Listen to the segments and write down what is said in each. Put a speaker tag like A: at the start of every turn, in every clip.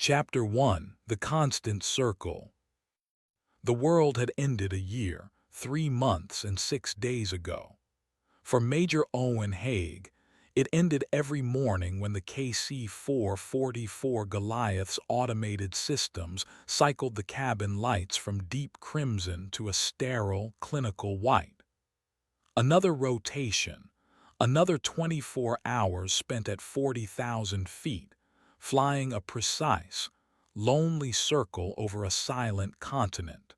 A: Chapter 1: The Constant Circle. The world had ended a year, 3 months and 6 days ago. For Major Owen Haig, it ended every morning when the KC-444 Goliath's automated systems cycled the cabin lights from deep crimson to a sterile, clinical white. Another rotation, another 24 hours spent at 40,000 feet, flying a precise, lonely circle over a silent continent.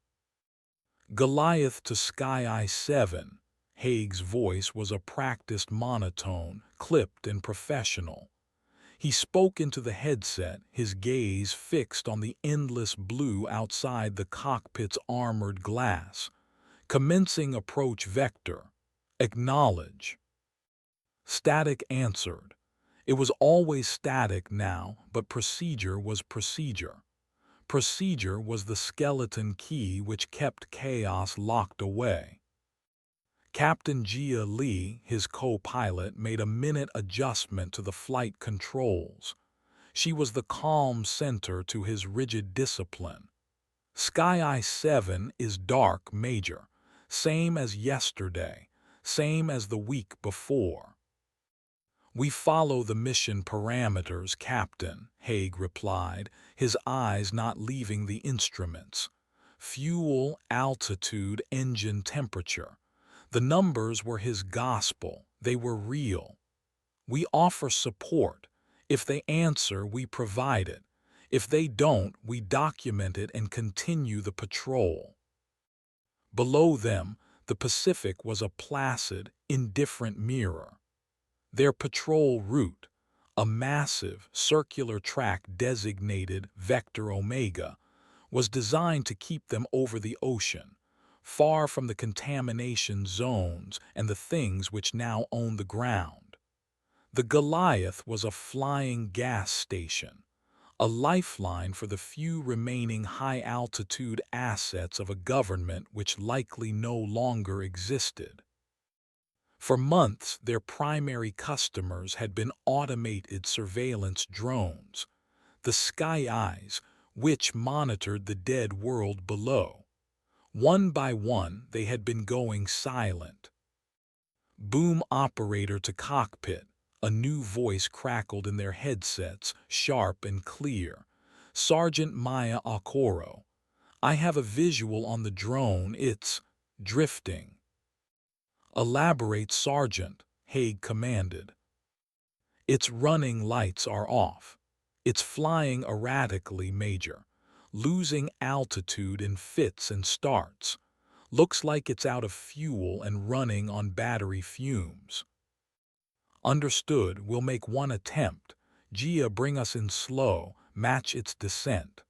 A: Goliath to Sky I-7, Haig's voice was a practiced monotone, clipped and professional. He spoke into the headset, his gaze fixed on the endless blue outside the cockpit's armored glass. Commencing approach vector. Acknowledge. Static answered. It was always static now, but procedure was procedure. Procedure was the skeleton key which kept chaos locked away. Captain Jia Lee, his co-pilot, made a minute adjustment to the flight controls. She was the calm center to his rigid discipline. Sky I-7 is dark, Major. Same as yesterday. Same as the week before. We follow the mission parameters, Captain, Haig replied, his eyes not leaving the instruments. Fuel, altitude, engine temperature. The numbers were his gospel. They were real. We offer support. If they answer, we provide it. If they don't, we document it and continue the patrol. Below them, the Pacific was a placid, indifferent mirror. Their patrol route, a massive, circular track designated Vector Omega, was designed to keep them over the ocean, far from the contamination zones and the things which now own the ground. The Goliath was a flying gas station, a lifeline for the few remaining high-altitude assets of a government which likely no longer existed. For months, their primary customers had been automated surveillance drones, the Sky Eyes, which monitored the dead world below. One by one, they had been going silent. Boom operator to cockpit. A new voice crackled in their headsets, sharp and clear. Sergeant Maya Okoro. I have a visual on the drone. It's drifting. Elaborate, Sergeant, Haig commanded. Its running lights are off. It's flying erratically, Major, losing altitude in fits and starts. Looks like it's out of fuel and running on battery fumes. Understood, we'll make one attempt. Gia, bring us in slow, match its descent.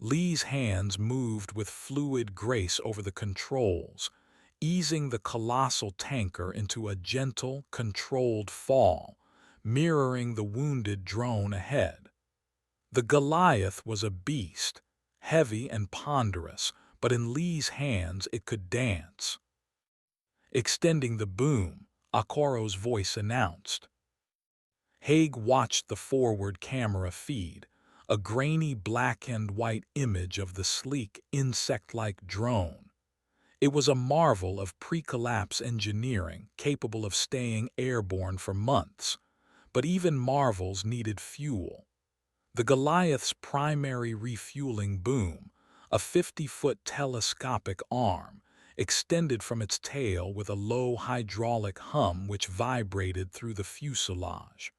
A: Lee's hands moved with fluid grace over the controls, easing the colossal tanker into a gentle, controlled fall, mirroring the wounded drone ahead. The Goliath was a beast, heavy and ponderous, but in Lee's hands it could dance. Extending the boom, Okoro's voice announced. Haig watched the forward camera feed, a grainy black and white image of the sleek, insect-like drone. It was a marvel of pre-collapse engineering, capable of staying airborne for months. But even marvels needed fuel. The Goliath's primary refueling boom, a 50-foot telescopic arm, extended from its tail with a low hydraulic hum which vibrated through the fuselage.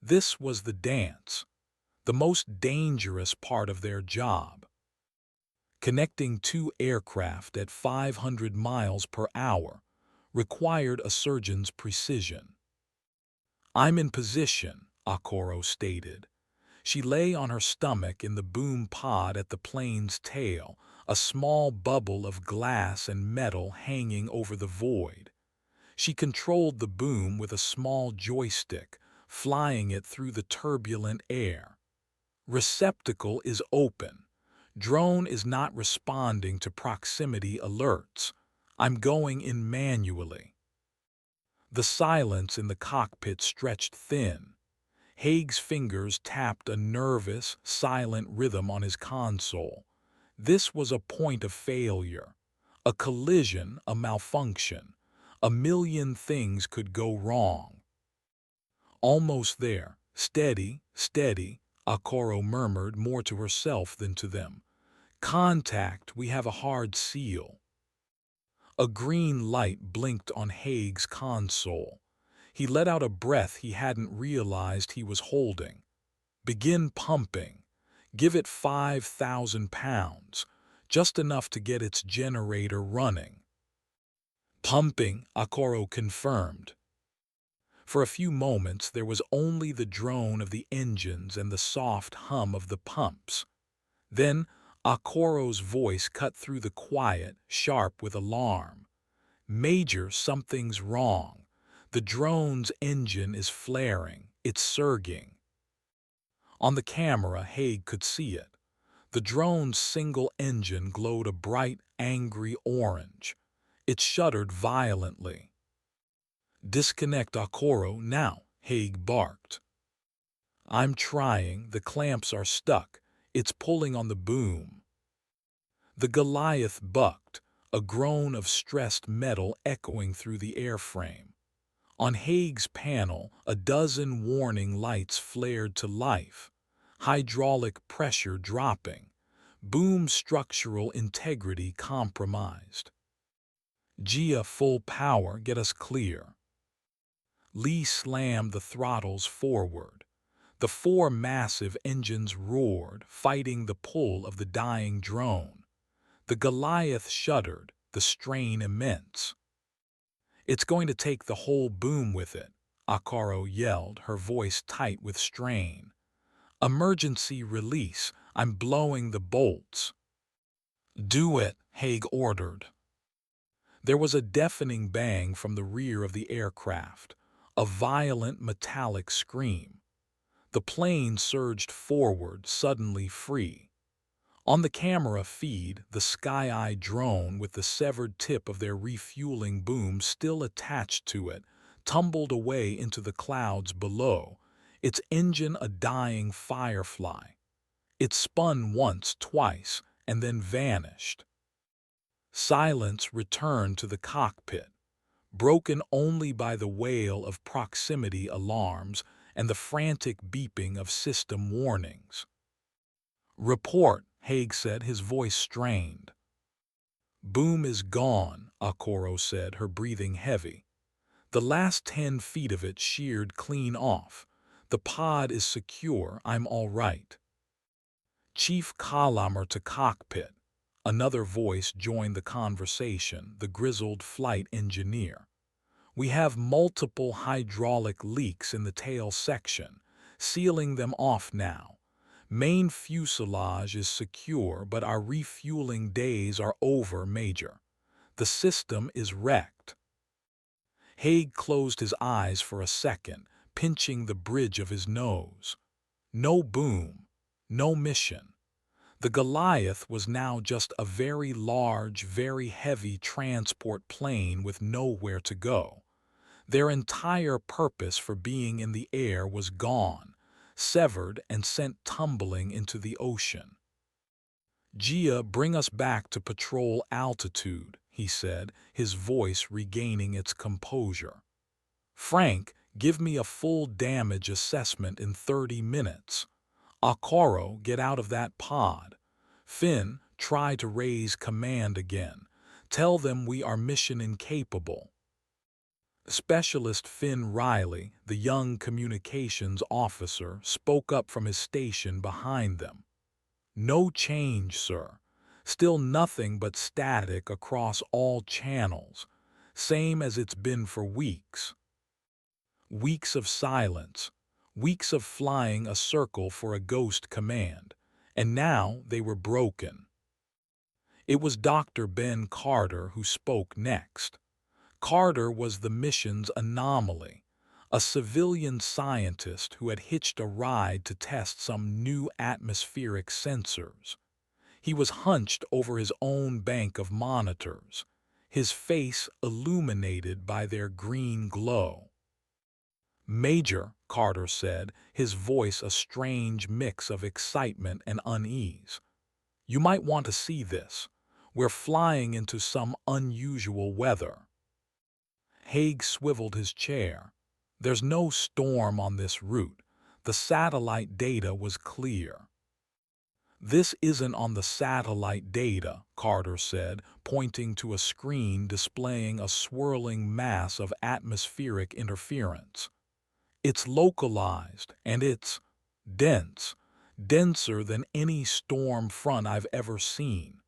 A: This was the dance, the most dangerous part of their job. Connecting two aircraft at 500 miles per hour required a surgeon's precision. I'm in position, Okoro stated. She lay on her stomach in the boom pod at the plane's tail, a small bubble of glass and metal hanging over the void. She controlled the boom with a small joystick, flying it through the turbulent air. Receptacle is open. Drone is not responding to proximity alerts. I'm going in manually. The silence in the cockpit stretched thin. Haig's fingers tapped a nervous, silent rhythm on his console. This was a point of failure. A collision, a malfunction. A million things could go wrong. Almost there. Steady, steady, Akoro murmured more to herself than to them. Contact, we have a hard seal. A green light blinked on Haig's console. He let out a breath he hadn't realized he was holding. Begin pumping. Give it 5,000 pounds, just enough to get its generator running. Pumping, Akoro confirmed. For a few moments there was only the drone of the engines and the soft hum of the pumps. Then Akoro's voice cut through the quiet, sharp with alarm. Major, something's wrong. The drone's engine is flaring. It's surging. On the camera, Haig could see it. The drone's single engine glowed a bright, angry orange. It shuddered violently. Disconnect Akoro now, Haig barked. I'm trying, the clamps are stuck. It's pulling on the boom. The Goliath bucked, a groan of stressed metal echoing through the airframe. On Haig's panel, a dozen warning lights flared to life. Hydraulic pressure dropping. Boom structural integrity compromised. Gia, full power, get us clear. Lee slammed the throttles forward. The four massive engines roared, fighting the pull of the dying drone. The Goliath shuddered, the strain immense. It's going to take the whole boom with it, Akoro yelled, her voice tight with strain. Emergency release, I'm blowing the bolts. Do it, Haig ordered. There was a deafening bang from the rear of the aircraft, a violent metallic scream. The plane surged forward, suddenly free. On the camera feed, the Sky-Eye drone with the severed tip of their refueling boom still attached to it, tumbled away into the clouds below, its engine a dying firefly. It spun once, twice, and then vanished. Silence returned to the cockpit, broken only by the wail of proximity alarms and the frantic beeping of system warnings. Report, Haig said, his voice strained. Boom is gone, Akoro said, her breathing heavy. The last 10 feet of it sheared clean off. The pod is secure, I'm all right. Chief Kalamer to cockpit. Another voice joined the conversation, the grizzled flight engineer. We have multiple hydraulic leaks in the tail section, sealing them off now. Main fuselage is secure, but our refueling days are over, Major. The system is wrecked. Haig closed his eyes for a second, pinching the bridge of his nose. No boom, no mission. The Goliath was now just a very large, very heavy transport plane with nowhere to go. Their entire purpose for being in the air was gone, severed and sent tumbling into the ocean. Gia, bring us back to patrol altitude, he said, his voice regaining its composure. Frank, give me a full damage assessment in 30 minutes. Akoro, get out of that pod. Finn, try to raise command again. Tell them we are mission incapable. Specialist Finn Riley, the young communications officer, spoke up from his station behind them. No change, sir. Still nothing but static across all channels, same as it's been for weeks. Weeks of silence, weeks of flying a circle for a ghost command, and now they were broken. It was Dr. Ben Carter who spoke next. Carter was the mission's anomaly, a civilian scientist who had hitched a ride to test some new atmospheric sensors. He was hunched over his own bank of monitors, his face illuminated by their green glow. Major, Carter said, his voice a strange mix of excitement and unease. You might want to see this. We're flying into some unusual weather. Haig swiveled his chair. There's no storm on this route. The satellite data was clear. This isn't on the satellite data, Carter said, pointing to a screen displaying a swirling mass of atmospheric interference. It's localized, and it's dense, denser than any storm front I've ever seen.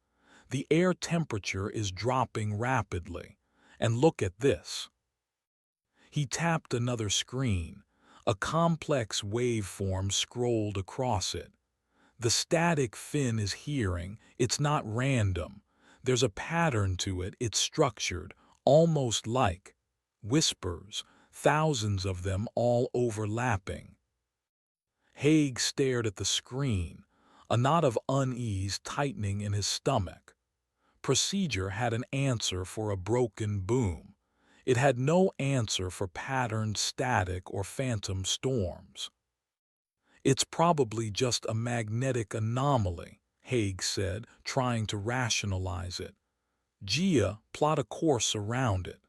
A: The air temperature is dropping rapidly. And look at this. He tapped another screen. A complex waveform scrolled across it. The static fin is hearing. It's not random. There's a pattern to it. It's structured, almost like whispers, thousands of them all overlapping. Haig stared at the screen, a knot of unease tightening in his stomach. Procedure had an answer for a broken boom. It had no answer for patterned static or phantom storms. It's probably just a magnetic anomaly, Haig said, trying to rationalize it. Gia, plot a course around it.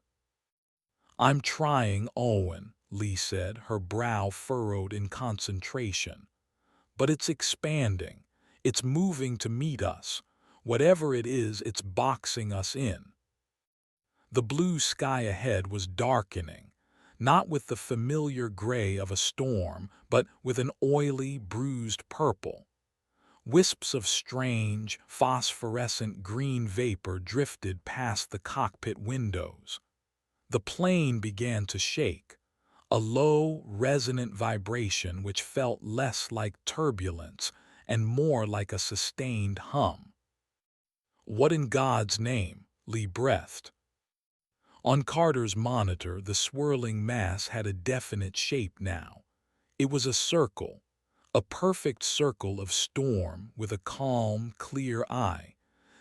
A: I'm trying, Owen, Lee said, her brow furrowed in concentration. But it's expanding. It's moving to meet us. Whatever it is, it's boxing us in. The blue sky ahead was darkening, not with the familiar gray of a storm, but with an oily, bruised purple. Wisps of strange, phosphorescent green vapor drifted past the cockpit windows. The plane began to shake, a low, resonant vibration which felt less like turbulence and more like a sustained hum. What in God's name? Lee breathed. On Carter's monitor, the swirling mass had a definite shape now. It was a circle, a perfect circle of storm with a calm, clear eye.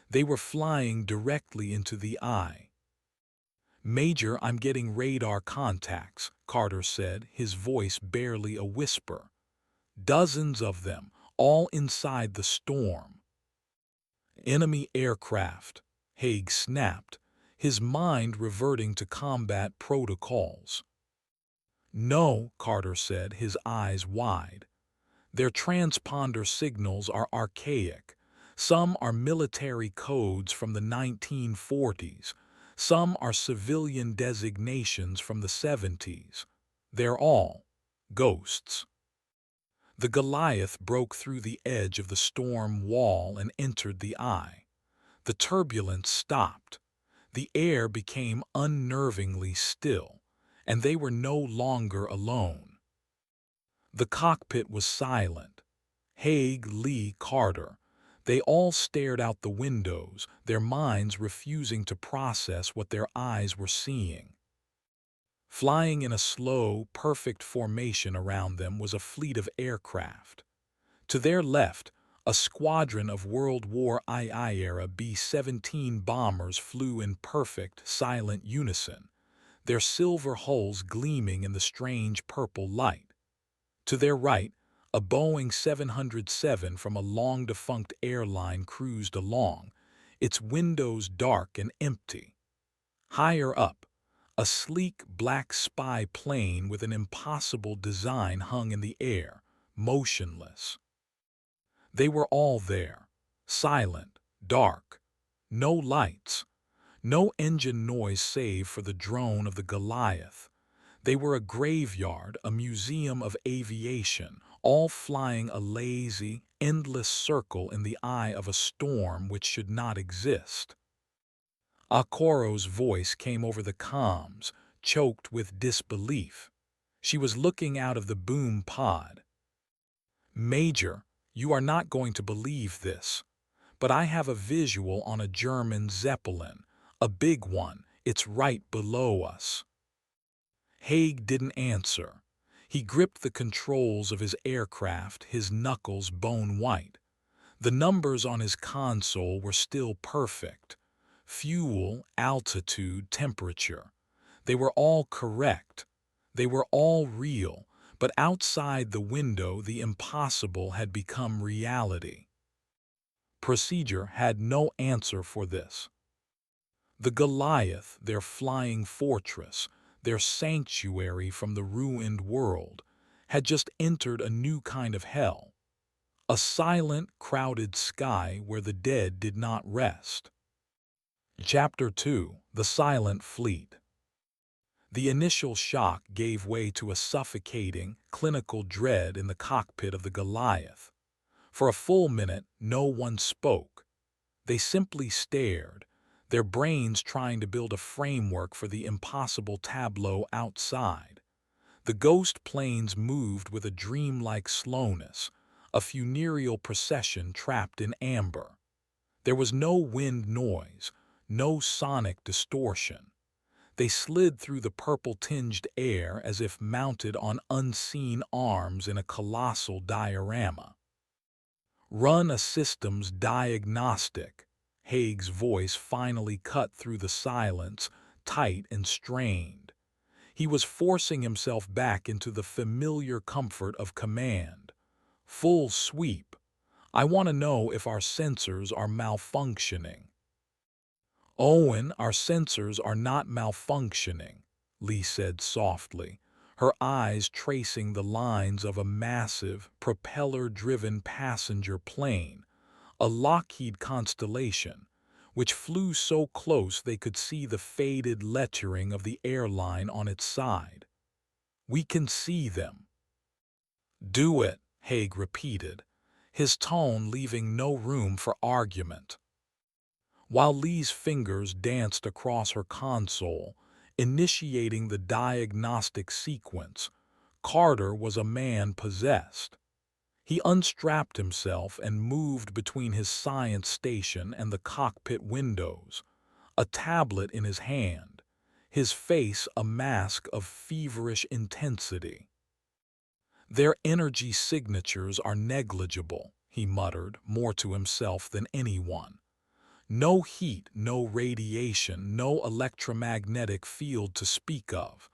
A: They were flying directly into the eye. Major, I'm getting radar contacts, Carter said, his voice barely a whisper. Dozens of them, all inside the storm. Enemy aircraft, Haig snapped, his mind reverting to combat protocols. No, Carter said, his eyes wide. Their transponder signals are archaic. Some are military codes from the 1940s. Some are civilian designations from the 70s. They're all ghosts. The Goliath broke through the edge of the storm wall and entered the eye. The turbulence stopped. The air became unnervingly still, and they were no longer alone. The cockpit was silent. Haig, Lee, Carter, they all stared out the windows, their minds refusing to process what their eyes were seeing. Flying in a slow, perfect formation around them was a fleet of aircraft. To their left, a squadron of World War II-era B-17 bombers flew in perfect, silent unison, their silver hulls gleaming in the strange purple light. To their right, a Boeing 707 from a long-defunct airline cruised along, its windows dark and empty. Higher up, a sleek black spy plane with an impossible design hung in the air, motionless. They were all there, silent, dark, no lights, no engine noise save for the drone of the Goliath. They were a graveyard, a museum of aviation, all flying a lazy, endless circle in the eye of a storm which should not exist. Akoro's voice came over the comms, choked with disbelief. She was looking out of the boom pod. Major, you are not going to believe this, but I have a visual on a German Zeppelin, a big one. It's right below us. Haig didn't answer. He gripped the controls of his aircraft, his knuckles bone white. The numbers on his console were still perfect. Fuel, altitude, temperature. They were all correct. They were all real, but outside the window the impossible had become reality. Procedure had no answer for this. The Goliath, their flying fortress, their sanctuary from the ruined world, had just entered a new kind of hell, a silent, crowded sky where the dead did not rest. Chapter 2: The Silent Fleet. The initial shock gave way to a suffocating, clinical dread in the cockpit of the Goliath. For a full minute, no one spoke. They simply stared, their brains trying to build a framework for the impossible tableau outside. The ghost planes moved with a dreamlike slowness, a funereal procession trapped in amber. There was no wind noise, no sonic distortion. They slid through the purple-tinged air as if mounted on unseen arms in a colossal diorama. "Run a systems diagnostic," Haig's voice finally cut through the silence, tight and strained. He was forcing himself back into the familiar comfort of command. "Full sweep. I want to know if our sensors are malfunctioning." "Owen, our sensors are not malfunctioning," Lee said softly, her eyes tracing the lines of a massive, propeller-driven passenger plane, a Lockheed Constellation, which flew so close they could see the faded lettering of the airline on its side. "We can see them." "Do it," Haig repeated, his tone leaving no room for argument. While Lee's fingers danced across her console, initiating the diagnostic sequence, Carter was a man possessed. He unstrapped himself and moved between his science station and the cockpit windows, a tablet in his hand, his face a mask of feverish intensity. "Their energy signatures are negligible," he muttered, more to himself than anyone. "No heat, no radiation, no electromagnetic field to speak of.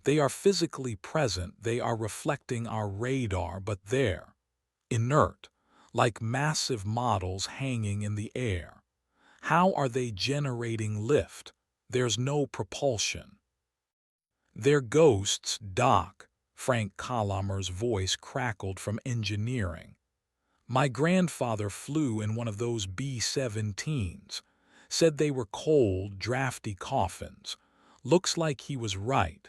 A: They are physically present, they are reflecting our radar, but they're inert, like massive models hanging in the air. How are they generating lift? There's no propulsion." "They're ghosts, Doc," Frank Colomer's voice crackled from engineering. "My grandfather flew in one of those B-17s. Said they were cold, drafty coffins. Looks like he was right."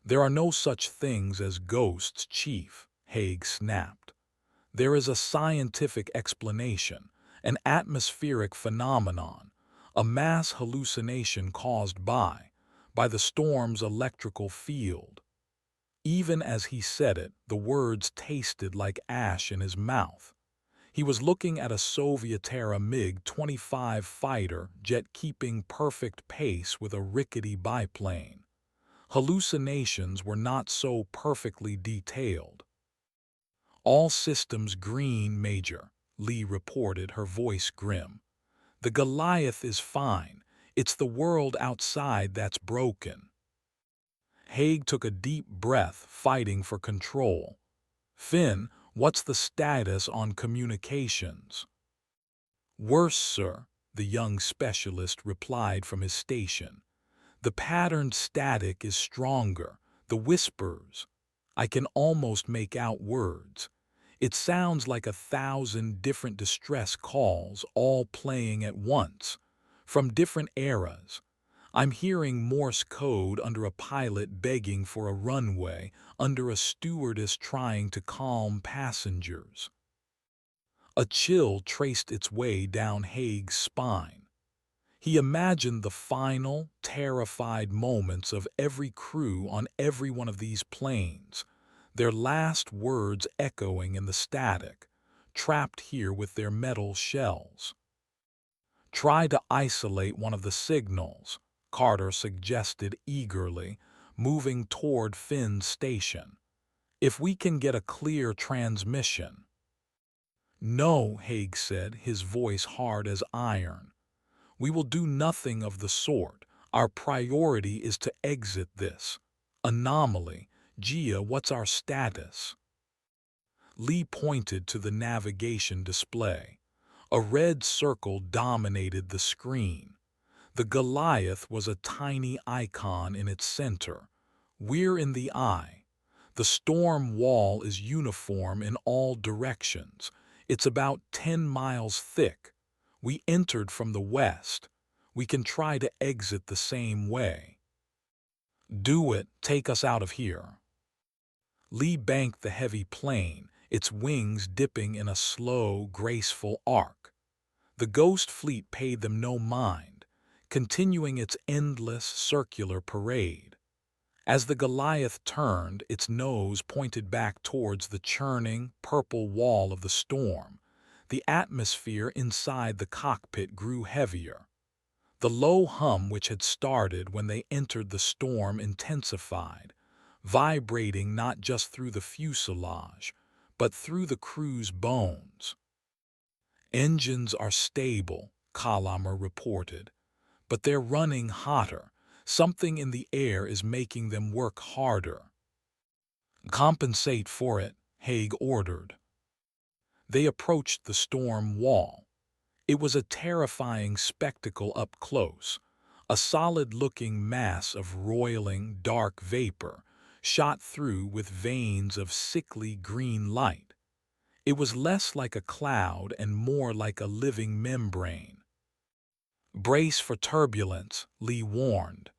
A: "There are no such things as ghosts, Chief," Haig snapped. "There is a scientific explanation, an atmospheric phenomenon, a mass hallucination caused by the storm's electrical field." Even as he said it, the words tasted like ash in his mouth. He was looking at a Soviet-era MiG-25 fighter jet keeping perfect pace with a rickety biplane. Hallucinations were not so perfectly detailed. "All systems green, Major," Lee reported, her voice grim. "The Goliath is fine. It's the world outside that's broken." Haig took a deep breath, fighting for control. "Finn, what's the status on communications?" "Worse, sir," the young specialist replied from his station. "The patterned static is stronger, the whispers. I can almost make out words. It sounds like 1,000 different distress calls all playing at once, from different eras. I'm hearing Morse code under a pilot begging for a runway, under a stewardess trying to calm passengers." A chill traced its way down Haig's spine. He imagined the final, terrified moments of every crew on every one of these planes, their last words echoing in the static, trapped here with their metal shells. "Try to isolate one of the signals," Carter suggested eagerly, moving toward Finn's station. "If we can get a clear transmission." "No," Haig said, his voice hard as iron. "We will do nothing of the sort. Our priority is to exit this. Anomaly. Gia, what's our status? Lee pointed to the navigation display. A red circle dominated the screen. The Goliath was a tiny icon in its center. We're in the eye. The storm wall is uniform in all directions. It's about 10 miles thick. We entered from the west. We can try to exit the same way. Do it. Take us out of here. Lee banked the heavy plane, its wings dipping in a slow, graceful arc. The ghost fleet paid them no mind, continuing its endless, circular parade. As the Goliath turned, its nose pointed back towards the churning, purple wall of the storm. The atmosphere inside the cockpit grew heavier. The low hum which had started when they entered the storm intensified, vibrating not just through the fuselage, but through the crew's bones. Engines are stable, Kalamer reported, but they're running hotter. Something in the air is making them work harder. Compensate for it, Haig ordered. They approached the storm wall. It was a terrifying spectacle up close, a solid-looking mass of roiling, dark vapor, shot through with veins of sickly green light. It was less like a cloud and more like a living membrane. Brace for turbulence, Lee warned.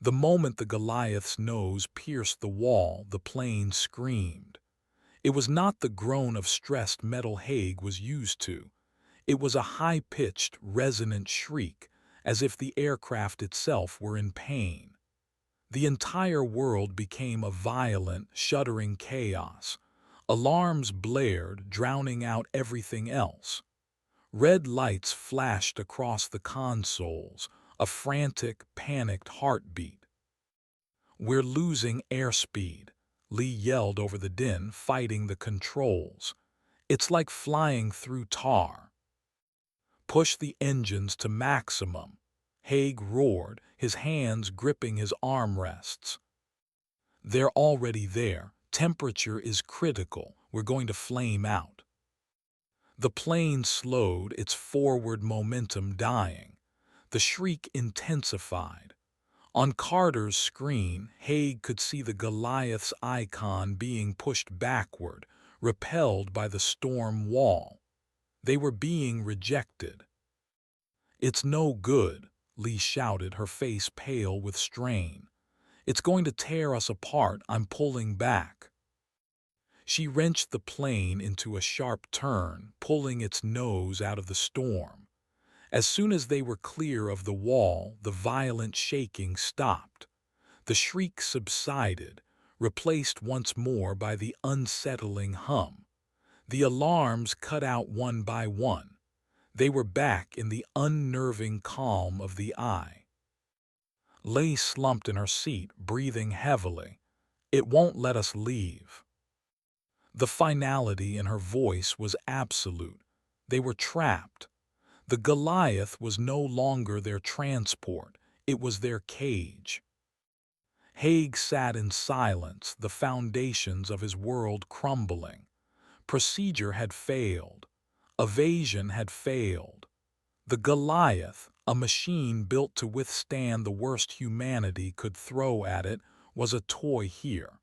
A: The moment the Goliath's nose pierced the wall, the plane screamed. It was not the groan of stressed metal Haig was used to. It was a high-pitched, resonant shriek, as if the aircraft itself were in pain. The entire world became a violent, shuddering chaos. Alarms blared, drowning out everything else. Red lights flashed across the consoles, a frantic, panicked heartbeat. We're losing airspeed, Lee yelled over the din, fighting the controls. It's like flying through tar. Push the engines to maximum, Haig roared, his hands gripping his armrests. They're already there. Temperature is critical. We're going to flame out. The plane slowed, its forward momentum dying. The shriek intensified. On Carter's screen, Haig could see the Goliath's icon being pushed backward, repelled by the storm wall. They were being rejected. It's no good, Lee shouted, her face pale with strain. It's going to tear us apart. I'm pulling back. She wrenched the plane into a sharp turn, pulling its nose out of the storm. As soon as they were clear of the wall, the violent shaking stopped. The shriek subsided, replaced once more by the unsettling hum. The alarms cut out one by one. They were back in the unnerving calm of the eye. Leigh slumped in her seat, breathing heavily. It won't let us leave. The finality in her voice was absolute. They were trapped. The Goliath was no longer their transport. It was their cage. Haig sat in silence, the foundations of his world crumbling. Procedure had failed. Evasion had failed. The Goliath, a machine built to withstand the worst humanity could throw at it, was a toy here.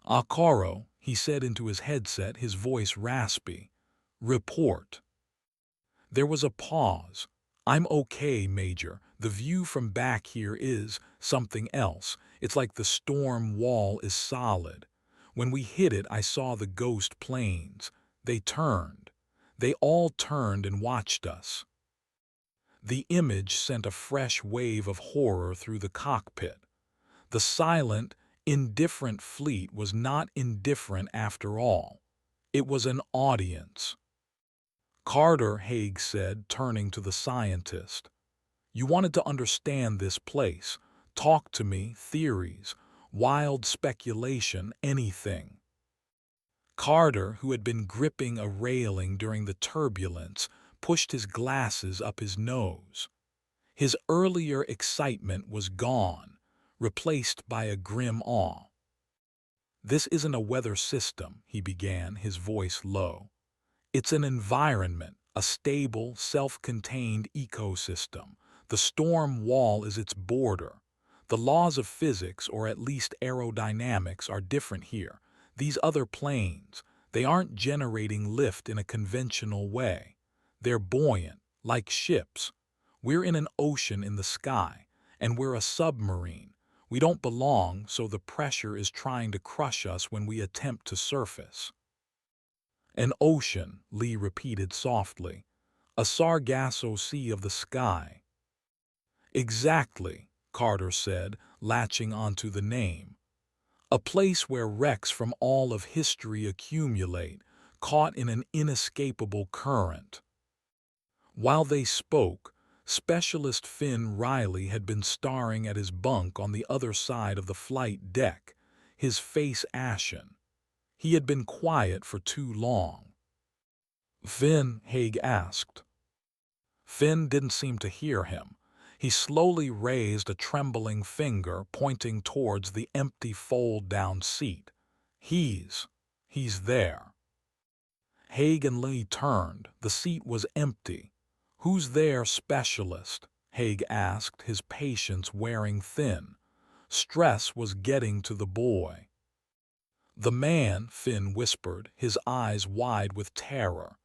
A: Akaro, he said into his headset, his voice raspy. Report. There was a pause. I'm okay, Major. The view from back here is something else. It's like the storm wall is solid. When we hit it, I saw the ghost planes. They turned. They all turned and watched us. The image sent a fresh wave of horror through the cockpit. The silent, indifferent fleet was not indifferent after all. It was an audience. Carter, Haig said, turning to the scientist. You wanted to understand this place. Talk to me, theories, wild speculation, anything. Carter, who had been gripping a railing during the turbulence, pushed his glasses up his nose. His earlier excitement was gone. replaced by a grim awe. "This isn't a weather system," he began, his voice low. "It's an environment, a stable, self-contained ecosystem. The storm wall is its border. The laws of physics, or at least aerodynamics, are different here. These other planes, they aren't generating lift in a conventional way. They're buoyant, like ships. We're in an ocean in the sky, and we're a submarine. We don't belong, so the pressure is trying to crush us when we attempt to surface." "An ocean," Lee repeated softly. "A Sargasso Sea of the sky." "Exactly," Carter said, latching onto the name. "A place where wrecks from all of history accumulate, caught in an inescapable current." While they spoke, Specialist Finn Riley had been staring at his bunk on the other side of the flight deck, his face ashen. He had been quiet for too long. "Finn?" Haig asked. Finn didn't seem to hear him. He slowly raised a trembling finger, pointing towards the empty fold-down seat. He's there." Haig and Lee turned. The seat was empty. "Who's there, Specialist?" Haig asked, his patience wearing thin. Stress was getting to the boy. "The man," Finn whispered, his eyes wide with terror.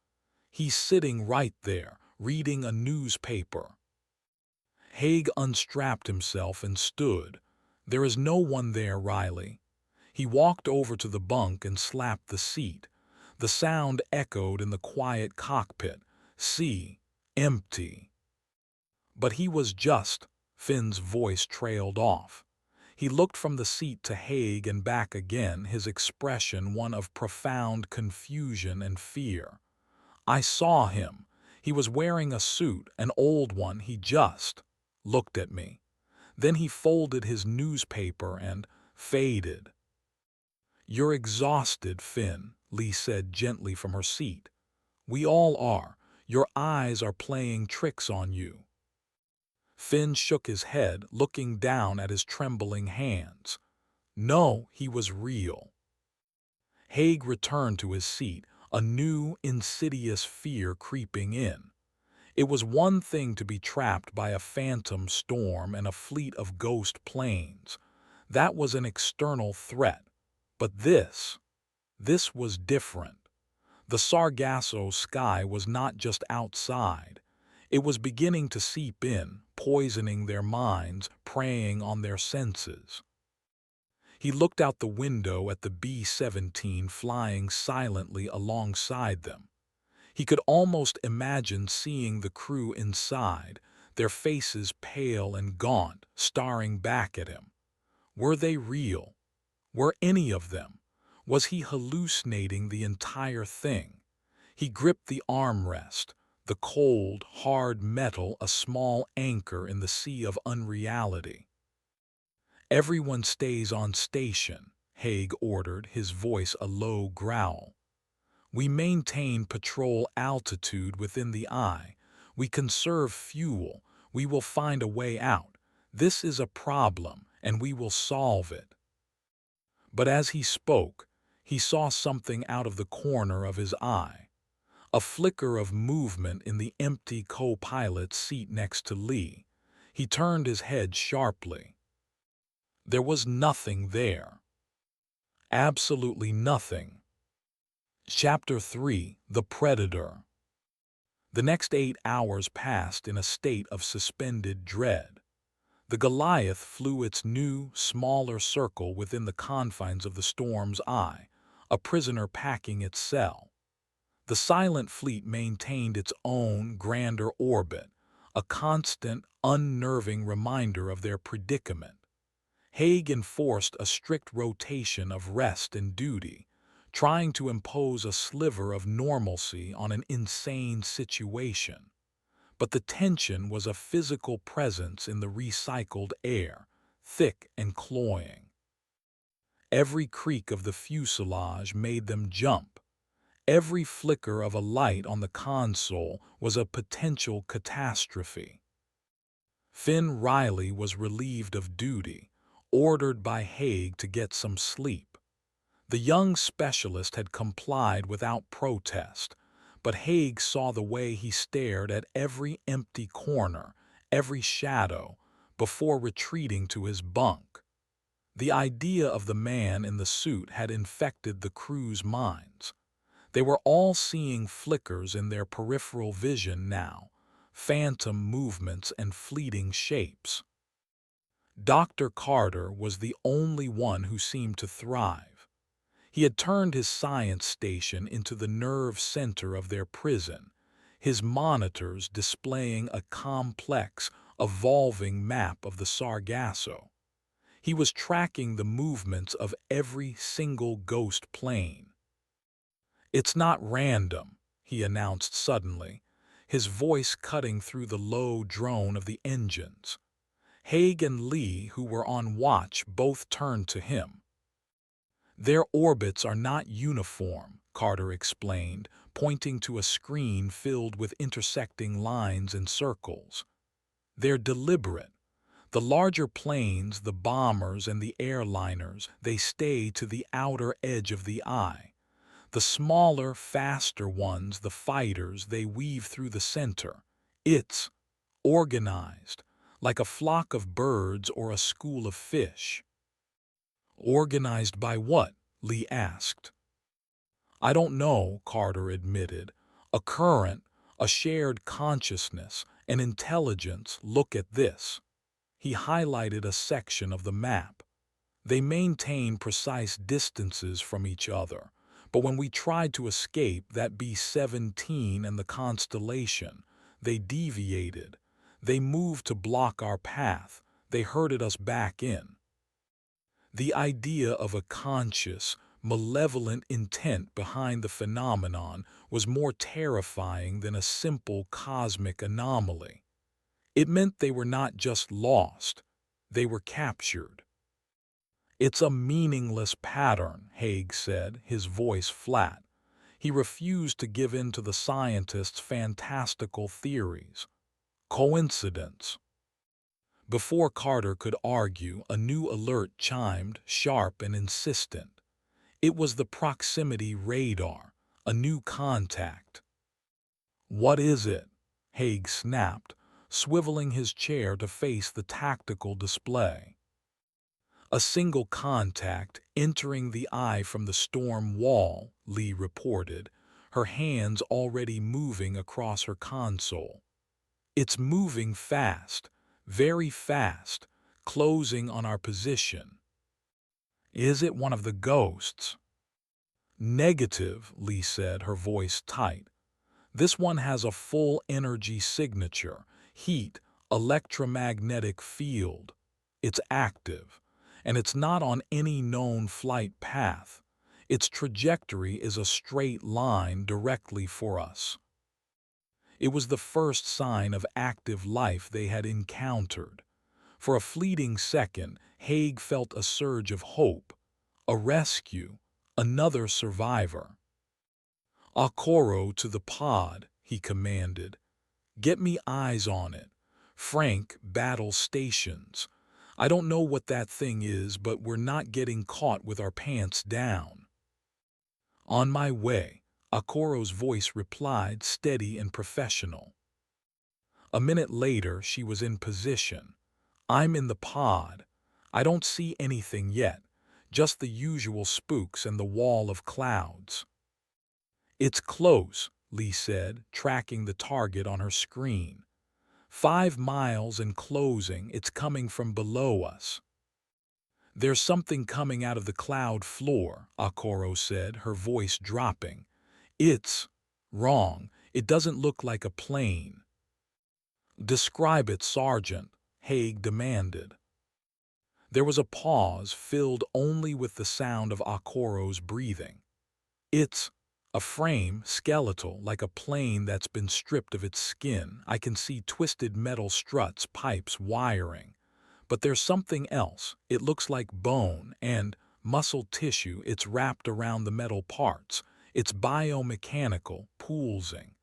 A: "He's sitting right there, reading a newspaper." Haig unstrapped himself and stood. "There is no one there, Riley." He walked over to the bunk and slapped the seat. The sound echoed in the quiet cockpit. "See, empty." "But he was just—" Finn's voice trailed off. He looked from the seat to Haig and back again, his expression one of profound confusion and fear. "I saw him. He was wearing a suit, an old one. He just looked at me. Then he folded his newspaper and faded." "You're exhausted, Finn," Lee said gently from her seat. "We all are. Your eyes are playing tricks on you." Finn shook his head, looking down at his trembling hands. "No, he was real." Haig returned to his seat, a new, insidious fear creeping in. It was one thing to be trapped by a phantom storm and a fleet of ghost planes. That was an external threat. But this was different. The Sargasso Sky was not just outside. It was beginning to seep in, poisoning their minds, preying on their senses. He looked out the window at the B-17 flying silently alongside them. He could almost imagine seeing the crew inside, their faces pale and gaunt, staring back at him. Were they real? Were any of them? Was he hallucinating the entire thing? He gripped the armrest, the cold, hard metal a small anchor in the sea of unreality. "Everyone stays on station," Haig ordered, his voice a low growl. "We maintain patrol altitude within the eye. We conserve fuel. We will find a way out. This is a problem, and we will solve it." But as he spoke, he saw something out of the corner of his eye. A flicker of movement in the empty co-pilot's seat next to Lee. He turned his head sharply. There was nothing there. Absolutely nothing. Chapter 3: The Predator. The next 8 hours passed in a state of suspended dread. The Goliath flew its new, smaller circle within the confines of the storm's eye, a prisoner packing its cell. The silent fleet maintained its own grander orbit, a constant, unnerving reminder of their predicament. Haig enforced a strict rotation of rest and duty, trying to impose a sliver of normalcy on an insane situation. But the tension was a physical presence in the recycled air, thick and cloying. Every creak of the fuselage made them jump. Every flicker of a light on the console was a potential catastrophe. Finn Riley was relieved of duty. ordered by Haig to get some sleep. The young specialist had complied without protest, but Haig saw the way he stared at every empty corner, every shadow, before retreating to his bunk. The idea of the man in the suit had infected the crew's minds. They were all seeing flickers in their peripheral vision now, phantom movements and fleeting shapes. Dr. Carter was the only one who seemed to thrive. He had turned his science station into the nerve center of their prison, his monitors displaying a complex, evolving map of the Sargasso. He was tracking the movements of every single ghost plane. "It's not random," he announced suddenly, his voice cutting through the low drone of the engines. Haig and Lee, who were on watch, both turned to him. "Their orbits are not uniform," Carter explained, pointing to a screen filled with intersecting lines and circles. "They're deliberate. The larger planes, the bombers and the airliners, they stay to the outer edge of the eye. The smaller, faster ones, the fighters, they weave through the center. It's organized, like a flock of birds or a school of fish." "Organized by what?" Lee asked. "I don't know," Carter admitted. "A current, a shared consciousness, an intelligence. Look at this." He highlighted a section of the map. "They maintain precise distances from each other, but when we tried to escape that B-17 and the constellation, they deviated. They moved to block our path. They herded us back in." The idea of a conscious, malevolent intent behind the phenomenon was more terrifying than a simple cosmic anomaly. It meant they were not just lost, they were captured. "It's a meaningless pattern," Haig said, his voice flat. He refused to give in to the scientists' fantastical theories. "Coincidence." Before Carter could argue, a new alert chimed, sharp and insistent. It was the proximity radar, a new contact. "What is it?" Haig snapped, swiveling his chair to face the tactical display. "A single contact entering the eye from the storm wall," Lee reported, her hands already moving across her console. "It's moving fast, very fast, closing on our position." "Is it one of the ghosts?" "Negative," Lee said, her voice tight. "This one has a full energy signature, heat, electromagnetic field. It's active, and it's not on any known flight path. Its trajectory is a straight line directly for us." It was the first sign of active life they had encountered. For a fleeting second, Haig felt a surge of hope, a rescue, another survivor. "Okoro to the pod," he commanded. "Get me eyes on it. Frank, battle stations. I don't know what that thing is, but we're not getting caught with our pants down." "On my way," Okoro's voice replied, steady and professional. A minute later, she was in position. "I'm in the pod. I don't see anything yet, just the usual spooks and the wall of clouds." "It's close," Lee said, tracking the target on her screen. 5 miles and closing. It's coming from below us." "There's something coming out of the cloud floor," Okoro said, her voice dropping. "It's wrong. It doesn't look like a plane." "Describe it, Sergeant," Haig demanded. There was a pause filled only with the sound of Okoro's breathing. "It's a frame, skeletal, like a plane that's been stripped of its skin. I can see twisted metal struts, pipes, wiring. But there's something else. It looks like bone and muscle tissue. It's wrapped around the metal parts. It's biomechanical, pulsing.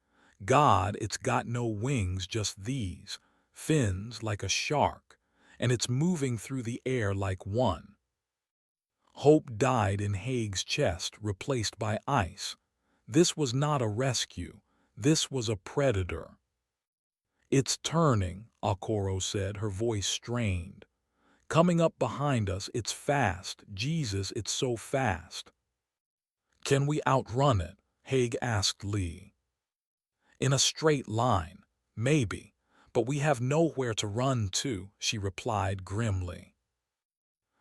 A: God, it's got no wings, just these fins like a shark. and it's moving through the air like one. Hope died in Haig's chest, replaced by ice. This was not a rescue. This was a predator. "It's turning," Akoro said, her voice strained. "Coming up behind us, it's fast. Jesus, it's so fast." "Can we outrun it?" Haig asked Lee. "In a straight line, maybe, but we have nowhere to run to," she replied grimly.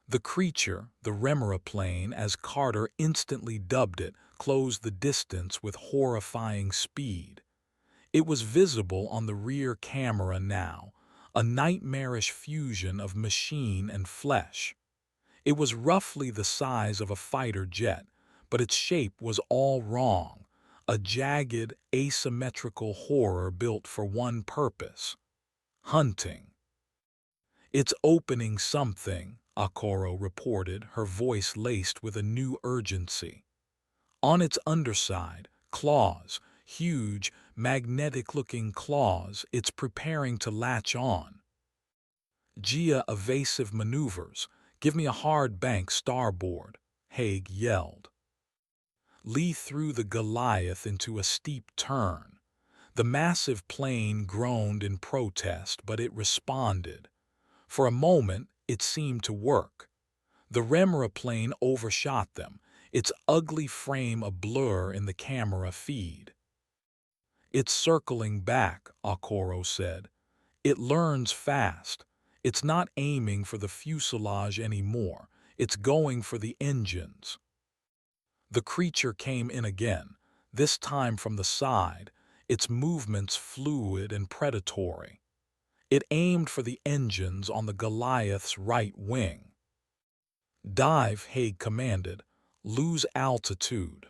A: The creature, the remora plane, as Carter instantly dubbed it, closed the distance with horrifying speed. It was visible on the rear camera now, a nightmarish fusion of machine and flesh. It was roughly the size of a fighter jet, but its shape was all wrong, a jagged, asymmetrical horror built for one purpose: hunting. "It's opening something," Akoro reported, her voice laced with a new urgency. "On its underside, claws, huge, magnetic-looking claws, it's preparing to latch on." "Gia, evasive maneuvers. Give me a hard bank starboard," Haig yelled. Lee threw the Goliath into a steep turn. The massive plane groaned in protest, but it responded. For a moment, it seemed to work. The remora plane overshot them, its ugly frame a blur in the camera feed. "It's circling back," Akoro said. "It learns fast. It's not aiming for the fuselage anymore. It's going for the engines." The creature came in again, this time from the side, its movements fluid and predatory. It aimed for the engines on the Goliath's right wing. "Dive," Haig commanded. "Lose altitude."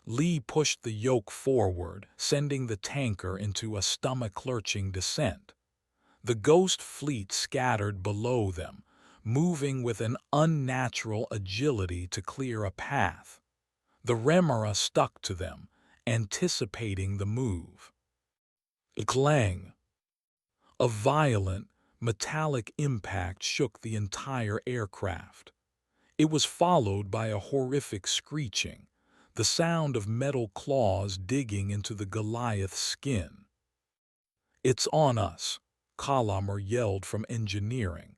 A: Lee pushed the yoke forward, sending the tanker into a stomach-lurching descent. The ghost fleet scattered below them, moving with an unnatural agility to clear a path. The remora stuck to them, anticipating the move. Clang! A violent, metallic impact shook the entire aircraft. It was followed by a horrific screeching, the sound of metal claws digging into the Goliath's skin. "It's on us," Kalamer yelled from engineering.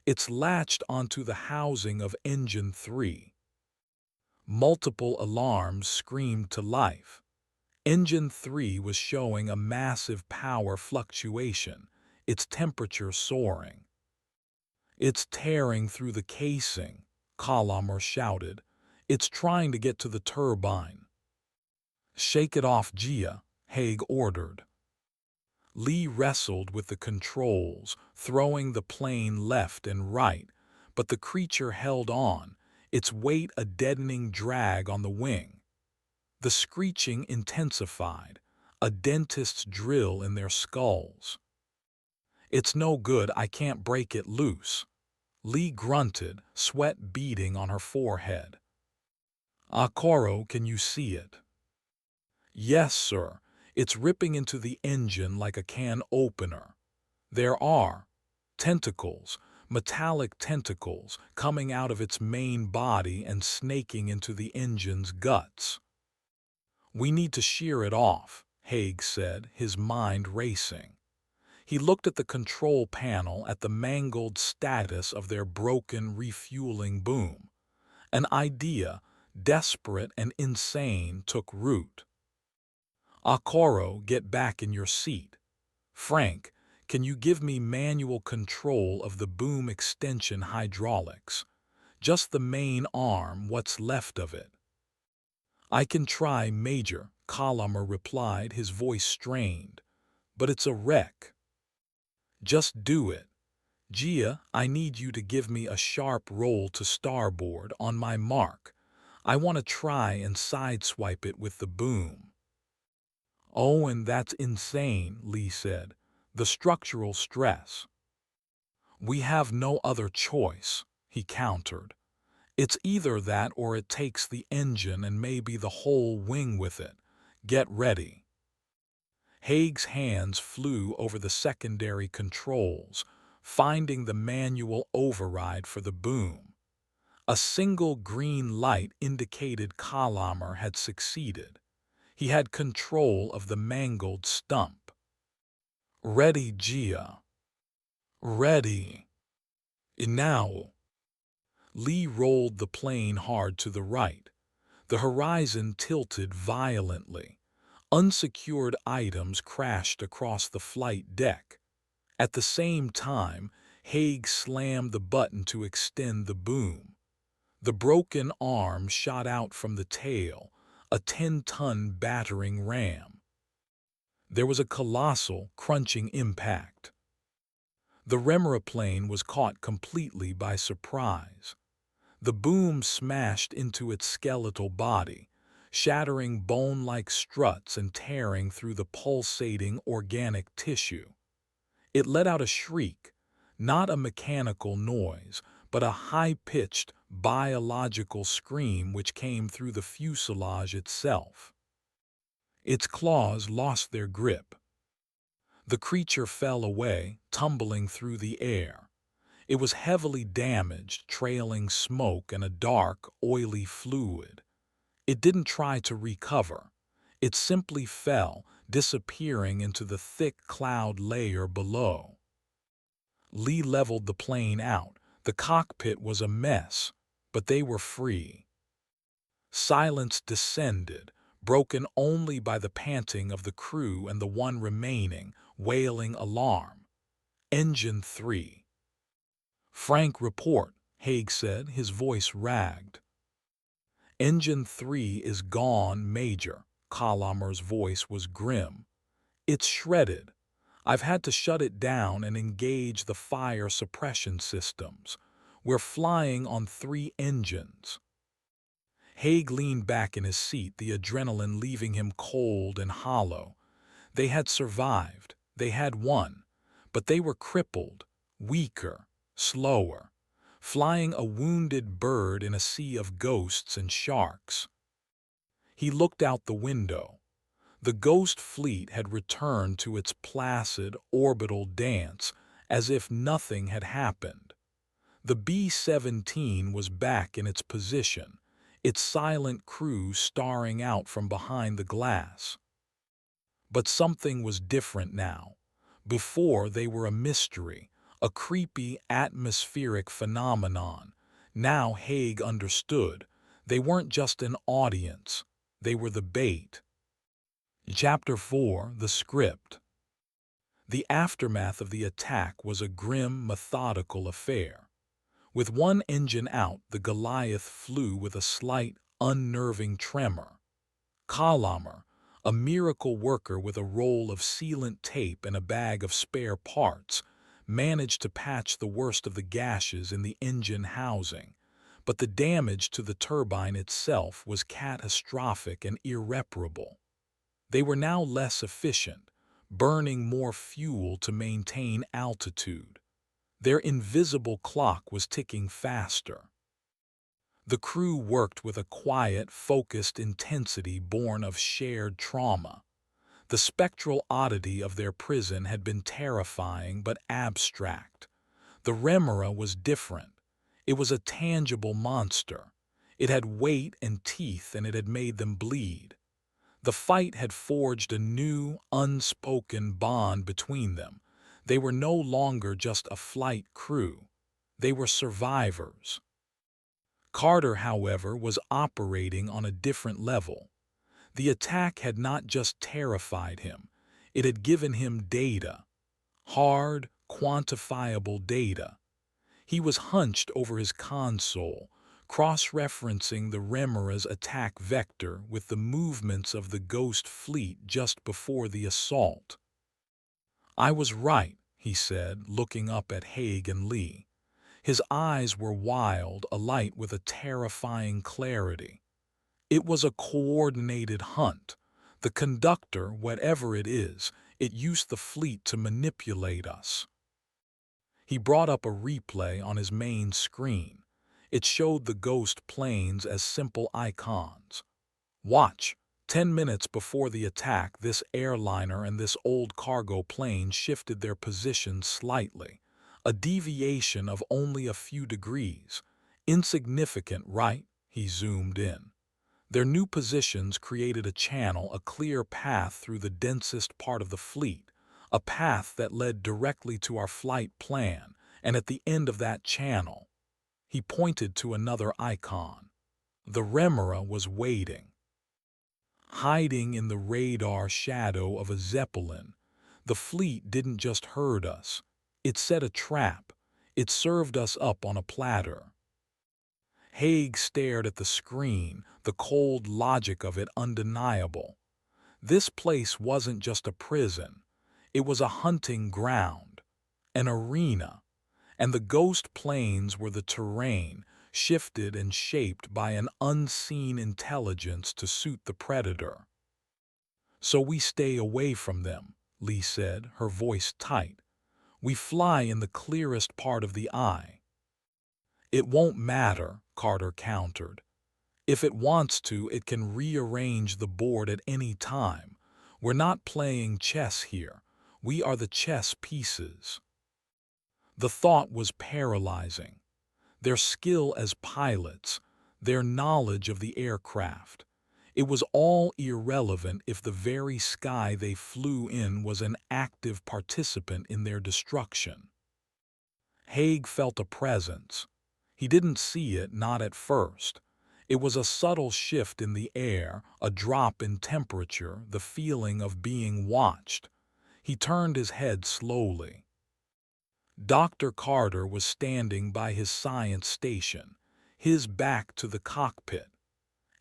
A: "It's latched onto the housing of Engine 3. Multiple alarms screamed to life. Engine 3 was showing a massive power fluctuation, its temperature soaring. "It's tearing through the casing," Kalamer shouted. "It's trying to get to the turbine." "Shake it off, Gia," Haig ordered. Lee wrestled with the controls, throwing the plane left and right, but the creature held on, its weight a deadening drag on the wing. The screeching intensified, a dentist's drill in their skulls. "It's no good, I can't break it loose." Lee grunted, sweat beading on her forehead. "Akoro, can you see it?" "Yes, sir. It's ripping into the engine like a can opener. There are tentacles, metallic tentacles, coming out of its main body and snaking into the engine's guts." "We need to shear it off," Haig said, his mind racing. He looked at the control panel, at the mangled status of their broken refueling boom. An idea, desperate and insane, took root. "Akoro, get back in your seat. Frank, can you give me manual control of the boom extension hydraulics? Just the main arm, what's left of it." "I can try, Major," Kalamer replied, his voice strained. "But it's a wreck." "Just do it. Gia, I need you to give me a sharp roll to starboard on my mark. I want to try and sideswipe it with the boom." "Oh, and that's insane," Lee said. "The structural stress." "We have no other choice," he countered. "It's either that or it takes the engine and maybe the whole wing with it. Get ready." Haig's hands flew over the secondary controls, finding the manual override for the boom. A single green light indicated Kalamer had succeeded. He had control of the mangled stump. "Ready, Gia. Ready. Now." Lee rolled the plane hard to the right. The horizon tilted violently. Unsecured items crashed across the flight deck. At the same time, Haig slammed the button to extend the boom. The broken arm shot out from the tail, a 10-ton battering ram. There was a colossal, crunching impact. The Remora was caught completely by surprise. The boom smashed into its skeletal body, shattering bone-like struts and tearing through the pulsating organic tissue. It let out a shriek, not a mechanical noise, but a high-pitched, biological scream which came through the fuselage itself. Its claws lost their grip. The creature fell away, tumbling through the air. It was heavily damaged, trailing smoke and a dark, oily fluid. It didn't try to recover. It simply fell, disappearing into the thick cloud layer below. Lee leveled the plane out. The cockpit was a mess, but they were free. Silence descended, broken only by the panting of the crew and the one remaining, wailing alarm. "Engine 3. "Frank, report," Haig said, his voice ragged. "Engine 3 is gone, Major." Kalamer's voice was grim. "It's shredded. I've had to shut it down and engage the fire suppression systems. We're flying on 3 engines." Haig leaned back in his seat, the adrenaline leaving him cold and hollow. They had survived. They had won. But they were crippled, weaker, slower, flying a wounded bird in a sea of ghosts and sharks. He looked out the window. The ghost fleet had returned to its placid, orbital dance, as if nothing had happened. The B-17 was back in its position, its silent crew staring out from behind the glass. But something was different now. Before, they were a mystery, a creepy, atmospheric phenomenon. Now Haig understood. They weren't just an audience. They were the bait. Chapter 4, The Script. The aftermath of the attack was a grim, methodical affair. With one engine out, the Goliath flew with a slight, unnerving tremor. Kalamer, a miracle worker with a roll of sealant tape and a bag of spare parts, managed to patch the worst of the gashes in the engine housing, but the damage to the turbine itself was catastrophic and irreparable. They were now less efficient, burning more fuel to maintain altitude. Their invisible clock was ticking faster. The crew worked with a quiet, focused intensity born of shared trauma. The spectral oddity of their prison had been terrifying but abstract. The Remora was different. It was a tangible monster. It had weight and teeth, and it had made them bleed. The fight had forged a new, unspoken bond between them. They were no longer just a flight crew. They were survivors. Carter, however, was operating on a different level. The attack had not just terrified him. It had given him data. Hard, quantifiable data. He was hunched over his console, cross-referencing the Remora's attack vector with the movements of the Ghost fleet just before the assault. "I was right," he said, looking up at Haig and Lee. His eyes were wild, alight with a terrifying clarity. "It was a coordinated hunt. The conductor, whatever it is, it used the fleet to manipulate us." He brought up a replay on his main screen. It showed the Ghost planes as simple icons. "Watch. 10 minutes before the attack, this airliner and this old cargo plane shifted their positions slightly. A deviation of only a few degrees. Insignificant, right? He zoomed in. Their new positions created a channel, a clear path through the densest part of the fleet, a path that led directly to our flight plan, and at the end of that channel, he pointed to another icon. The Remora was waiting. Hiding in the radar shadow of a Zeppelin, the fleet didn't just herd us. It set a trap. It served us up on a platter. Haig stared at the screen, the cold logic of it undeniable. This place wasn't just a prison. It was a hunting ground, an arena, and the ghost planes were the terrain, shifted and shaped by an unseen intelligence to suit the predator. So we stay away from them, Lee said, her voice tight. We fly in the clearest part of the eye. It won't matter, Carter countered. If it wants to, it can rearrange the board at any time. We're not playing chess here. We are the chess pieces. The thought was paralyzing. Their skill as pilots, their knowledge of the aircraft. It was all irrelevant if the very sky they flew in was an active participant in their destruction. Haig felt a presence. He didn't see it, not at first. It was a subtle shift in the air, a drop in temperature, the feeling of being watched. He turned his head slowly. Dr. Carter was standing by his science station, his back to the cockpit,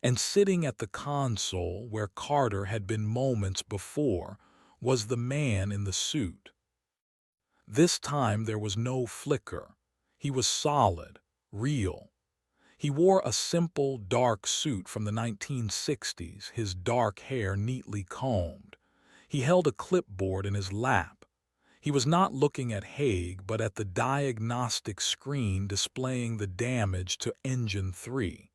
A: and sitting at the console where Carter had been moments before was the man in the suit. This time there was no flicker. He was solid, real. He wore a simple, dark suit from the 1960s, his dark hair neatly combed. He held a clipboard in his lap. He was not looking at Haig, but at the diagnostic screen displaying the damage to Engine 3.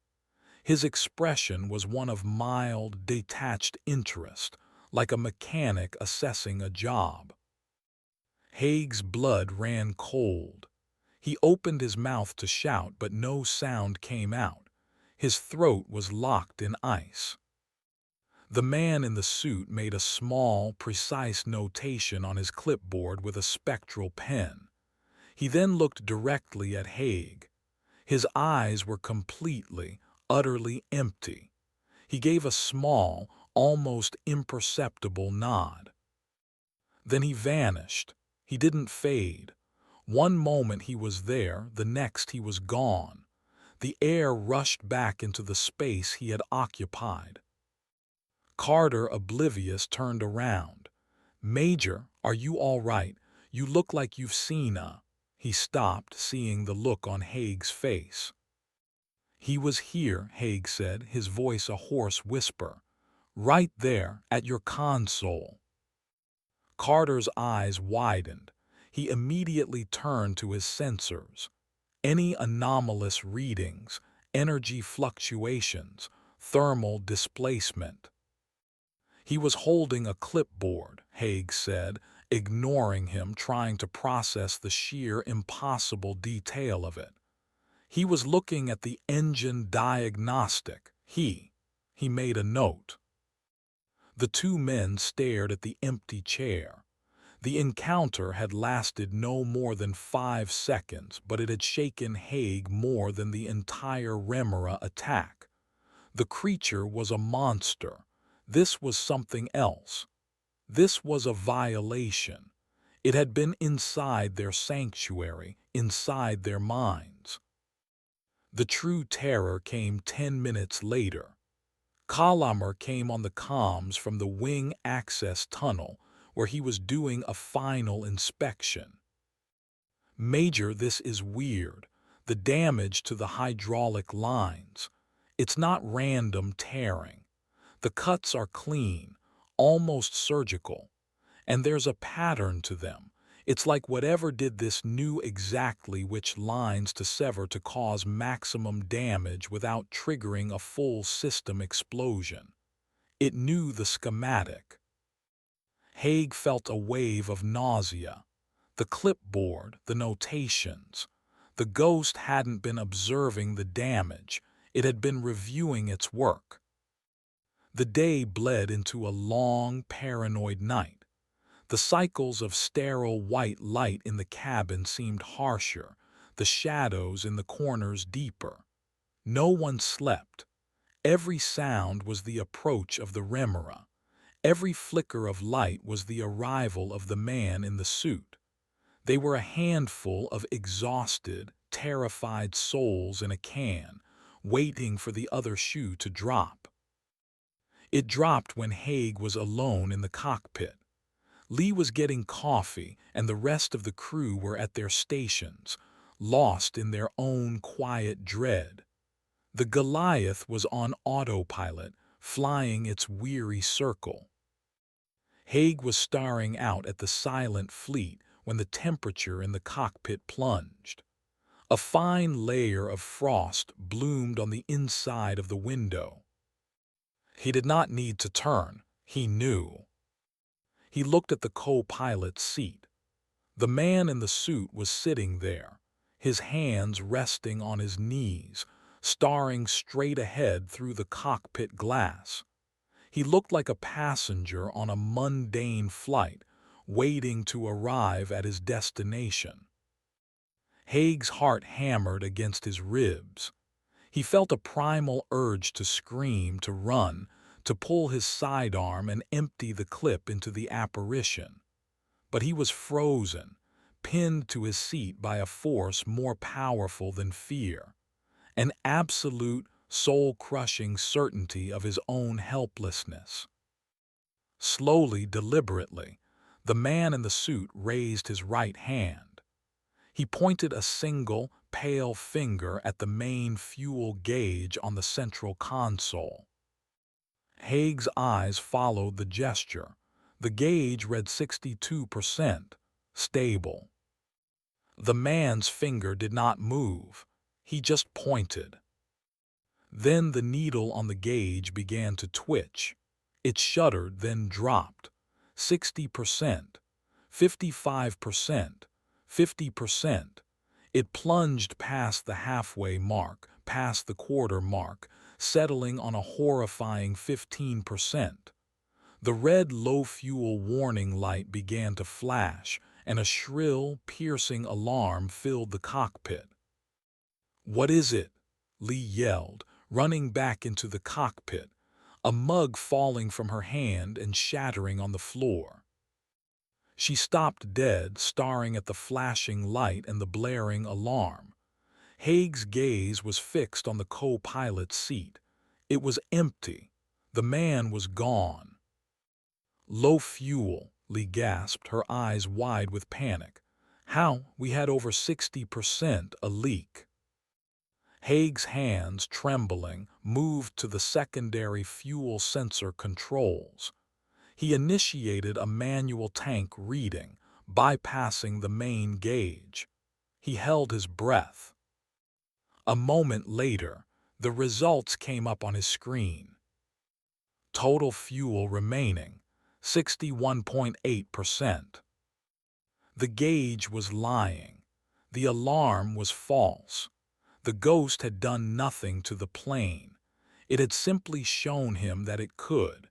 A: His expression was one of mild, detached interest, like a mechanic assessing a job. Haig's blood ran cold. He opened his mouth to shout, but no sound came out. His throat was locked in ice. The man in the suit made a small, precise notation on his clipboard with a spectral pen. He then looked directly at Haig. His eyes were completely, utterly empty. He gave a small, almost imperceptible nod. Then he vanished. He didn't fade. One moment he was there, the next he was gone. The air rushed back into the space he had occupied. Carter, oblivious, turned around. "Major, are you all right? You look like you've seen a—" He stopped, seeing the look on Haig's face. "He was here," Haig said, his voice a hoarse whisper. "Right there, at your console." Carter's eyes widened. He immediately turned to his sensors. Any anomalous readings, energy fluctuations, thermal displacement. He was holding a clipboard, Haig said, ignoring him, trying to process the sheer impossible detail of it. He was looking at the engine diagnostic. He made a note. The two men stared at the empty chair. The encounter had lasted no more than 5 seconds, but it had shaken Haig more than the entire Remora attack. The creature was a monster. This was something else. This was a violation. It had been inside their sanctuary, inside their minds. The true terror came 10 minutes later. Kalamer came on the comms from the wing access tunnel, where he was doing a final inspection. "Major, this is weird. The damage to the hydraulic lines. It's not random tearing. The cuts are clean, almost surgical. And there's a pattern to them. It's like whatever did this knew exactly which lines to sever to cause maximum damage without triggering a full system explosion. It knew the schematic." Haig felt a wave of nausea. The clipboard, the notations. The ghost hadn't been observing the damage, it had been reviewing its work. The day bled into a long, paranoid night. The cycles of sterile white light in the cabin seemed harsher, the shadows in the corners deeper. No one slept. Every sound was the approach of the remora. Every flicker of light was the arrival of the man in the suit. They were a handful of exhausted, terrified souls in a can, waiting for the other shoe to drop. It dropped when Haig was alone in the cockpit. Lee was getting coffee, and the rest of the crew were at their stations, lost in their own quiet dread. The Goliath was on autopilot, flying its weary circle. Haig was staring out at the silent fleet when the temperature in the cockpit plunged. A fine layer of frost bloomed on the inside of the window. He did not need to turn, he knew. He looked at the co-pilot's seat. The man in the suit was sitting there, his hands resting on his knees, staring straight ahead through the cockpit glass. He looked like a passenger on a mundane flight, waiting to arrive at his destination. Haig's heart hammered against his ribs. He felt a primal urge to scream, to run, to pull his sidearm and empty the clip into the apparition. But he was frozen, pinned to his seat by a force more powerful than fear, an absolute, soul-crushing certainty of his own helplessness. Slowly, deliberately, the man in the suit raised his right hand. He pointed a single, pale finger at the main fuel gauge on the central console. Haig's eyes followed the gesture. The gauge read 62%, stable. The man's finger did not move. He just pointed. Then the needle on the gauge began to twitch. It shuddered, then dropped. 60%, 55%, 50%. It plunged past the halfway mark, past the quarter mark, settling on a horrifying 15%. The red low-fuel warning light began to flash, and a shrill, piercing alarm filled the cockpit. "What is it?" Lee yelled, running back into the cockpit, a mug falling from her hand and shattering on the floor. She stopped dead, staring at the flashing light and the blaring alarm. Haig's gaze was fixed on the co-pilot's seat. It was empty. The man was gone. "Low fuel," Lee gasped, her eyes wide with panic. "How? We had over 60% a leak." Haig's hands, trembling, moved to the secondary fuel sensor controls. He initiated a manual tank reading, bypassing the main gauge. He held his breath. A moment later, the results came up on his screen. Total fuel remaining, 61.8%. The gauge was lying. The alarm was false. The ghost had done nothing to the plane. It had simply shown him that it could.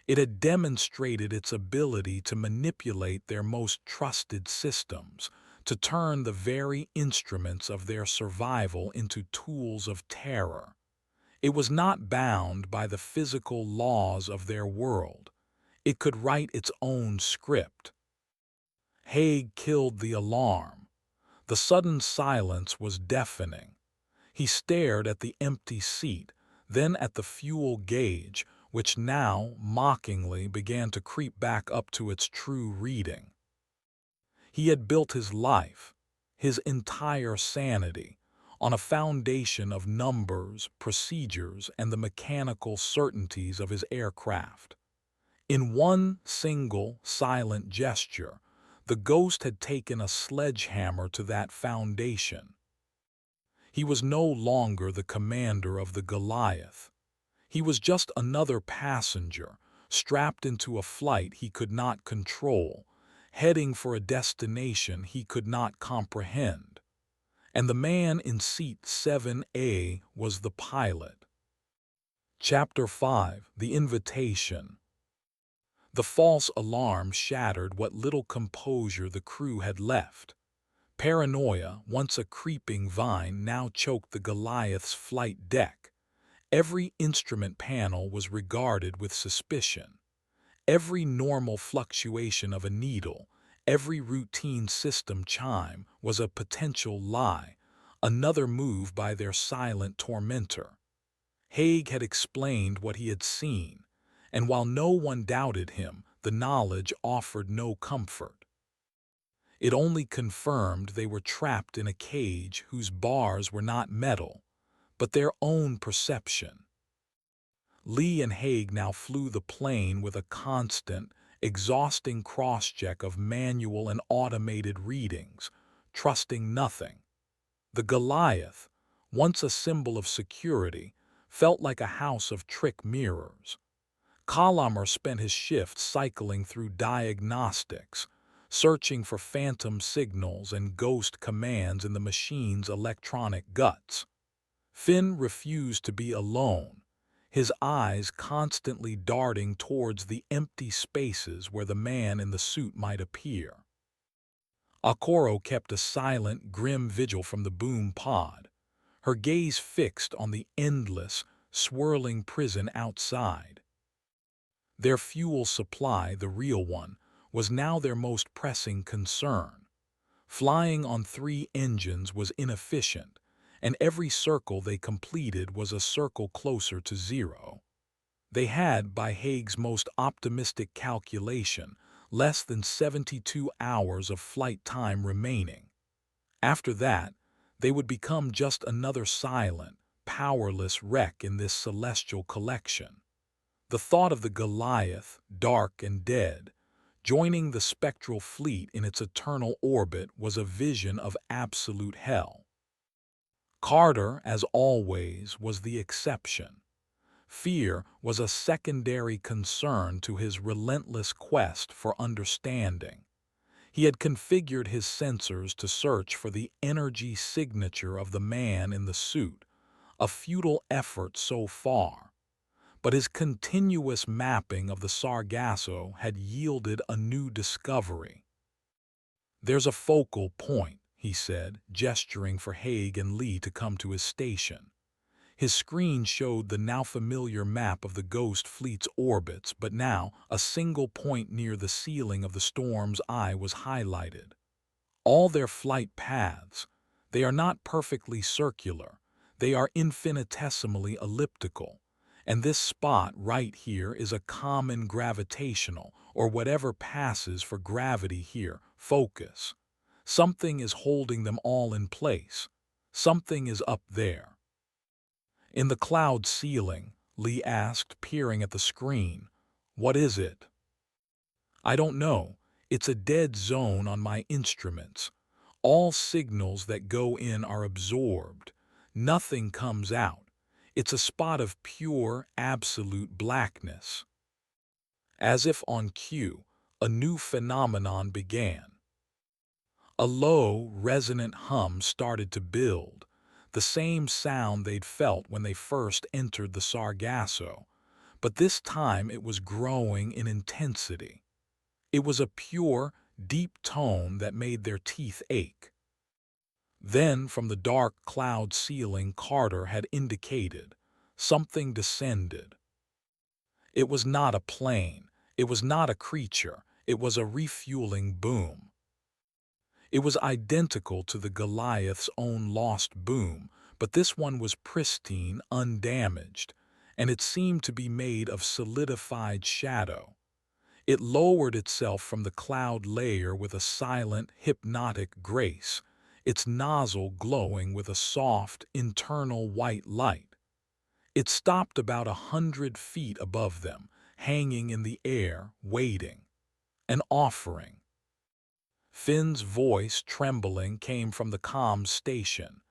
A: It had demonstrated its ability to manipulate their most trusted systems, to turn the very instruments of their survival into tools of terror. It was not bound by the physical laws of their world. It could write its own script. Haig killed the alarm. The sudden silence was deafening. He stared at the empty seat, then at the fuel gauge, which now, mockingly, began to creep back up to its true reading. He had built his life, his entire sanity, on a foundation of numbers, procedures, and the mechanical certainties of his aircraft. In one single, silent gesture, the ghost had taken a sledgehammer to that foundation. He was no longer the commander of the Goliath. He was just another passenger, strapped into a flight he could not control, heading for a destination he could not comprehend. And the man in seat 7A was the pilot. Chapter 5: The Invitation. The false alarm shattered what little composure the crew had left. Paranoia, once a creeping vine, now choked the Goliath's flight deck. Every instrument panel was regarded with suspicion. Every normal fluctuation of a needle, every routine system chime was a potential lie, another move by their silent tormentor. Haig had explained what he had seen, and while no one doubted him, the knowledge offered no comfort. It only confirmed they were trapped in a cage whose bars were not metal, but their own perception. Lee and Haig now flew the plane with a constant, exhausting cross-check of manual and automated readings, trusting nothing. The Goliath, once a symbol of security, felt like a house of trick mirrors. Kalamer spent his shift cycling through diagnostics, searching for phantom signals and ghost commands in the machine's electronic guts. Finn refused to be alone, his eyes constantly darting towards the empty spaces where the man in the suit might appear. Akoro kept a silent, grim vigil from the boom pod, her gaze fixed on the endless, swirling prison outside. Their fuel supply, the real one, was now their most pressing concern. Flying on 3 engines was inefficient, and every circle they completed was a circle closer to zero. They had, by Haig's most optimistic calculation, less than 72 hours of flight time remaining. After that, they would become just another silent, powerless wreck in this celestial collection. The thought of the Goliath, dark and dead, joining the spectral fleet in its eternal orbit was a vision of absolute hell. Carter, as always, was the exception. Fear was a secondary concern to his relentless quest for understanding. He had configured his sensors to search for the energy signature of the man in the suit, a futile effort so far. But his continuous mapping of the Sargasso had yielded a new discovery. "There's a focal point," he said, gesturing for Haig and Lee to come to his station. His screen showed the now familiar map of the Ghost Fleet's orbits, but now a single point near the ceiling of the Storm's Eye was highlighted. All their flight paths, they are not perfectly circular, they are infinitesimally elliptical, and this spot right here is a common gravitational, or whatever passes for gravity here, focus. Something is holding them all in place. Something is up there. "In the cloud ceiling," Lee asked, peering at the screen. "What is it?" "I don't know. It's a dead zone on my instruments. All signals that go in are absorbed. Nothing comes out. It's a spot of pure, absolute blackness." As if on cue, a new phenomenon began. A low, resonant hum started to build, the same sound they'd felt when they first entered the Sargasso, but this time it was growing in intensity. It was a pure, deep tone that made their teeth ache. Then, from the dark cloud ceiling Carter had indicated, something descended. It was not a plane, it was not a creature, it was a refueling boom. It was identical to the Goliath's own lost boom, but this one was pristine, undamaged, and it seemed to be made of solidified shadow. It lowered itself from the cloud layer with a silent, hypnotic grace, its nozzle glowing with a soft, internal white light. It stopped about 100 feet above them, hanging in the air, waiting. An offering. Finn's voice, trembling, came from the comm station.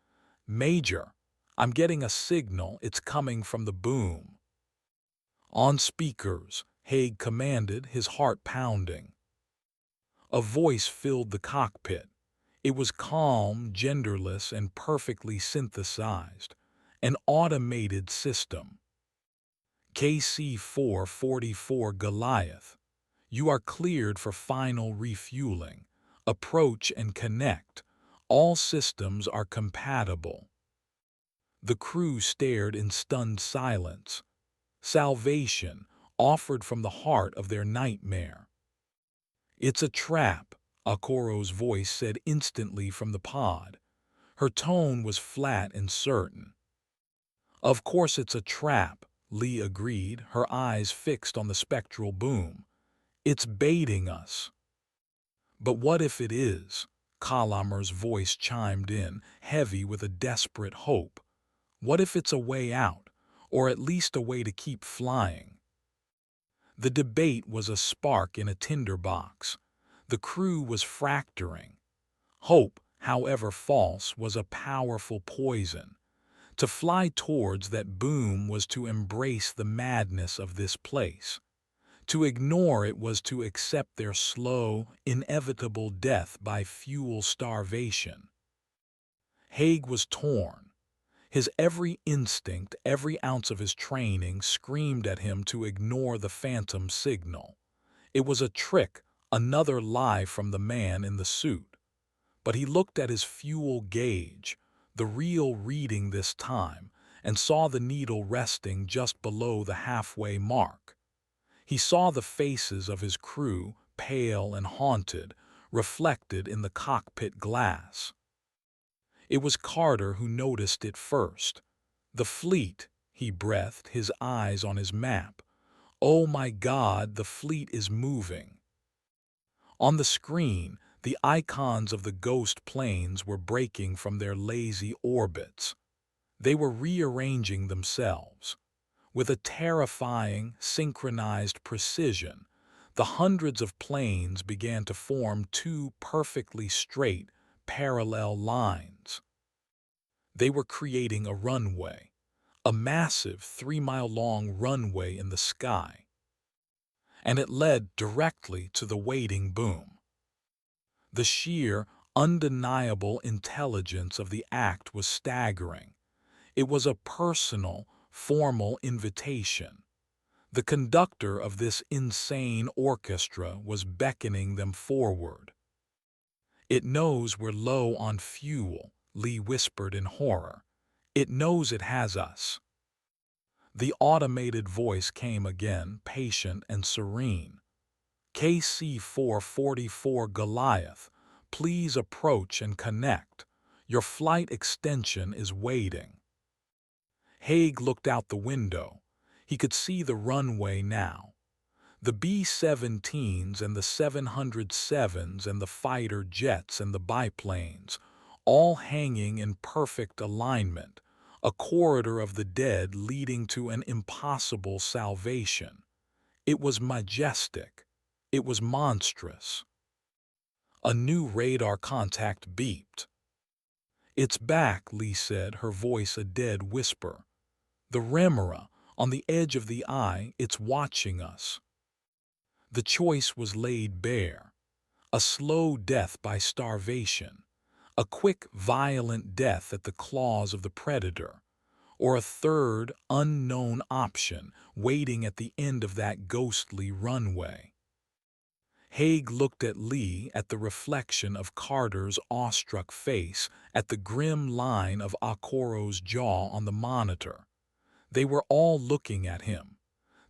A: "Major, I'm getting a signal. It's coming from the boom." "On speakers," Haig commanded, his heart pounding. A voice filled the cockpit. It was calm, genderless, and perfectly synthesized. An automated system. KC-444 Goliath. You are cleared for final refueling. Approach and connect. All systems are compatible. The crew stared in stunned silence. Salvation offered from the heart of their nightmare. It's a trap, Akoro's voice said instantly from the pod. Her tone was flat and certain. Of course it's a trap, Lee agreed, her eyes fixed on the spectral boom. It's baiting us. But what if it is? Kalamer's voice chimed in, heavy with a desperate hope. What if it's a way out, or at least a way to keep flying? The debate was a spark in a tinderbox. The crew was fracturing. Hope, however false, was a powerful poison. To fly towards that boom was to embrace the madness of this place. To ignore it was to accept their slow, inevitable death by fuel starvation. Haig was torn. His every instinct, every ounce of his training screamed at him to ignore the phantom signal. It was a trick, another lie from the man in the suit. But he looked at his fuel gauge, the real reading this time, and saw the needle resting just below the halfway mark. He saw the faces of his crew, pale and haunted, reflected in the cockpit glass. It was Carter who noticed it first. The fleet, he breathed, his eyes on his map. Oh my God, the fleet is moving. On the screen, the icons of the ghost planes were breaking from their lazy orbits. They were rearranging themselves. With a terrifying, synchronized precision, the hundreds of planes began to form two perfectly straight, parallel lines. They were creating a runway, a massive 3-mile-long runway in the sky. And it led directly to the waiting boom. The sheer, undeniable intelligence of the act was staggering. It was a personal, formal invitation. The conductor of this insane orchestra was beckoning them forward. It knows we're low on fuel, Lee whispered in horror. It knows it has us. The automated voice came again, patient and serene. KC-444 Goliath, please approach and connect. Your flight extension is waiting. Haig looked out the window. He could see the runway now. The B-17s and the 707s and the fighter jets and the biplanes, all hanging in perfect alignment, a corridor of the dead leading to an impossible salvation. It was majestic. It was monstrous. A new radar contact beeped. It's back, Lee said, her voice a dead whisper. The remora, on the edge of the eye, it's watching us. The choice was laid bare. A slow death by starvation, a quick, violent death at the claws of the predator, or a third, unknown option waiting at the end of that ghostly runway. Haig looked at Lee, at the reflection of Carter's awestruck face, at the grim line of Akoro's jaw on the monitor. They were all looking at him.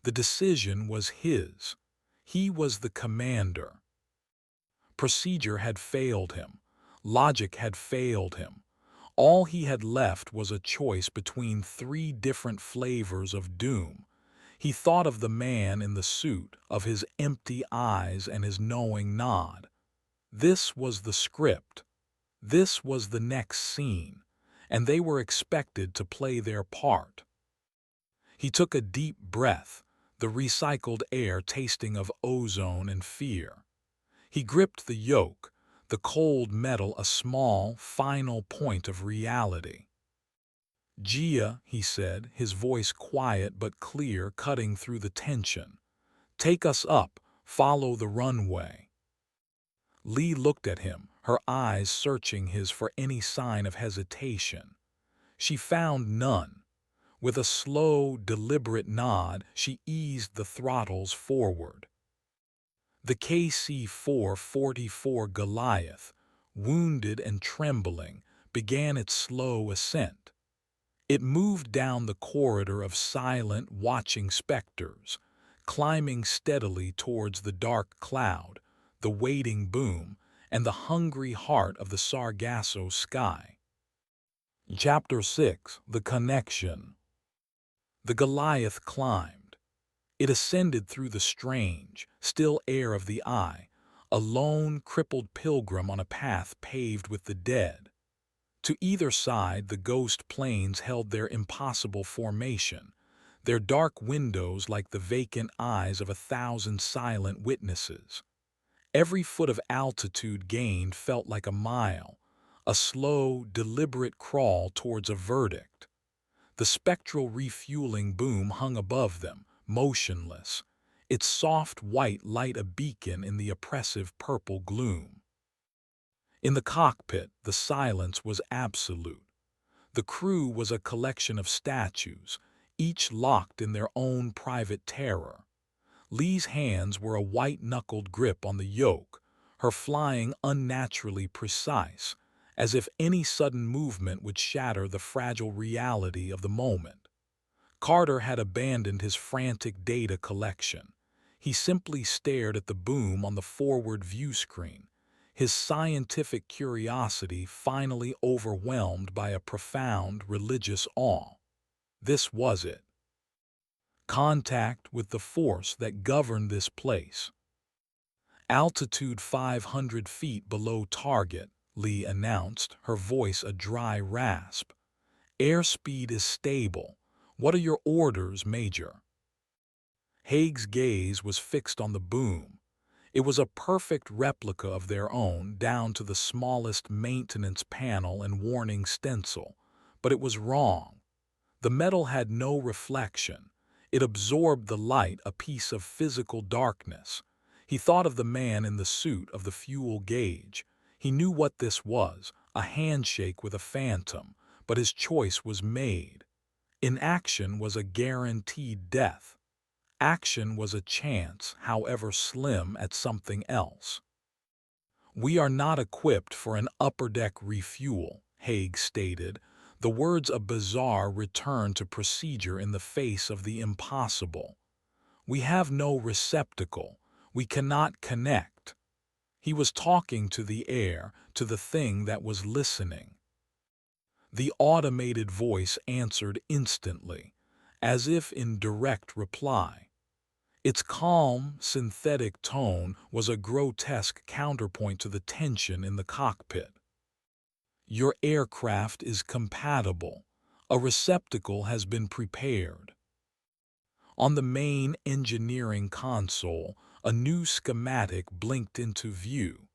A: The decision was his. He was the commander. Procedure had failed him. Logic had failed him. All he had left was a choice between three different flavors of doom. He thought of the man in the suit, of his empty eyes and his knowing nod. This was the script. This was the next scene, and they were expected to play their part. He took a deep breath, the recycled air tasting of ozone and fear. He gripped the yoke, the cold metal a small, final point of reality. Gia, he said, his voice quiet but clear, cutting through the tension. Take us up, follow the runway. Lee looked at him, her eyes searching his for any sign of hesitation. She found none. With a slow, deliberate nod, she eased the throttles forward. The KC-444 Goliath, wounded and trembling, began its slow ascent. It moved down the corridor of silent, watching specters, climbing steadily towards the dark cloud, the waiting boom, and the hungry heart of the Sargasso Sky. Chapter 6: The Connection. The Goliath climbed. It ascended through the strange, still air of the eye, a lone, crippled pilgrim on a path paved with the dead. To either side, the ghost plains held their impossible formation, their dark windows like the vacant eyes of 1,000 silent witnesses. Every foot of altitude gained felt like a mile, a slow, deliberate crawl towards a verdict. The spectral refueling boom hung above them, motionless, its soft white light a beacon in the oppressive purple gloom. In the cockpit, the silence was absolute. The crew was a collection of statues, each locked in their own private terror. Lee's hands were a white-knuckled grip on the yoke, her flying unnaturally precise, as if any sudden movement would shatter the fragile reality of the moment. Carter had abandoned his frantic data collection. He simply stared at the boom on the forward view screen, his scientific curiosity finally overwhelmed by a profound religious awe. This was it. Contact with the force that governed this place. Altitude 500 feet below target, Lee announced, her voice a dry rasp. Airspeed is stable. What are your orders, Major? Haig's gaze was fixed on the boom. It was a perfect replica of their own, down to the smallest maintenance panel and warning stencil. But it was wrong. The metal had no reflection. It absorbed the light, a piece of physical darkness. He thought of the man in the suit of the fuel gauge. He knew what this was, a handshake with a phantom, but his choice was made. Inaction was a guaranteed death. Action was a chance, however slim, at something else. "We are not equipped for an upper-deck refuel," Haig stated, the words a bizarre return to procedure in the face of the impossible. "We have no receptacle. We cannot connect." He was talking to the air, to the thing that was listening. The automated voice answered instantly, as if in direct reply. Its calm, synthetic tone was a grotesque counterpoint to the tension in the cockpit. "Your aircraft is compatible. A receptacle has been prepared." On the main engineering console, a new schematic blinked into view.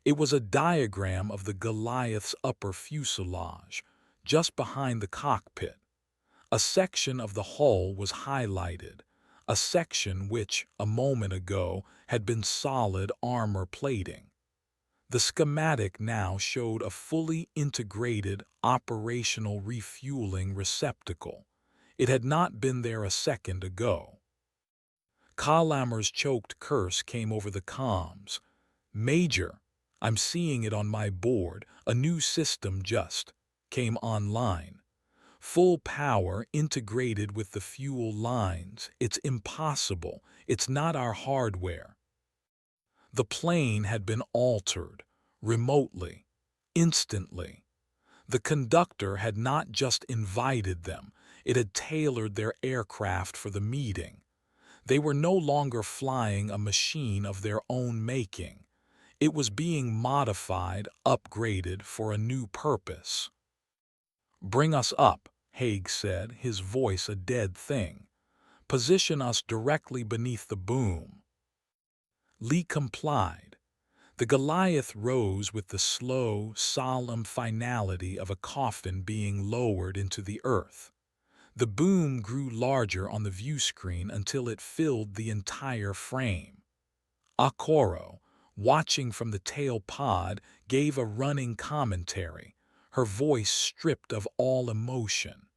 A: It was a diagram of the Goliath's upper fuselage, just behind the cockpit. A section of the hull was highlighted, a section which, a moment ago, had been solid armor plating. The schematic now showed a fully integrated operational refueling receptacle. It had not been there a second ago. Kalammer's choked curse came over the comms. "Major, I'm seeing it on my board. A new system just came online. Full power integrated with the fuel lines. It's impossible. It's not our hardware." The plane had been altered, remotely, instantly. The conductor had not just invited them, it had tailored their aircraft for the meeting. They were no longer flying a machine of their own making. It was being modified, upgraded for a new purpose. "Bring us up," Haig said, his voice a dead thing. "Position us directly beneath the boom." Lee complied. The Goliath rose with the slow, solemn finality of a coffin being lowered into the earth. The boom grew larger on the view screen until it filled the entire frame. Akoro, watching from the tail pod, gave a running commentary, her voice stripped of all emotion.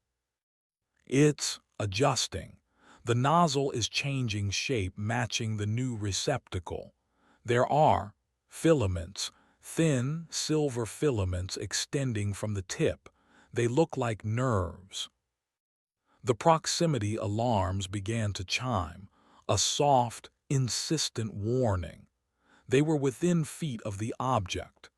A: It's adjusting. The nozzle is changing shape, matching the new receptacle. There are filaments, thin silver filaments extending from the tip. They look like nerves. The proximity alarms began to chime, a soft, insistent warning. They were within feet of the object.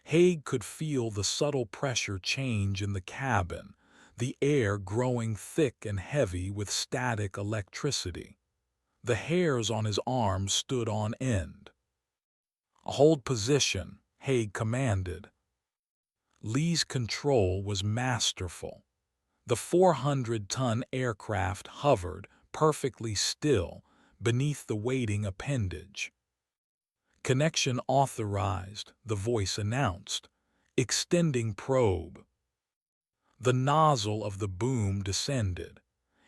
A: Haig could feel the subtle pressure change in the cabin, the air growing thick and heavy with static electricity. The hairs on his arms stood on end. "Hold position," Haig commanded. Lee's control was masterful. The 400-ton aircraft hovered, perfectly still, beneath the waiting appendage. "Connection authorized," the voice announced. "Extending probe." The nozzle of the boom descended.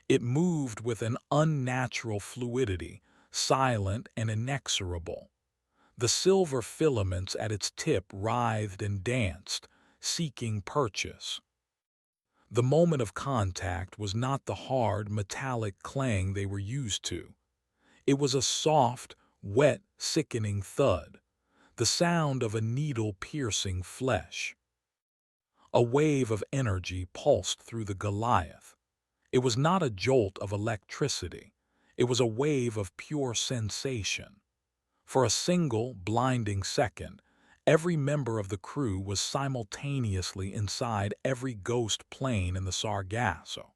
A: It moved with an unnatural fluidity, silent and inexorable. The silver filaments at its tip writhed and danced, seeking purchase. The moment of contact was not the hard, metallic clang they were used to. It was a soft, wet, sickening thud, the sound of a needle piercing flesh. A wave of energy pulsed through the Goliath. It was not a jolt of electricity. It was a wave of pure sensation. For a single, blinding second, every member of the crew was simultaneously inside every ghost plane in the Sargasso.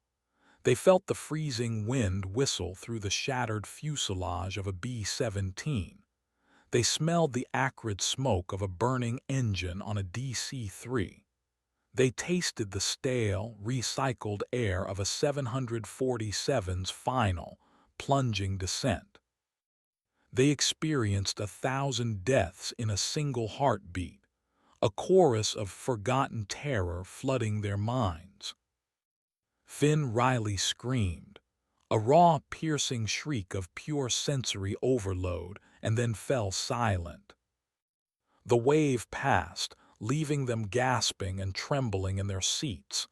A: They felt the freezing wind whistle through the shattered fuselage of a B-17. They smelled the acrid smoke of a burning engine on a DC-3. They tasted the stale, recycled air of a 747's final, plunging descent. They experienced 1,000 deaths in a single heartbeat, a chorus of forgotten terror flooding their minds. Finn Riley screamed, a raw, piercing shriek of pure sensory overload, and then fell silent. The wave passed, leaving them gasping and trembling in their seats.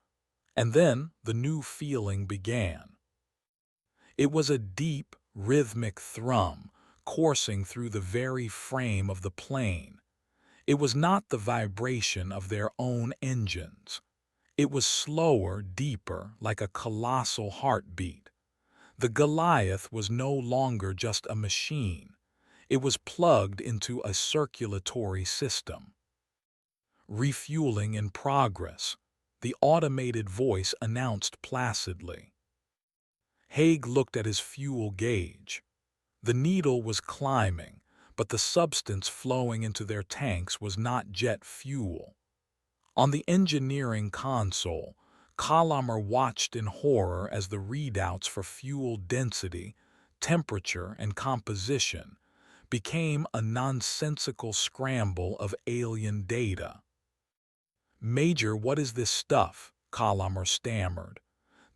A: And then the new feeling began. It was a deep, rhythmic thrum, coursing through the very frame of the plane. It was not the vibration of their own engines. It was slower, deeper, like a colossal heartbeat. The Goliath was no longer just a machine. It was plugged into a circulatory system. "Refueling in progress," the automated voice announced placidly. Haig looked at his fuel gauge. The needle was climbing, but the substance flowing into their tanks was not jet fuel. On the engineering console, Colomer watched in horror as the readouts for fuel density, temperature, and composition became a nonsensical scramble of alien data. "Major, what is this stuff?" Colomer stammered.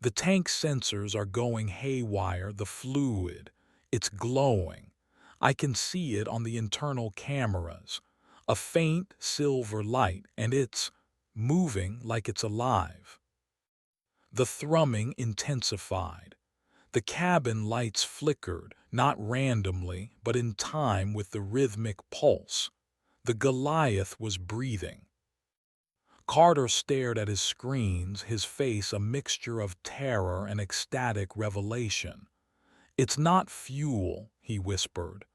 A: "The tank sensors are going haywire, the fluid. It's glowing. I can see it on the internal cameras. A faint silver light, and it's moving like it's alive." The thrumming intensified. The cabin lights flickered, not randomly, but in time with the rhythmic pulse. The Goliath was breathing. Carter stared at his screens, his face a mixture of terror and ecstatic revelation. "It's not fuel," he whispered.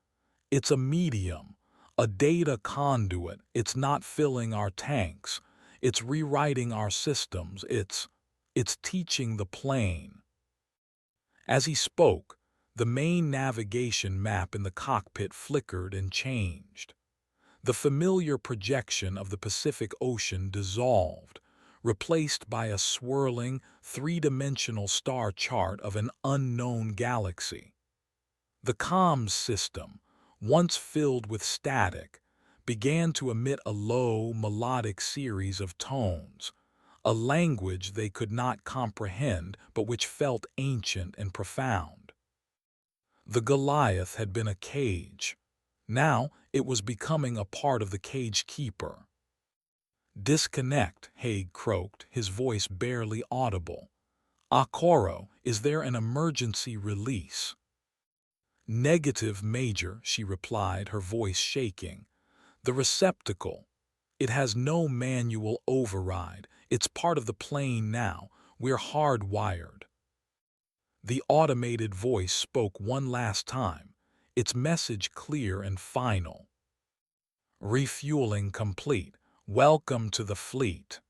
A: "It's a medium, a data conduit. It's not filling our tanks. It's rewriting our systems. It's teaching the plane." As he spoke, the main navigation map in the cockpit flickered and changed. The familiar projection of the Pacific Ocean dissolved, replaced by a swirling, three-dimensional star chart of an unknown galaxy. The comms system, once filled with static, began to emit a low, melodic series of tones, a language they could not comprehend but which felt ancient and profound. The Goliath had been a cage. Now it was becoming a part of the cage keeper. "Disconnect," Haig croaked, his voice barely audible. "Akoro, is there an emergency release?" "Negative, Major," she replied, her voice shaking. "The receptacle. It has no manual override. It's part of the plane now. We're hardwired." The automated voice spoke one last time, its message clear and final. "Refueling complete. Welcome to the fleet."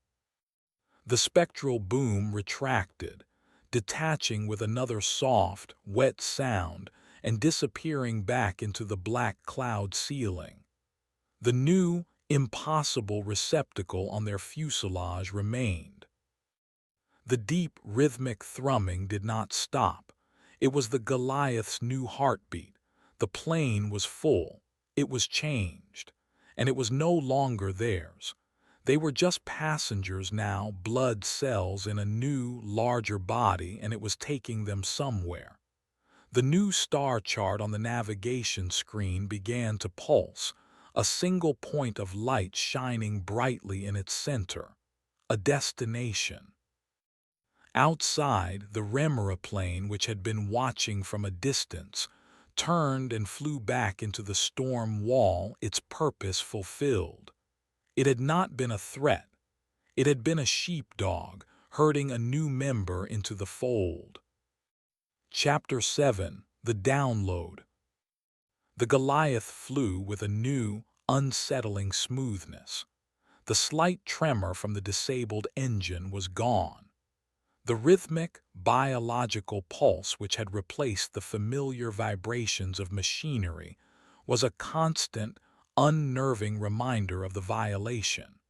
A: The spectral boom retracted, detaching with another soft, wet sound and disappearing back into the black cloud ceiling. The new, impossible receptacle on their fuselage remained. The deep, rhythmic thrumming did not stop. It was the Goliath's new heartbeat. The plane was full. It was changed. And it was no longer theirs. They were just passengers now, blood cells in a new, larger body, and it was taking them somewhere. The new star chart on the navigation screen began to pulse, a single point of light shining brightly in its center. A destination. Outside, the Remora plane, which had been watching from a distance, turned and flew back into the storm wall, its purpose fulfilled. It had not been a threat. It had been a sheepdog, herding a new member into the fold. Chapter 7. The Download. The Goliath flew with a new, unsettling smoothness. The slight tremor from the disabled engine was gone. The rhythmic, biological pulse which had replaced the familiar vibrations of machinery was a constant, unnerving reminder of the violation.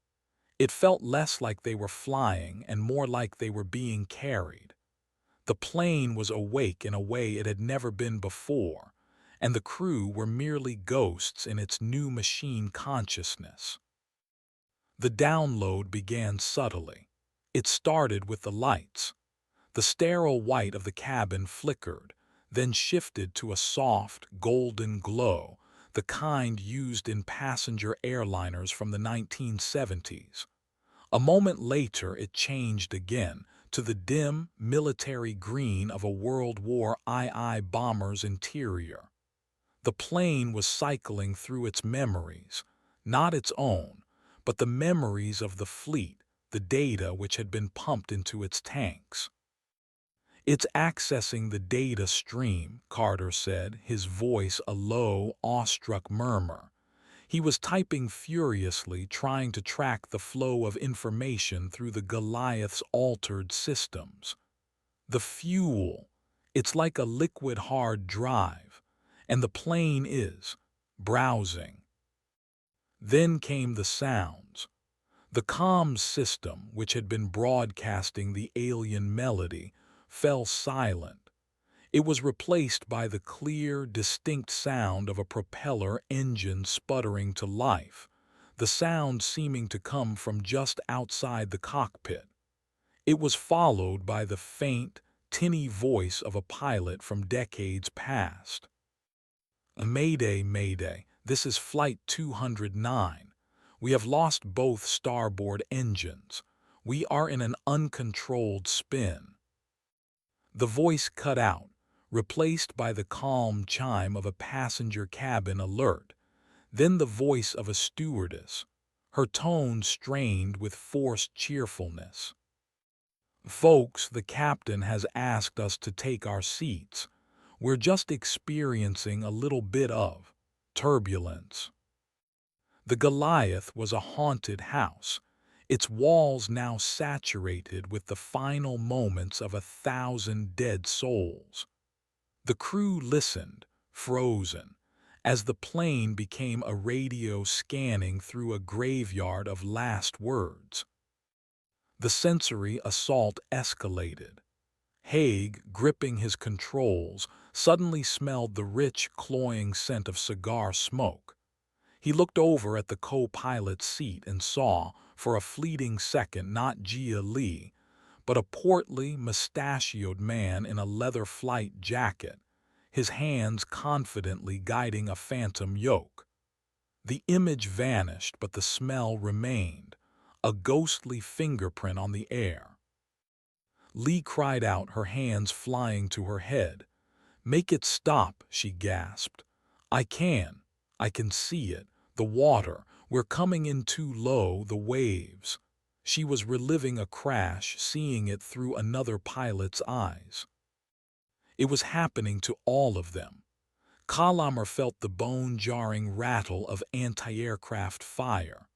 A: It felt less like they were flying and more like they were being carried. The plane was awake in a way it had never been before, and the crew were merely ghosts in its new machine consciousness. The download began subtly. It started with the lights. The sterile white of the cabin flickered, then shifted to a soft, golden glow, the kind used in passenger airliners from the 1970s. A moment later it changed again, to the dim, military green of a World War II bomber's interior. The plane was cycling through its memories, not its own, but the memories of the fleet, the data which had been pumped into its tanks. "It's accessing the data stream," Carter said, his voice a low, awestruck murmur. He was typing furiously, trying to track the flow of information through the Goliath's altered systems. "The fuel, it's like a liquid hard drive, and the plane is browsing." Then came the sounds. The comms system, which had been broadcasting the alien melody, fell silent. It was replaced by the clear, distinct sound of a propeller engine sputtering to life, the sound seeming to come from just outside the cockpit. It was followed by the faint, tinny voice of a pilot from decades past. "Mayday, Mayday, this is Flight 209. We have lost both starboard engines. We are in an uncontrolled spin." The voice cut out, replaced by the calm chime of a passenger cabin alert, then the voice of a stewardess, her tone strained with forced cheerfulness. "Folks, the captain has asked us to take our seats. We're just experiencing a little bit of turbulence." The Goliath was a haunted house, its walls now saturated with the final moments of 1,000 dead souls. The crew listened, frozen, as the plane became a radio scanning through a graveyard of last words. The sensory assault escalated. Haig, gripping his controls, suddenly smelled the rich, cloying scent of cigar smoke. He looked over at the co-pilot's seat and saw, for a fleeting second, not Jia Li, but a portly, mustachioed man in a leather flight jacket, his hands confidently guiding a phantom yoke. The image vanished, but the smell remained, a ghostly fingerprint on the air. Lee cried out, her hands flying to her head. "Make it stop," she gasped. I can see it. The water. We're coming in too low, the waves." She was reliving a crash, seeing it through another pilot's eyes. It was happening to all of them. Kalamer felt the bone-jarring rattle of anti-aircraft fire.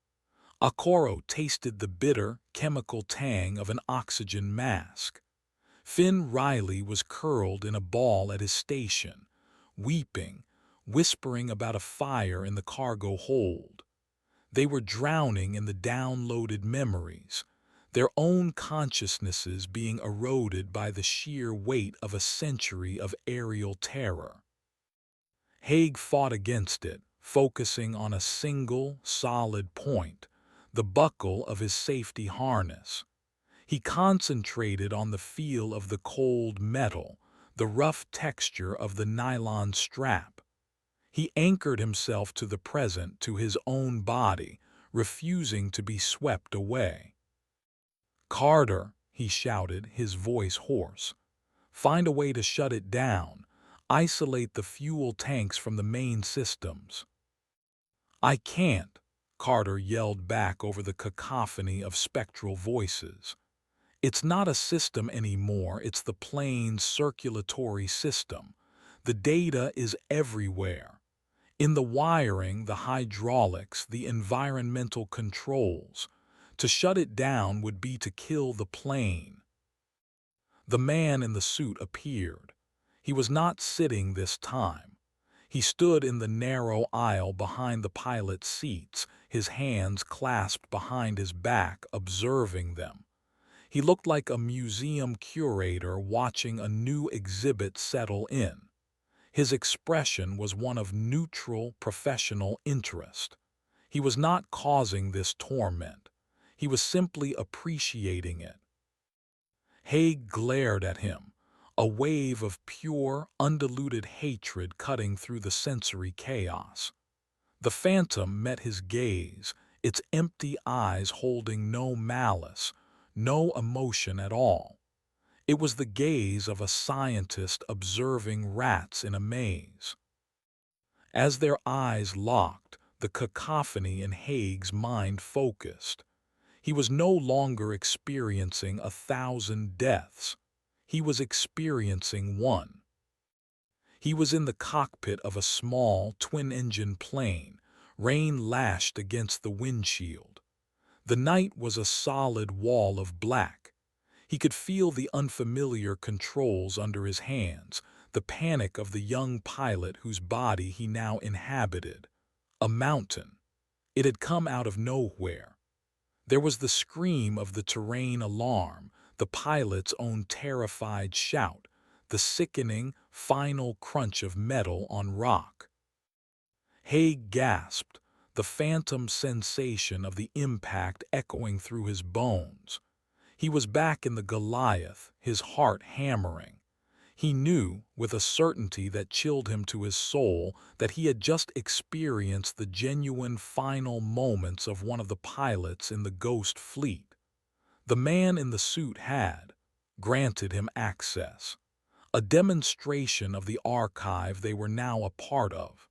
A: Akoro tasted the bitter, chemical tang of an oxygen mask. Finn Riley was curled in a ball at his station, weeping, whispering about a fire in the cargo hold. They were drowning in the downloaded memories, their own consciousnesses being eroded by the sheer weight of a century of aerial terror. Haig fought against it, focusing on a single, solid point, the buckle of his safety harness. He concentrated on the feel of the cold metal, the rough texture of the nylon strap. He anchored himself to the present, to his own body, refusing to be swept away. "Carter," he shouted, his voice hoarse. "Find a way to shut it down. Isolate the fuel tanks from the main systems." "I can't," Carter yelled back over the cacophony of spectral voices. "It's not a system anymore, it's the plane's circulatory system. The data is everywhere. In the wiring, the hydraulics, the environmental controls. To shut it down would be to kill the plane." The man in the suit appeared. He was not sitting this time. He stood in the narrow aisle behind the pilot's seats, his hands clasped behind his back, observing them. He looked like a museum curator watching a new exhibit settle in. His expression was one of neutral, professional interest. He was not causing this torment. He was simply appreciating it. Haig glared at him, a wave of pure, undiluted hatred cutting through the sensory chaos. The phantom met his gaze, its empty eyes holding no malice, no emotion at all. It was the gaze of a scientist observing rats in a maze. As their eyes locked, the cacophony in Haig's mind focused. He was no longer experiencing 1,000 deaths. He was experiencing one. He was in the cockpit of a small, twin-engine plane, rain lashed against the windshield. The night was a solid wall of black. He could feel the unfamiliar controls under his hands, the panic of the young pilot whose body he now inhabited. A mountain. It had come out of nowhere. There was the scream of the terrain alarm, the pilot's own terrified shout, the sickening, final crunch of metal on rock. Haig gasped, the phantom sensation of the impact echoing through his bones. He was back in the Goliath, his heart hammering. He knew, with a certainty that chilled him to his soul, that he had just experienced the genuine final moments of one of the pilots in the Ghost Fleet. The man in the suit had granted him access, a demonstration of the archive they were now a part of.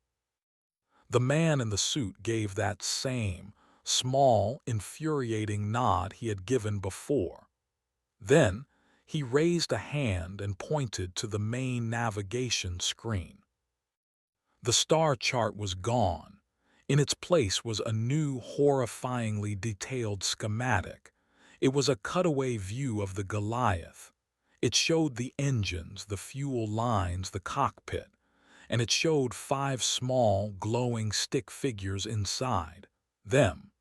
A: The man in the suit gave that same, small, infuriating nod he had given before. Then, he raised a hand and pointed to the main navigation screen. The star chart was gone. In its place was a new, horrifyingly detailed schematic. It was a cutaway view of the Goliath. It showed the engines, the fuel lines, the cockpit, and it showed 5 small, glowing stick figures inside them.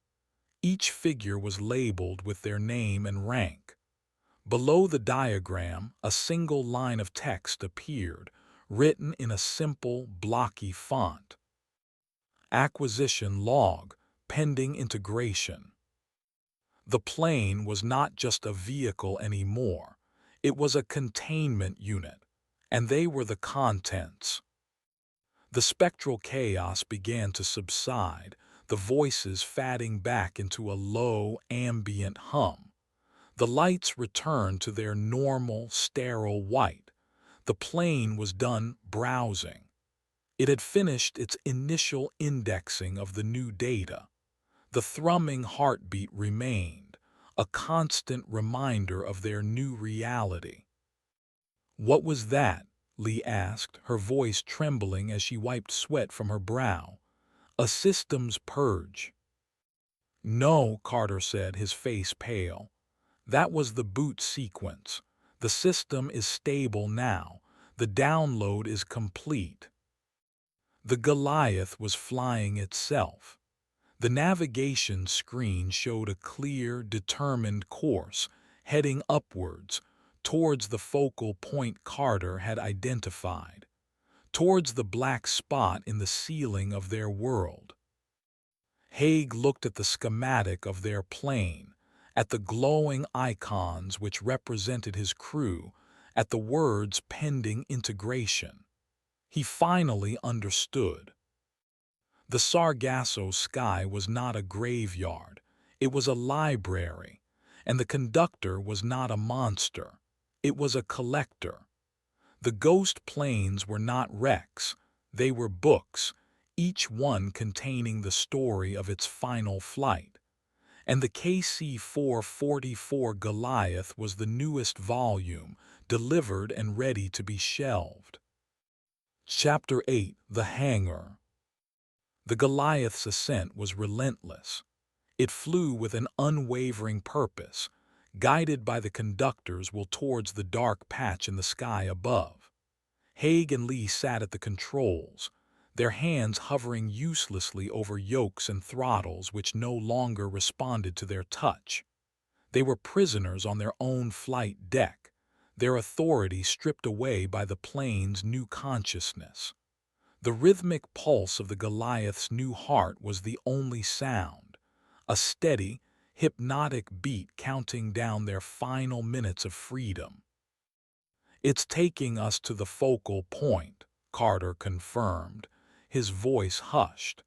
A: Each figure was labeled with their name and rank. Below the diagram, a single line of text appeared, written in a simple, blocky font. Acquisition log, pending integration. The plane was not just a vehicle anymore. It was a containment unit, and they were the contents. The spectral chaos began to subside, the voices fading back into a low, ambient hum. The lights returned to their normal, sterile white. The plane was done browsing. It had finished its initial indexing of the new data. The thrumming heartbeat remained, a constant reminder of their new reality. "What was that?" Lee asked, her voice trembling as she wiped sweat from her brow. "A systems purge." "No," Carter said, his face pale. "That was the boot sequence. The system is stable now. The download is complete." The Goliath was flying itself. The navigation screen showed a clear, determined course, heading upwards, towards the focal point Carter had identified, towards the black spot in the ceiling of their world. Haig looked at the schematic of their plane, at the glowing icons which represented his crew, at the words pending integration. He finally understood. The Sargasso Sky was not a graveyard, it was a library, and the conductor was not a monster, it was a collector. The ghost planes were not wrecks, they were books, each one containing the story of its final flight. And the KC-444 Goliath was the newest volume, delivered and ready to be shelved. Chapter 8: The Hangar. The Goliath's ascent was relentless. It flew with an unwavering purpose, guided by the conductors towards the dark patch in the sky above. Haig and Lee sat at the controls, their hands hovering uselessly over yokes and throttles which no longer responded to their touch. They were prisoners on their own flight deck, their authority stripped away by the plane's new consciousness. The rhythmic pulse of the Goliath's new heart was the only sound, a steady, hypnotic beat counting down their final minutes of freedom. "It's taking us to the focal point," Carter confirmed, his voice hushed.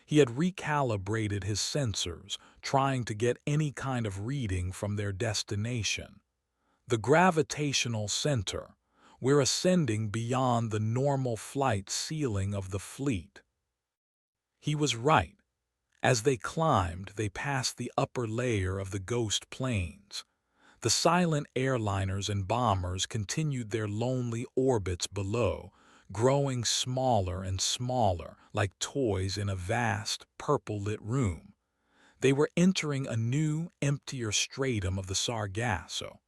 A: He had recalibrated his sensors, trying to get any kind of reading from their destination. "The gravitational center. We're ascending beyond the normal flight ceiling of the fleet." He was right. As they climbed, they passed the upper layer of the ghost planes. The silent airliners and bombers continued their lonely orbits below, growing smaller and smaller, like toys in a vast, purple-lit room. They were entering a new, emptier stratum of the Sargasso.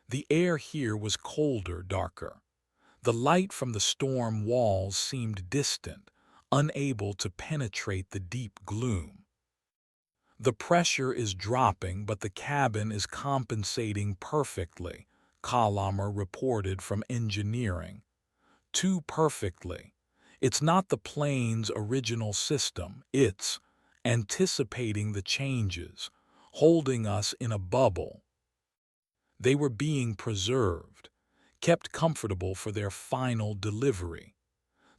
A: The air here was colder, darker. The light from the storm walls seemed distant, unable to penetrate the deep gloom. "The pressure is dropping, but the cabin is compensating perfectly," Colomer reported from engineering. "Too perfectly. It's not the plane's original system, it's anticipating the changes, holding us in a bubble." They were being preserved, kept comfortable for their final delivery.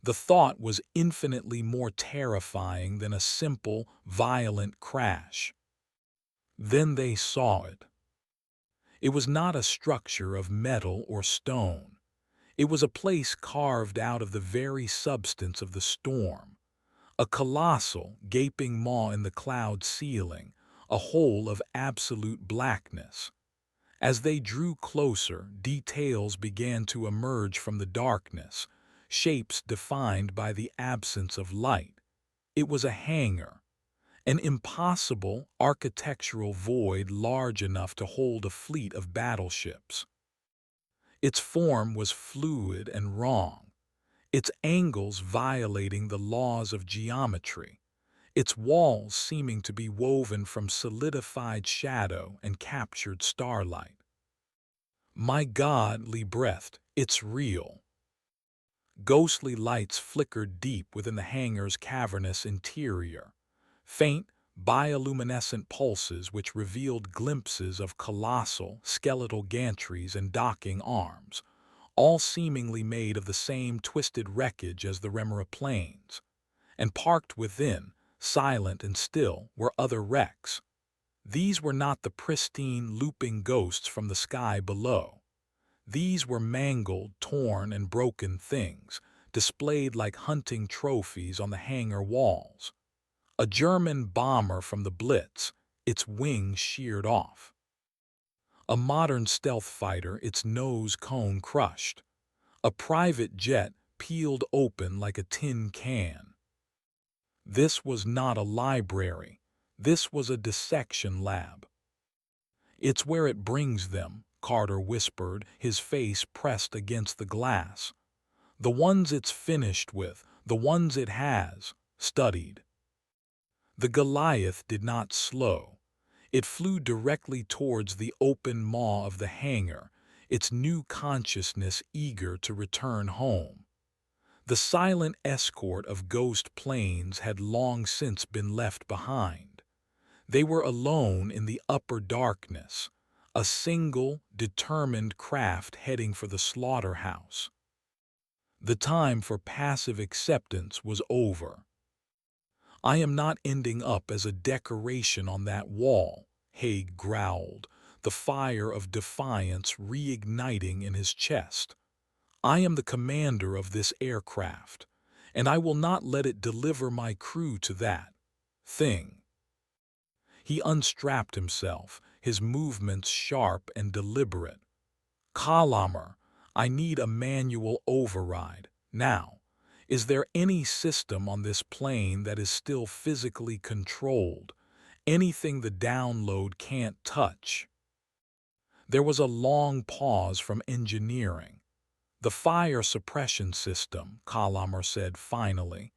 A: The thought was infinitely more terrifying than a simple, violent crash. Then they saw it. It was not a structure of metal or stone. It was a place carved out of the very substance of the storm. A colossal, gaping maw in the cloud ceiling, a hole of absolute blackness. As they drew closer, details began to emerge from the darkness, shapes defined by the absence of light. It was a hangar, an impossible architectural void large enough to hold a fleet of battleships. Its form was fluid and wrong, its angles violating the laws of geometry, its walls seeming to be woven from solidified shadow and captured starlight. "My God," Lee breathed, "it's real." Ghostly lights flickered deep within the hangar's cavernous interior, faint, bioluminescent pulses which revealed glimpses of colossal, skeletal gantries and docking arms, all seemingly made of the same twisted wreckage as the Remora plains. And parked within, silent and still, were other wrecks. These were not the pristine, looping ghosts from the sky below. These were mangled, torn, and broken things, displayed like hunting trophies on the hangar walls. A German bomber from the Blitz, its wings sheared off. A modern stealth fighter, its nose cone crushed. A private jet peeled open like a tin can. This was not a library. This was a dissection lab. "It's where it brings them," Carter whispered, his face pressed against the glass. "The ones it's finished with, the ones it has studied." The Goliath did not slow. It flew directly towards the open maw of the hangar, its new consciousness eager to return home. The silent escort of ghost planes had long since been left behind. They were alone in the upper darkness, a single, determined craft heading for the slaughterhouse. The time for passive acceptance was over. "I am not ending up as a decoration on that wall," Haig growled, the fire of defiance reigniting in his chest. "I am the commander of this aircraft, and I will not let it deliver my crew to that thing." He unstrapped himself, his movements sharp and deliberate. "Kalamer, I need a manual override, now. Is there any system on this plane that is still physically controlled? Anything the download can't touch?" There was a long pause from engineering. "The fire suppression system," Kalamer said finally.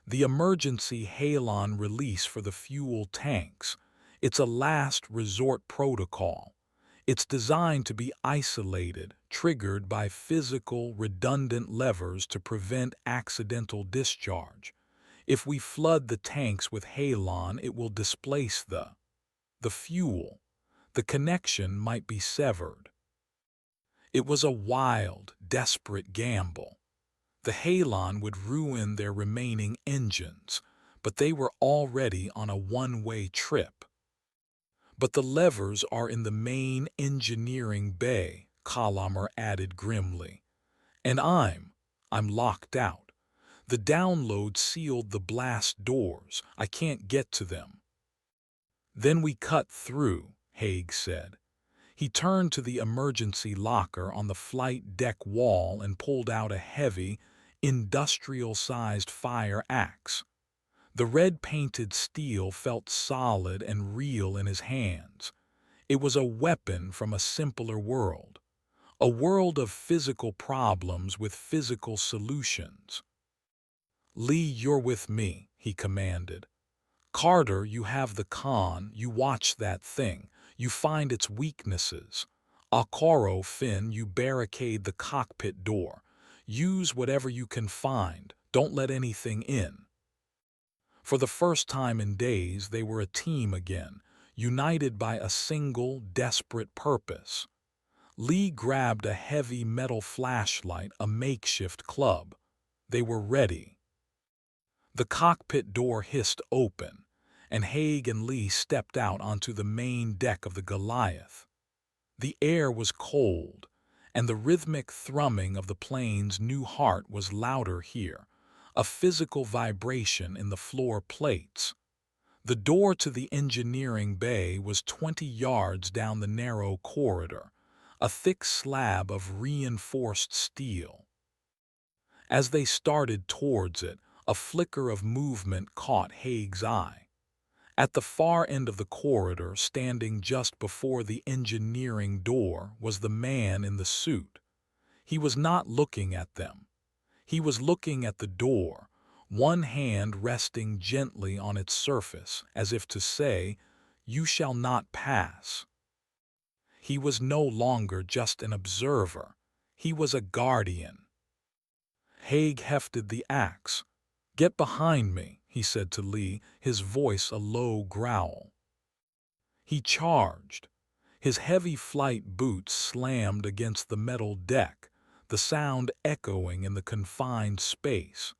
A: "The emergency halon release for the fuel tanks. It's a last resort protocol. It's designed to be isolated, triggered by physical, redundant levers to prevent accidental discharge. If we flood the tanks with halon, it will displace the fuel. The connection might be severed." It was a wild, desperate gamble. The halon would ruin their remaining engines, but they were already on a one-way trip. "But the levers are in the main engineering bay," Kalamer added grimly. "And I'm locked out. The download sealed the blast doors. I can't get to them." "Then we cut through," Haig said. He turned to the emergency locker on the flight deck wall and pulled out a heavy, industrial-sized fire axe. The red-painted steel felt solid and real in his hands. It was a weapon from a simpler world. A world of physical problems with physical solutions. "Lee, you're with me," he commanded. "Carter, you have the con, you watch that thing, you find its weaknesses. Akoro, Finn, you barricade the cockpit door. Use whatever you can find, don't let anything in." For the first time in days, they were a team again, united by a single, desperate purpose. Lee grabbed a heavy metal flashlight, a makeshift club. They were ready. The cockpit door hissed open, and Haig and Lee stepped out onto the main deck of the Goliath. The air was cold, and the rhythmic thrumming of the plane's new heart was louder here, a physical vibration in the floor plates. The door to the engineering bay was 20 yards down the narrow corridor, a thick slab of reinforced steel. As they started towards it, a flicker of movement caught Haig's eye. At the far end of the corridor, standing just before the engineering door, was the man in the suit. He was not looking at them. He was looking at the door, one hand resting gently on its surface, as if to say, "You shall not pass." He was no longer just an observer. He was a guardian. Haig hefted the axe. "Get behind me," he said to Lee, his voice a low growl. He charged. His heavy flight boots slammed against the metal deck, the sound echoing in the confined space.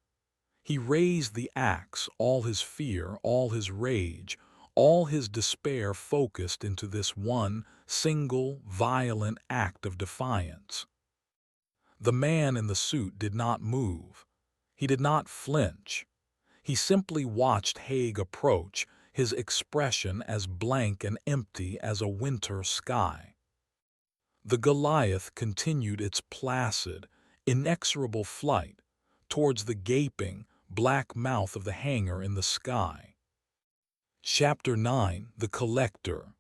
A: He raised the axe, all his fear, all his rage, all his despair focused into this one single, violent act of defiance. The man in the suit did not move. He did not flinch. He simply watched Haig approach, his expression as blank and empty as a winter sky. The Goliath continued its placid, inexorable flight towards the gaping, black mouth of the hangar in the sky. Chapter 9: The Collector.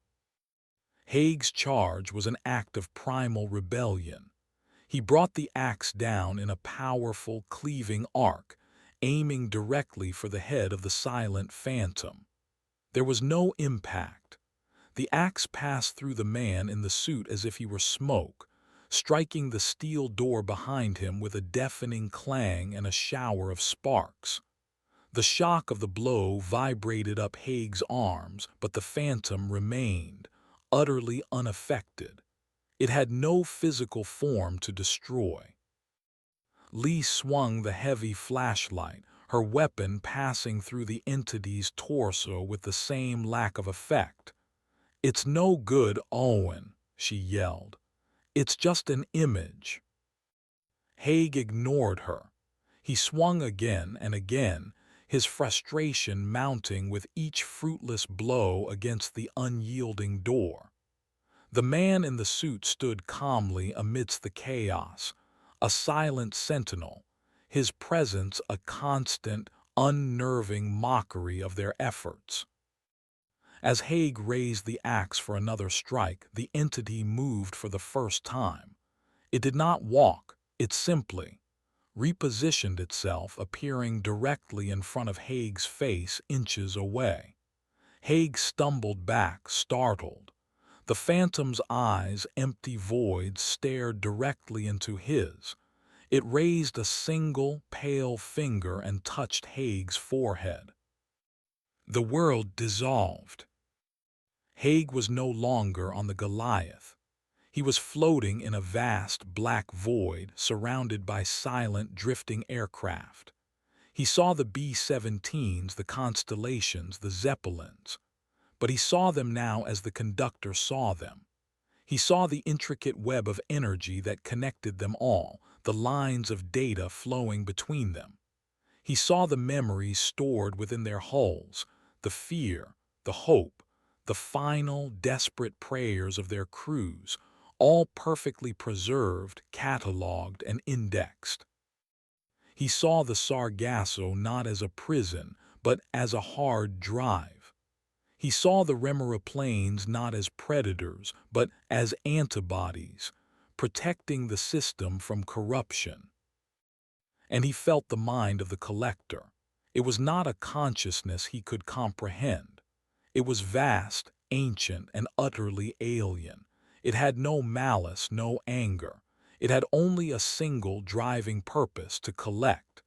A: Haig's charge was an act of primal rebellion. He brought the axe down in a powerful, cleaving arc, aiming directly for the head of the silent phantom. There was no impact. The axe passed through the man in the suit as if he were smoke, striking the steel door behind him with a deafening clang and a shower of sparks. The shock of the blow vibrated up Haig's arms, but the phantom remained, utterly unaffected. It had no physical form to destroy. Lee swung the heavy flashlight, her weapon passing through the entity's torso with the same lack of effect. "It's no good, Owen," she yelled. "It's just an image." Haig ignored her. He swung again and again, his frustration mounting with each fruitless blow against the unyielding door. The man in the suit stood calmly amidst the chaos, a silent sentinel, his presence a constant, unnerving mockery of their efforts. As Haig raised the axe for another strike, the entity moved for the first time. It did not walk, it simply repositioned itself, appearing directly in front of Haig's face, inches away. Haig stumbled back, startled. The phantom's eyes, empty voids, stared directly into his. It raised a single, pale finger and touched Haig's forehead. The world dissolved. Haig was no longer on the Goliath. He was floating in a vast black void surrounded by silent, drifting aircraft. He saw the B-17s, the constellations, the Zeppelins. But he saw them now as the conductor saw them. He saw the intricate web of energy that connected them all, the lines of data flowing between them. He saw the memories stored within their hulls, the fear, the hope, the final, desperate prayers of their crews, all perfectly preserved, catalogued, and indexed. He saw the Sargasso not as a prison, but as a hard drive. He saw the Remora planes not as predators, but as antibodies, protecting the system from corruption. And he felt the mind of the collector. It was not a consciousness he could comprehend. It was vast, ancient, and utterly alien. It had no malice, no anger. It had only a single driving purpose: to collect,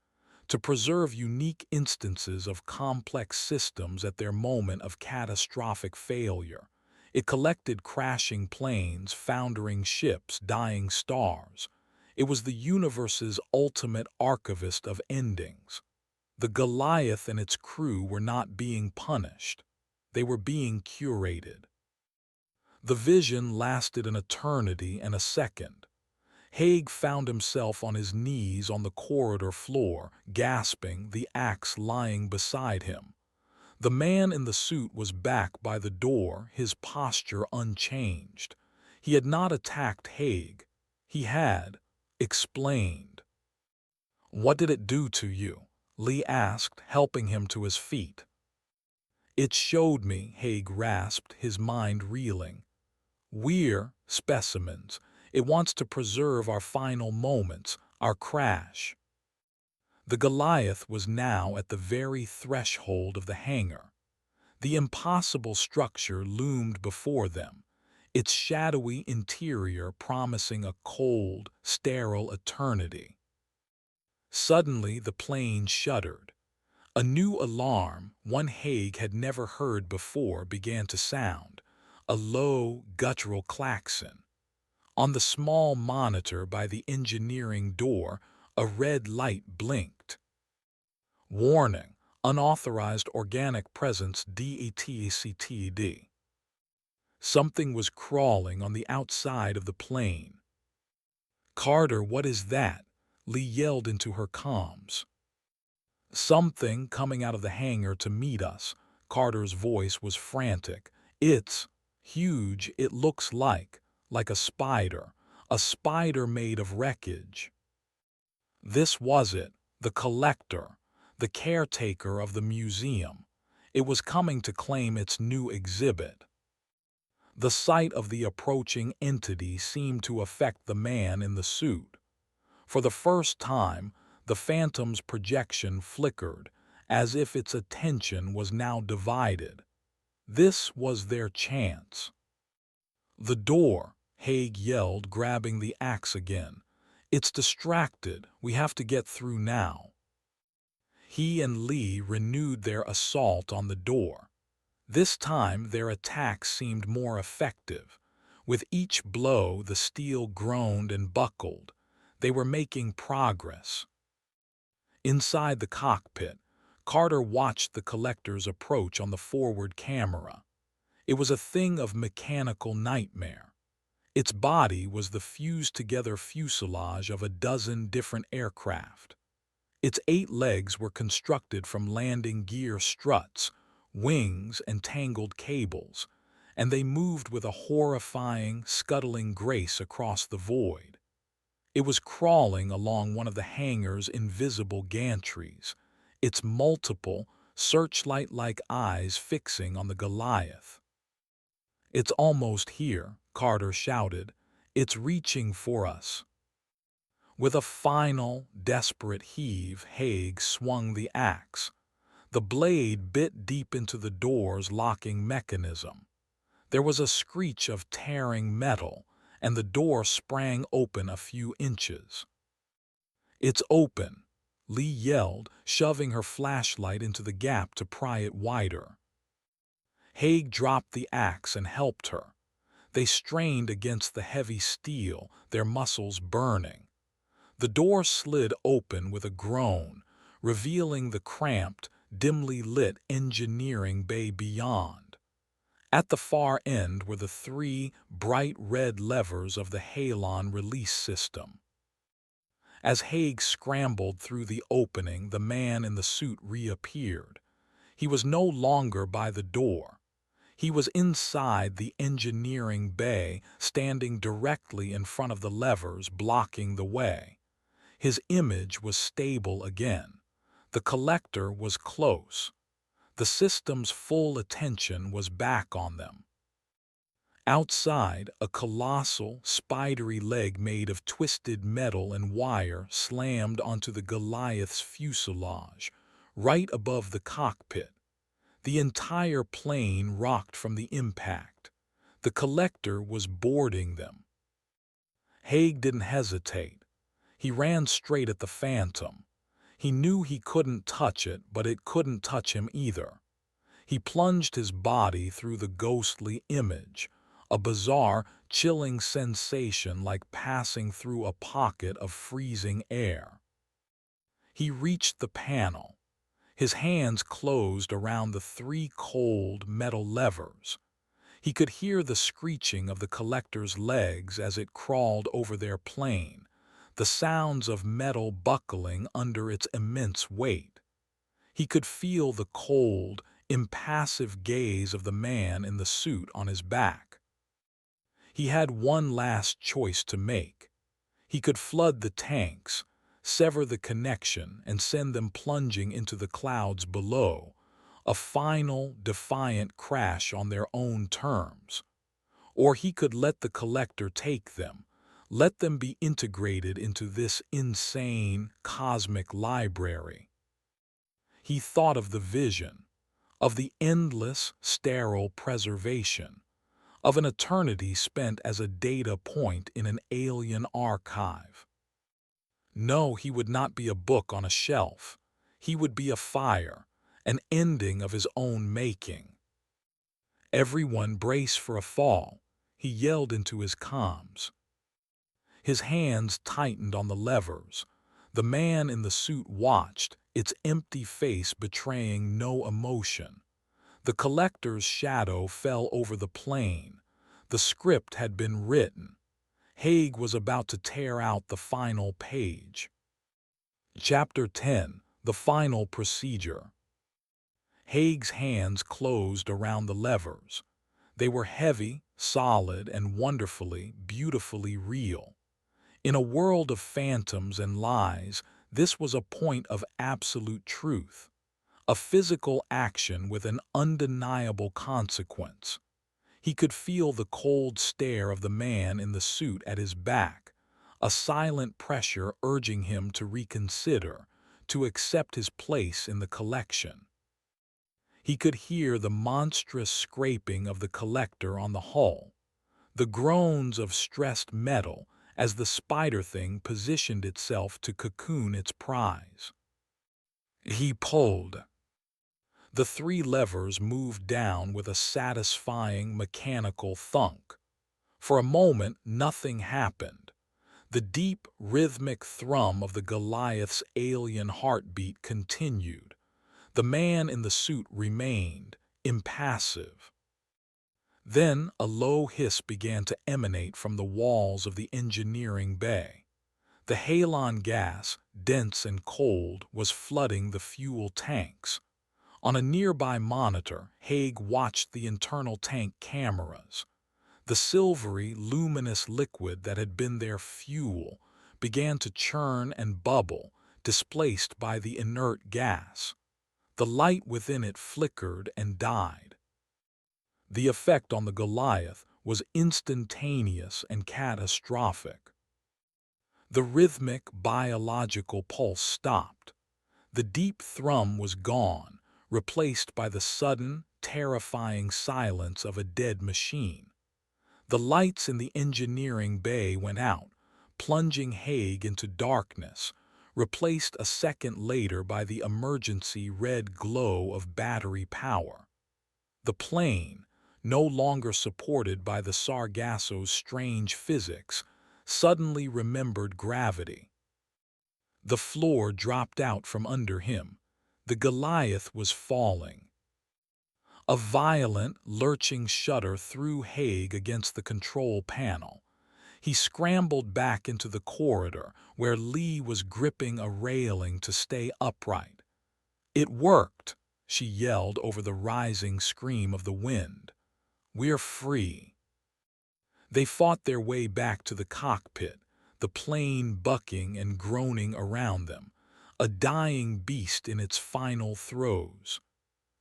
A: to preserve unique instances of complex systems at their moment of catastrophic failure. It collected crashing planes, foundering ships, dying stars. It was the universe's ultimate archivist of endings. The Goliath and its crew were not being punished. They were being curated. The vision lasted an eternity and a second. Haig found himself on his knees on the corridor floor, gasping, the axe lying beside him. The man in the suit was back by the door, his posture unchanged. He had not attacked Haig. He had explained. "What did it do to you?" Lee asked, helping him to his feet. "It showed me," Haig rasped, his mind reeling. "We're specimens. It wants to preserve our final moments, our crash." The Goliath was now at the very threshold of the hangar. The impossible structure loomed before them, its shadowy interior promising a cold, sterile eternity. Suddenly the plane shuddered. A new alarm, one Haig had never heard before, began to sound, a low, guttural klaxon. On the small monitor by the engineering door, a red light blinked. Warning: unauthorized organic presence DETACTD. Something was crawling on the outside of the plane. "Carter, what is that?" Lee yelled into her comms. "Something coming out of the hangar to meet us." Carter's voice was frantic. "It's huge. It looks like a spider made of wreckage." This was it, the collector, the caretaker of the museum. It was coming to claim its new exhibit. The sight of the approaching entity seemed to affect the man in the suit. For the first time, the phantom's projection flickered, as if its attention was now divided. This was their chance. "The door," Haig yelled, grabbing the axe again. "It's distracted. We have to get through now." He and Lee renewed their assault on the door. This time their attack seemed more effective. With each blow the steel groaned and buckled. They were making progress. Inside the cockpit, Carter watched the collector's approach on the forward camera. It was a thing of mechanical nightmare. Its body was the fused-together fuselage of a dozen different aircraft. Its 8 legs were constructed from landing gear struts, wings, and tangled cables, and they moved with a horrifying, scuttling grace across the void. It was crawling along one of the hangar's invisible gantries, its multiple, searchlight-like eyes fixing on the Goliath. "It's almost here," Carter shouted. "It's reaching for us." With a final, desperate heave, Haig swung the axe. The blade bit deep into the door's locking mechanism. There was a screech of tearing metal, and the door sprang open a few inches. "It's open," Lee yelled, shoving her flashlight into the gap to pry it wider. Haig dropped the axe and helped her. They strained against the heavy steel, their muscles burning. The door slid open with a groan, revealing the cramped, dimly lit engineering bay beyond. At the far end were the 3 bright red levers of the halon release system. As Haig scrambled through the opening, the man in the suit reappeared. He was no longer by the door. He was inside the engineering bay, standing directly in front of the levers, blocking the way. His image was stable again. The collector was close. The system's full attention was back on them. Outside, a colossal, spidery leg made of twisted metal and wire slammed onto the Goliath's fuselage, right above the cockpit. The entire plane rocked from the impact. The collector was boarding them. Haig didn't hesitate. He ran straight at the phantom. He knew he couldn't touch it, but it couldn't touch him either. He plunged his body through the ghostly image, a bizarre, chilling sensation like passing through a pocket of freezing air. He reached the panel. His hands closed around the 3 cold metal levers. He could hear the screeching of the collector's legs as it crawled over their plane, the sounds of metal buckling under its immense weight. He could feel the cold, impassive gaze of the man in the suit on his back. He had one last choice to make. He could flood the tanks, sever the connection, and send them plunging into the clouds below, a final, defiant crash on their own terms. Or he could let the collector take them, let them be integrated into this insane, cosmic library. He thought of the vision, of the endless, sterile preservation, of an eternity spent as a data point in an alien archive. No, he would not be a book on a shelf. He would be a fire, an ending of his own making. "Everyone brace for a fall," he yelled into his comms. His hands tightened on the levers. The man in the suit watched, its empty face betraying no emotion. The collector's shadow fell over the plane. The script had been written. Haig was about to tear out the final page. Chapter 10: The Final Procedure. Haig's hands closed around the levers. They were heavy, solid, and wonderfully, beautifully real. In a world of phantoms and lies, this was a point of absolute truth, a physical action with an undeniable consequence. He could feel the cold stare of the man in the suit at his back, a silent pressure urging him to reconsider, to accept his place in the collection. He could hear the monstrous scraping of the collector on the hull, the groans of stressed metal as the spider thing positioned itself to cocoon its prize. He pulled. The three levers moved down with a satisfying mechanical thunk. For a moment, nothing happened. The deep, rhythmic thrum of the Goliath's alien heartbeat continued. The man in the suit remained, impassive. Then a low hiss began to emanate from the walls of the engineering bay. The halon gas, dense and cold, was flooding the fuel tanks. On a nearby monitor, Haig watched the internal tank cameras. The silvery, luminous liquid that had been their fuel began to churn and bubble, displaced by the inert gas. The light within it flickered and died. The effect on the Goliath was instantaneous and catastrophic. The rhythmic, biological pulse stopped. The deep thrum was gone, replaced by the sudden, terrifying silence of a dead machine. The lights in the engineering bay went out, plunging Haig into darkness, replaced a second later by the emergency red glow of battery power. The plane, no longer supported by the Sargasso's strange physics, suddenly remembered gravity. The floor dropped out from under him. The Goliath was falling. A violent, lurching shudder threw Haig against the control panel. He scrambled back into the corridor where Lee was gripping a railing to stay upright. "It worked!" she yelled over the rising scream of the wind. "We're free." They fought their way back to the cockpit, the plane bucking and groaning around them, a dying beast in its final throes.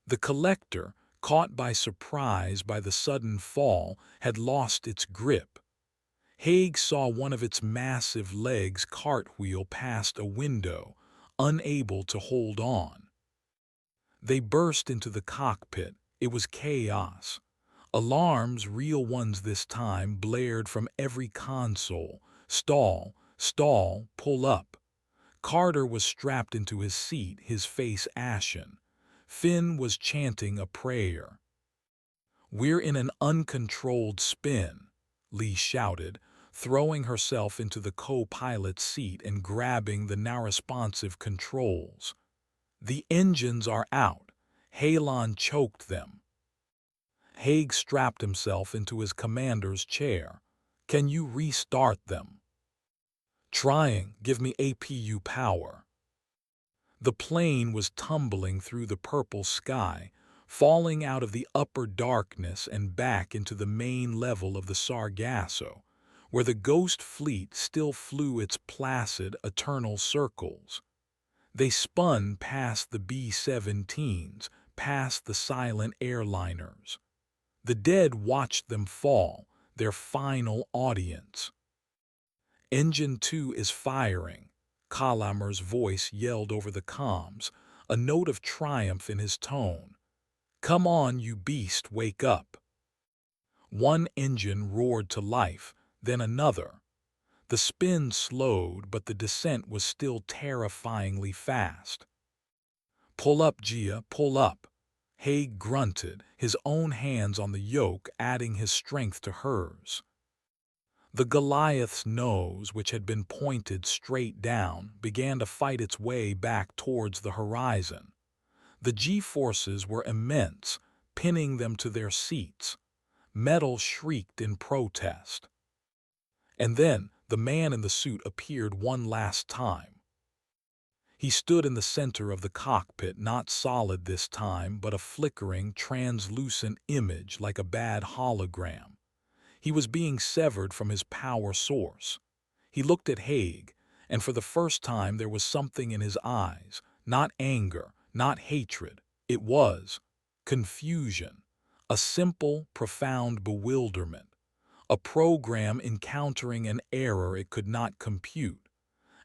A: The collector, caught by surprise by the sudden fall, had lost its grip. Haig saw one of its massive legs cartwheel past a window, unable to hold on. They burst into the cockpit. It was chaos. Alarms, real ones this time, blared from every console. "Stall, stall, pull up." Carter was strapped into his seat, his face ashen. Finn was chanting a prayer. "We're in an uncontrolled spin," Lee shouted, throwing herself into the co-pilot's seat and grabbing the now-responsive controls. "The engines are out." Halon choked them. Haig strapped himself into his commander's chair. "Can you restart them?" "Trying. Give me APU power." The plane was tumbling through the purple sky, falling out of the upper darkness and back into the main level of the Sargasso, where the ghost fleet still flew its placid, eternal circles. They spun past the B-17s, past the silent airliners. The dead watched them fall, their final audience. "Engine 2 is firing," Kalamer's voice yelled over the comms, a note of triumph in his tone. "Come on, you beast, wake up." One engine roared to life, then another. The spin slowed, but the descent was still terrifyingly fast. "Pull up, Gia, pull up." Haig grunted, his own hands on the yoke adding his strength to hers. The Goliath's nose, which had been pointed straight down, began to fight its way back towards the horizon. The G-forces were immense, pinning them to their seats. Metal shrieked in protest. And then the man in the suit appeared one last time. He stood in the center of the cockpit, not solid this time, but a flickering, translucent image like a bad hologram. He was being severed from his power source. He looked at Haig, and for the first time there was something in his eyes, not anger, not hatred. It was confusion, a simple, profound bewilderment, a program encountering an error it could not compute,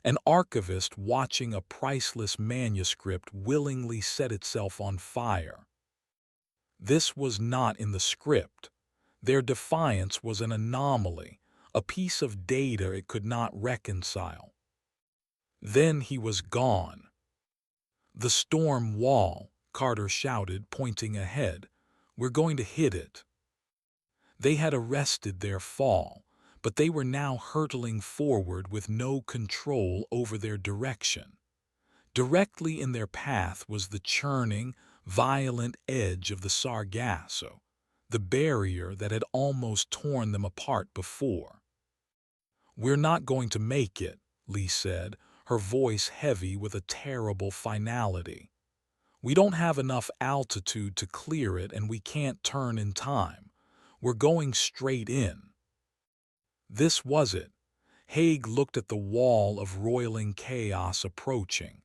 A: an archivist watching a priceless manuscript willingly set itself on fire. This was not in the script. Their defiance was an anomaly, a piece of data it could not reconcile. Then he was gone. "The storm wall," Carter shouted, pointing ahead. "We're going to hit it." They had arrested their fall, but they were now hurtling forward with no control over their direction. Directly in their path was the churning, violent edge of the Sargasso, the barrier that had almost torn them apart before. "We're not going to make it," Lee said, her voice heavy with a terrible finality. "We don't have enough altitude to clear it, and we can't turn in time. We're going straight in." This was it. Haig looked at the wall of roiling chaos approaching.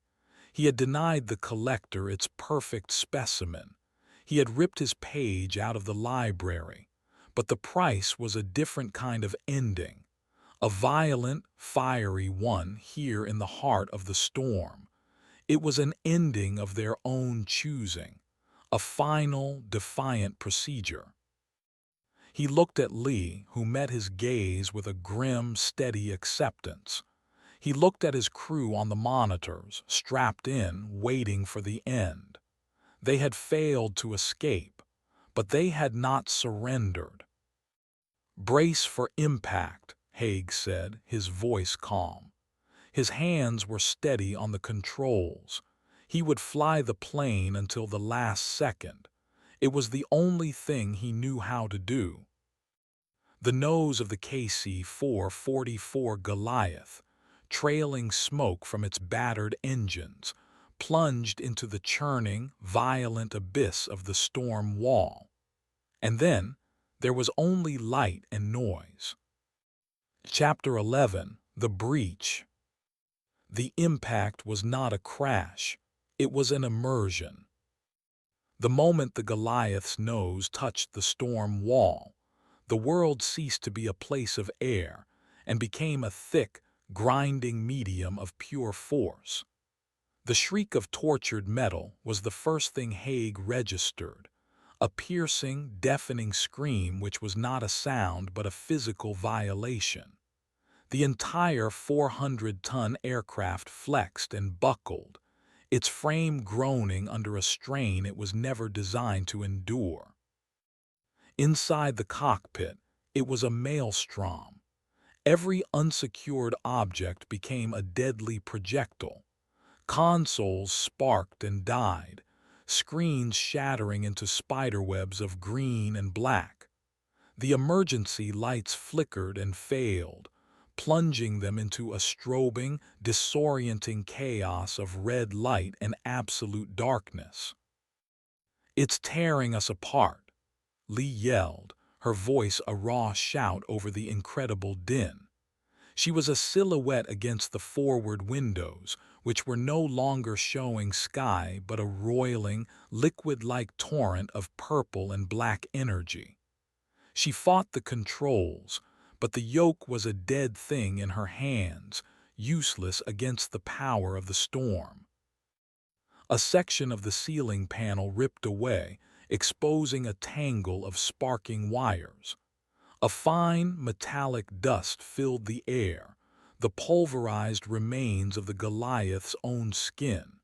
A: He had denied the collector its perfect specimen. He had ripped his page out of the library. But the price was a different kind of ending. A violent, fiery one here in the heart of the storm. It was an ending of their own choosing. A final, defiant procedure. He looked at Lee, who met his gaze with a grim, steady acceptance. He looked at his crew on the monitors, strapped in, waiting for the end. They had failed to escape, but they had not surrendered. "Brace for impact," Haig said, his voice calm. His hands were steady on the controls. He would fly the plane until the last second. It was the only thing he knew how to do. The nose of the KC-444 Goliath, trailing smoke from its battered engines, plunged into the churning, violent abyss of the storm wall. And then there was only light and noise. Chapter 11: The Breach. The impact was not a crash. It was an immersion. The moment the Goliath's nose touched the storm wall, the world ceased to be a place of air and became a thick, grinding medium of pure force. The shriek of tortured metal was the first thing Haig registered, a piercing, deafening scream which was not a sound but a physical violation. The entire 400-ton aircraft flexed and buckled, its frame groaning under a strain it was never designed to endure. Inside the cockpit, it was a maelstrom. Every unsecured object became a deadly projectile. Consoles sparked and died, screens shattering into spiderwebs of green and black. The emergency lights flickered and failed, plunging them into a strobing, disorienting chaos of red light and absolute darkness. "It's tearing us apart," Lee yelled, her voice a raw shout over the incredible din. She was a silhouette against the forward windows, which were no longer showing sky but a roiling, liquid-like torrent of purple and black energy. She fought the controls, but the yoke was a dead thing in her hands, useless against the power of the storm. A section of the ceiling panel ripped away, exposing a tangle of sparking wires. A fine, metallic dust filled the air, the pulverized remains of the Goliath's own skin.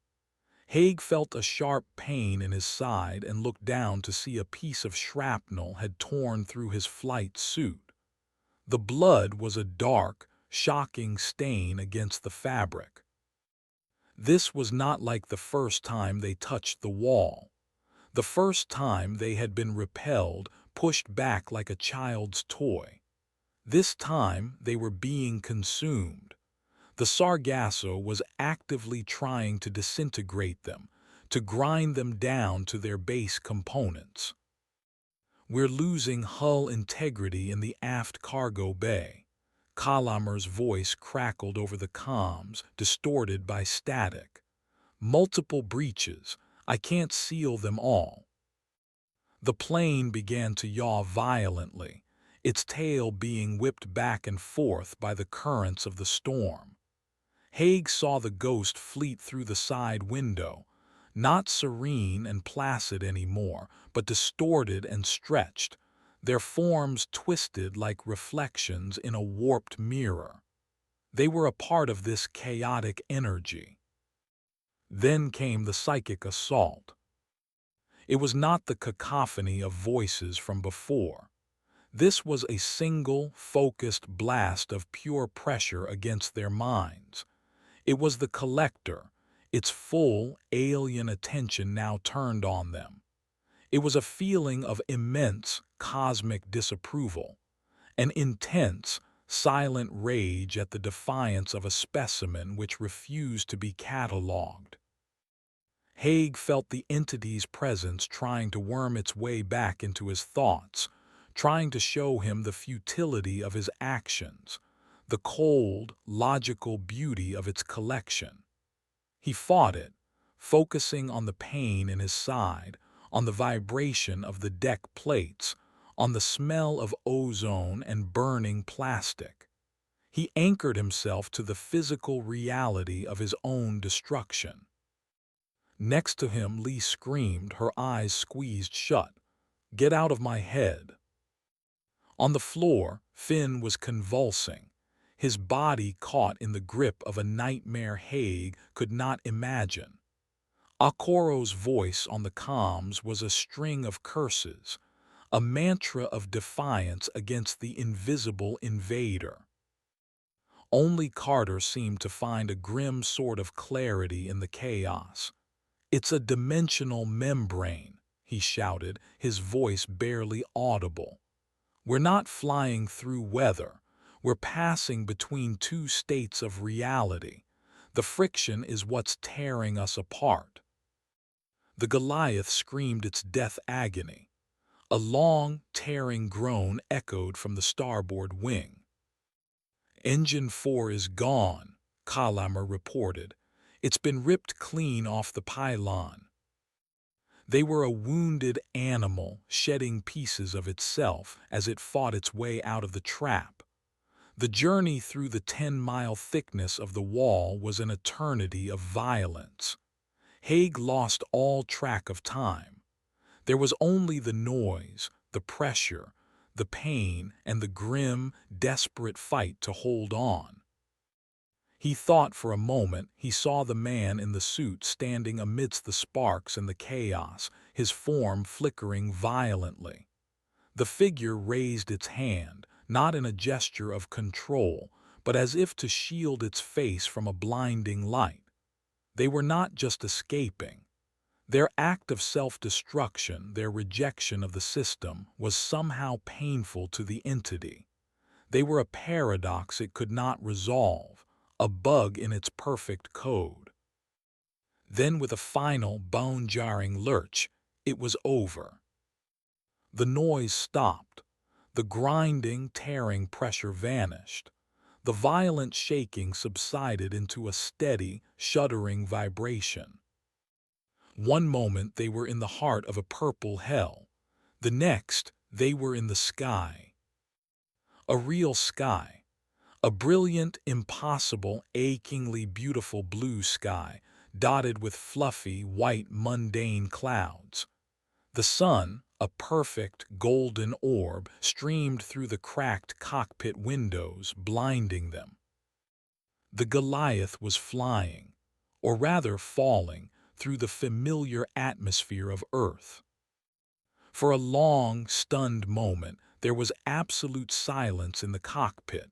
A: Haig felt a sharp pain in his side and looked down to see a piece of shrapnel had torn through his flight suit. The blood was a dark, shocking stain against the fabric. This was not like the first time they touched the wall. The first time they had been repelled, pushed back like a child's toy. This time they were being consumed. The Sargasso was actively trying to disintegrate them, to grind them down to their base components. "We're losing hull integrity in the aft cargo bay." Calamer's voice crackled over the comms, distorted by static. "Multiple breaches. I can't seal them all." The plane began to yaw violently, its tail being whipped back and forth by the currents of the storm. Haig saw the ghost fleet through the side window, not serene and placid anymore, but distorted and stretched, their forms twisted like reflections in a warped mirror. They were a part of this chaotic energy. Then came the psychic assault. It was not the cacophony of voices from before. This was a single, focused blast of pure pressure against their minds. It was the collector, its full, alien attention now turned on them. It was a feeling of immense, cosmic disapproval, an intense, silent rage at the defiance of a specimen which refused to be catalogued. Haig felt the entity's presence trying to worm its way back into his thoughts, trying to show him the futility of his actions, the cold, logical beauty of its collection. He fought it, focusing on the pain in his side, on the vibration of the deck plates, on the smell of ozone and burning plastic. He anchored himself to the physical reality of his own destruction. Next to him, Lee screamed, her eyes squeezed shut. "Get out of my head." On the floor, Finn was convulsing, his body caught in the grip of a nightmare Haig could not imagine. Okoro's voice on the comms was a string of curses, a mantra of defiance against the invisible invader. Only Carter seemed to find a grim sort of clarity in the chaos. "It's a dimensional membrane," he shouted, his voice barely audible. "We're not flying through weather. We're passing between two states of reality. The friction is what's tearing us apart." The Goliath screamed its death agony. A long, tearing groan echoed from the starboard wing. "Engine 4 is gone," Calamer reported. "It's been ripped clean off the pylon." They were a wounded animal shedding pieces of itself as it fought its way out of the trap. The journey through the 10-mile thickness of the wall was an eternity of violence. Haig lost all track of time. There was only the noise, the pressure, the pain, and the grim, desperate fight to hold on. He thought for a moment he saw the man in the suit standing amidst the sparks and the chaos, his form flickering violently. The figure raised its hand, not in a gesture of control, but as if to shield its face from a blinding light. They were not just escaping. Their act of self-destruction, their rejection of the system, was somehow painful to the entity. They were a paradox it could not resolve, a bug in its perfect code. Then, with a final, bone-jarring lurch, it was over. The noise stopped. The grinding, tearing pressure vanished. The violent shaking subsided into a steady, shuddering vibration. One moment they were in the heart of a purple hell. The next, they were in the sky. A real sky. A brilliant, impossible, achingly beautiful blue sky, dotted with fluffy, white, mundane clouds. The sun, a perfect, golden orb, streamed through the cracked cockpit windows, blinding them. The Goliath was flying, or rather falling, through the familiar atmosphere of Earth. For a long, stunned moment, There was absolute silence in the cockpit,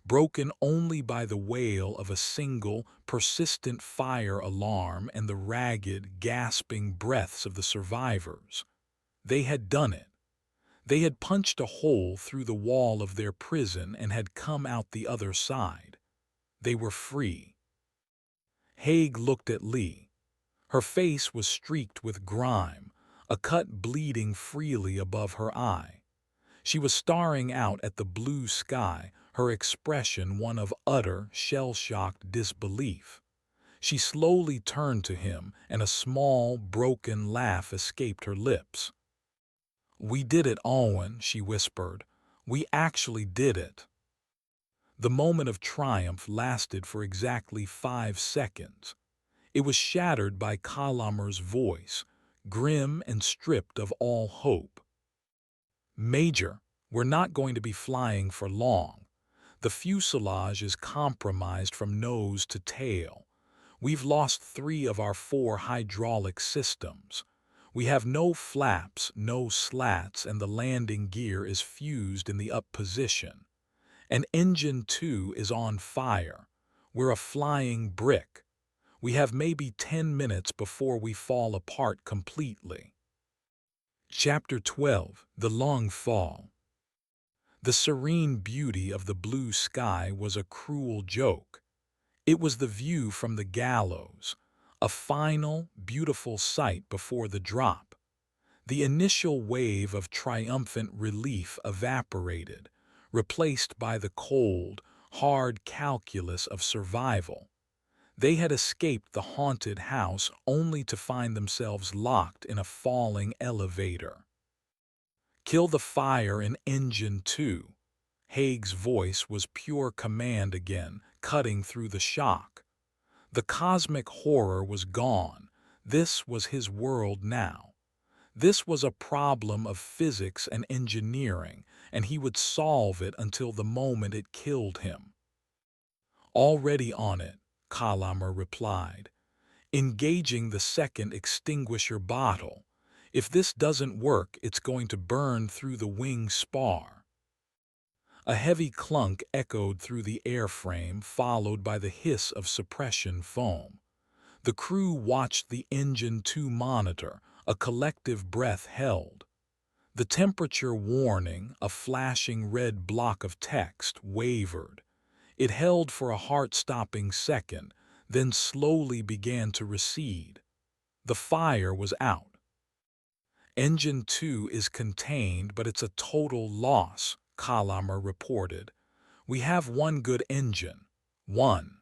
A: broken only by the wail of a single, persistent fire alarm and the ragged, gasping breaths of the survivors. They had done it. They had punched a hole through the wall of their prison and had come out the other side. They were free. Haig looked at Lee. Her face was streaked with grime, a cut bleeding freely above her eye. She was staring out at the blue sky, her expression one of utter, shell-shocked disbelief. She slowly turned to him, and a small, broken laugh escaped her lips. "We did it, Owen," she whispered. "We actually did it." The moment of triumph lasted for exactly 5 seconds. It was shattered by Calamar's voice, grim and stripped of all hope. "Major, we're not going to be flying for long. The fuselage is compromised from nose to tail. We've lost 3 of our 4 hydraulic systems. We have no flaps, no slats, and the landing gear is fused in the up position. And Engine 2 is on fire. We're a flying brick. We have maybe 10 minutes before we fall apart completely." Chapter 12. The Long Fall. The serene beauty of the blue sky was a cruel joke. It was the view from the gallows, a final, beautiful sight before the drop. The initial wave of triumphant relief evaporated, replaced by the cold, hard calculus of survival. They had escaped the haunted house only to find themselves locked in a falling elevator. "Kill the fire in Engine 2. Haig's voice was pure command again, cutting through the shock. The cosmic horror was gone. This was his world now. This was a problem of physics and engineering, and he would solve it until the moment it killed him. "Already on it," Calamar replied. "Engaging the second extinguisher bottle. If this doesn't work, it's going to burn through the wing spar." A heavy clunk echoed through the airframe, followed by the hiss of suppression foam. The crew watched the Engine 2 monitor, a collective breath held. The temperature warning, a flashing red block of text, wavered. It held for a heart-stopping second, then slowly began to recede. The fire was out. "Engine 2 is contained, but it's a total loss," Calamar reported. "We have one good engine. One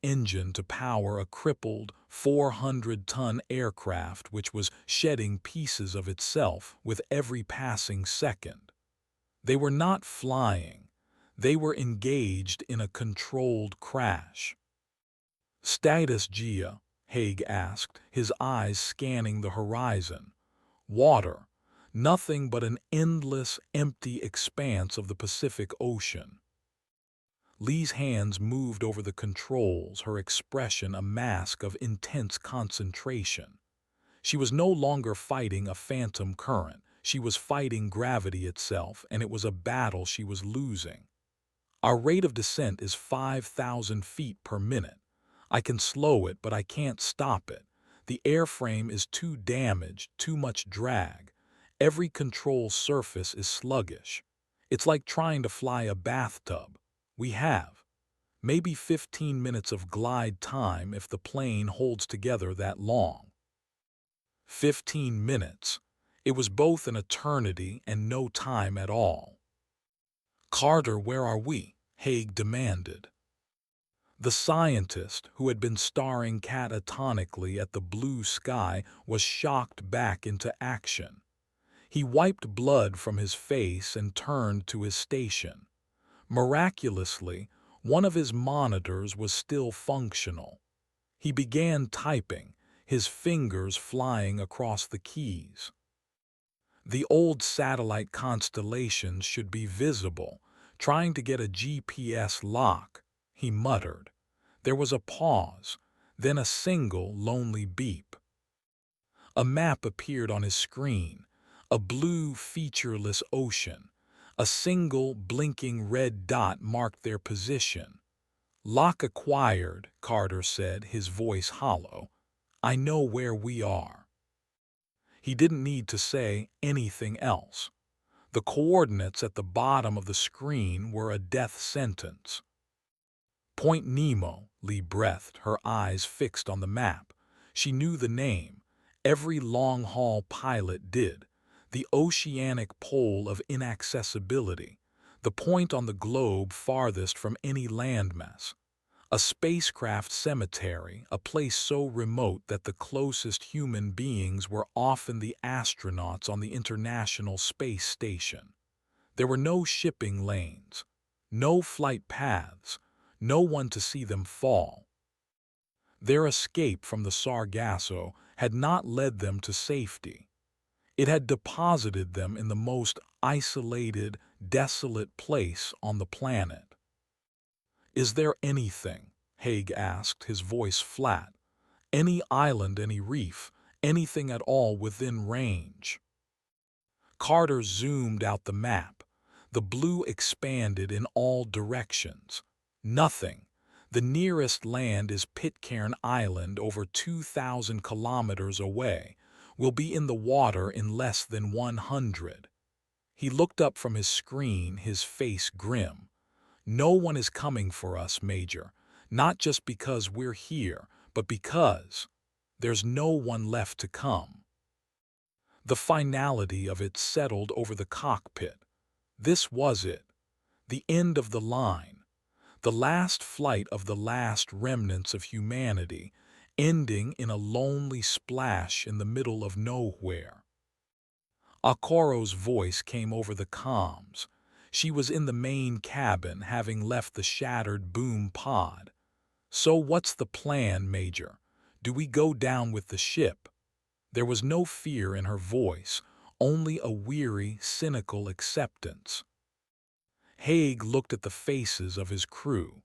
A: engine to power a crippled 400-ton aircraft which was shedding pieces of itself with every passing second. They were not flying. They were engaged in a controlled crash." "Status, Gia?" Haig asked, his eyes scanning the horizon. "Water. Nothing but an endless, empty expanse of the Pacific Ocean." Lee's hands moved over the controls, her expression a mask of intense concentration. She was no longer fighting a phantom current. She was fighting gravity itself, and it was a battle she was losing. "Our rate of descent is 5,000 feet per minute. I can slow it, but I can't stop it. The airframe is too damaged, too much drag. Every control surface is sluggish. It's like trying to fly a bathtub. We have maybe 15 minutes of glide time if the plane holds together that long." 15 minutes. It was both an eternity and no time at all. "Carter, where are we?" Haig demanded. The scientist, who had been staring catatonically at the blue sky, was shocked back into action. He wiped blood from his face and turned to his station. Miraculously, one of his monitors was still functional. He began typing, his fingers flying across the keys. "The old satellite constellations should be visible. Trying to get a GPS lock," he muttered. There was a pause, then a single lonely beep. A map appeared on his screen, A blue, featureless ocean. A single, blinking red dot marked their position. "Lock acquired," Carter said, his voice hollow. "I know where we are." He didn't need to say anything else. The coordinates at the bottom of the screen were a death sentence. "Point Nemo," Lee breathed, her eyes fixed on the map. She knew the name. Every long-haul pilot did. The oceanic pole of inaccessibility. The point on the globe farthest from any landmass. A spacecraft cemetery, a place so remote that the closest human beings were often the astronauts on the International Space Station. There were no shipping lanes, no flight paths, no one to see them fall. Their escape from the Sargasso had not led them to safety. It had deposited them in the most isolated, desolate place on the planet. "Is there anything," Haig asked, his voice flat, "any island, any reef, anything at all within range?" Carter zoomed out the map. The blue expanded in all directions. "Nothing. The nearest land is Pitcairn Island, over 2,000 kilometers away. We'll be in the water in less than 100. He looked up from his screen, his face grim. "No one is coming for us, Major. Not just because we're here, but because there's no one left to come." The finality of it settled over the cockpit. This was it. The end of the line. The last flight of the last remnants of humanity, ending in a lonely splash in the middle of nowhere. Okoro's voice came over the comms. She was in the main cabin, having left the shattered boom pod. "So what's the plan, Major? Do we go down with the ship?" There was no fear in her voice, only a weary, cynical acceptance. Haig looked at the faces of his crew.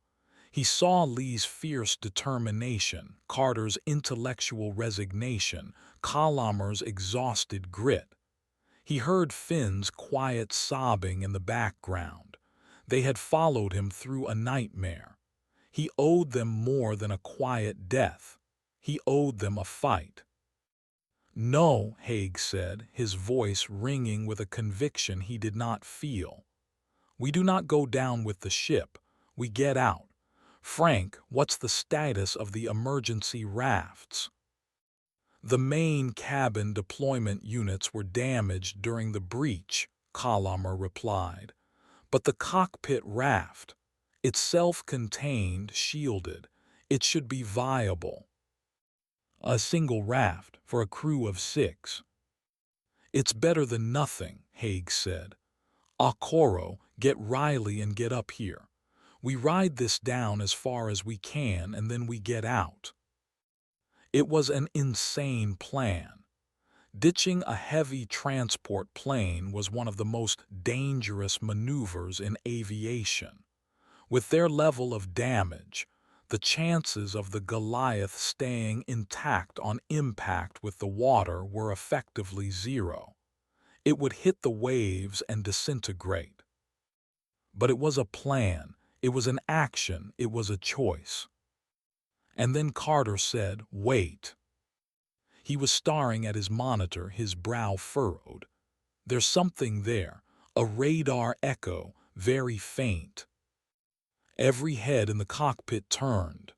A: He saw Lee's fierce determination, Carter's intellectual resignation, Colomer's exhausted grit. He heard Finn's quiet sobbing in the background. They had followed him through a nightmare. He owed them more than a quiet death. He owed them a fight. "No," Haig said, his voice ringing with a conviction he did not feel. "We do not go down with the ship. We get out. Frank, what's the status of the emergency rafts?" "The main cabin deployment units were damaged during the breach," Colomer replied. "But the cockpit raft, it's self-contained, shielded. It should be viable." "A single raft for a crew of 6. "It's better than nothing," Haig said. "Okoro, get Riley and get up here. We ride this down as far as we can and then we get out." It was an insane plan. Ditching a heavy transport plane was one of the most dangerous maneuvers in aviation. With their level of damage, the chances of the Goliath staying intact on impact with the water were effectively zero. It would hit the waves and disintegrate. But it was a plan, it was an action, it was a choice. And then Carter said, "Wait." He was staring at his monitor, his brow furrowed. "There's something there, a radar echo, very faint." Every head in the cockpit turned.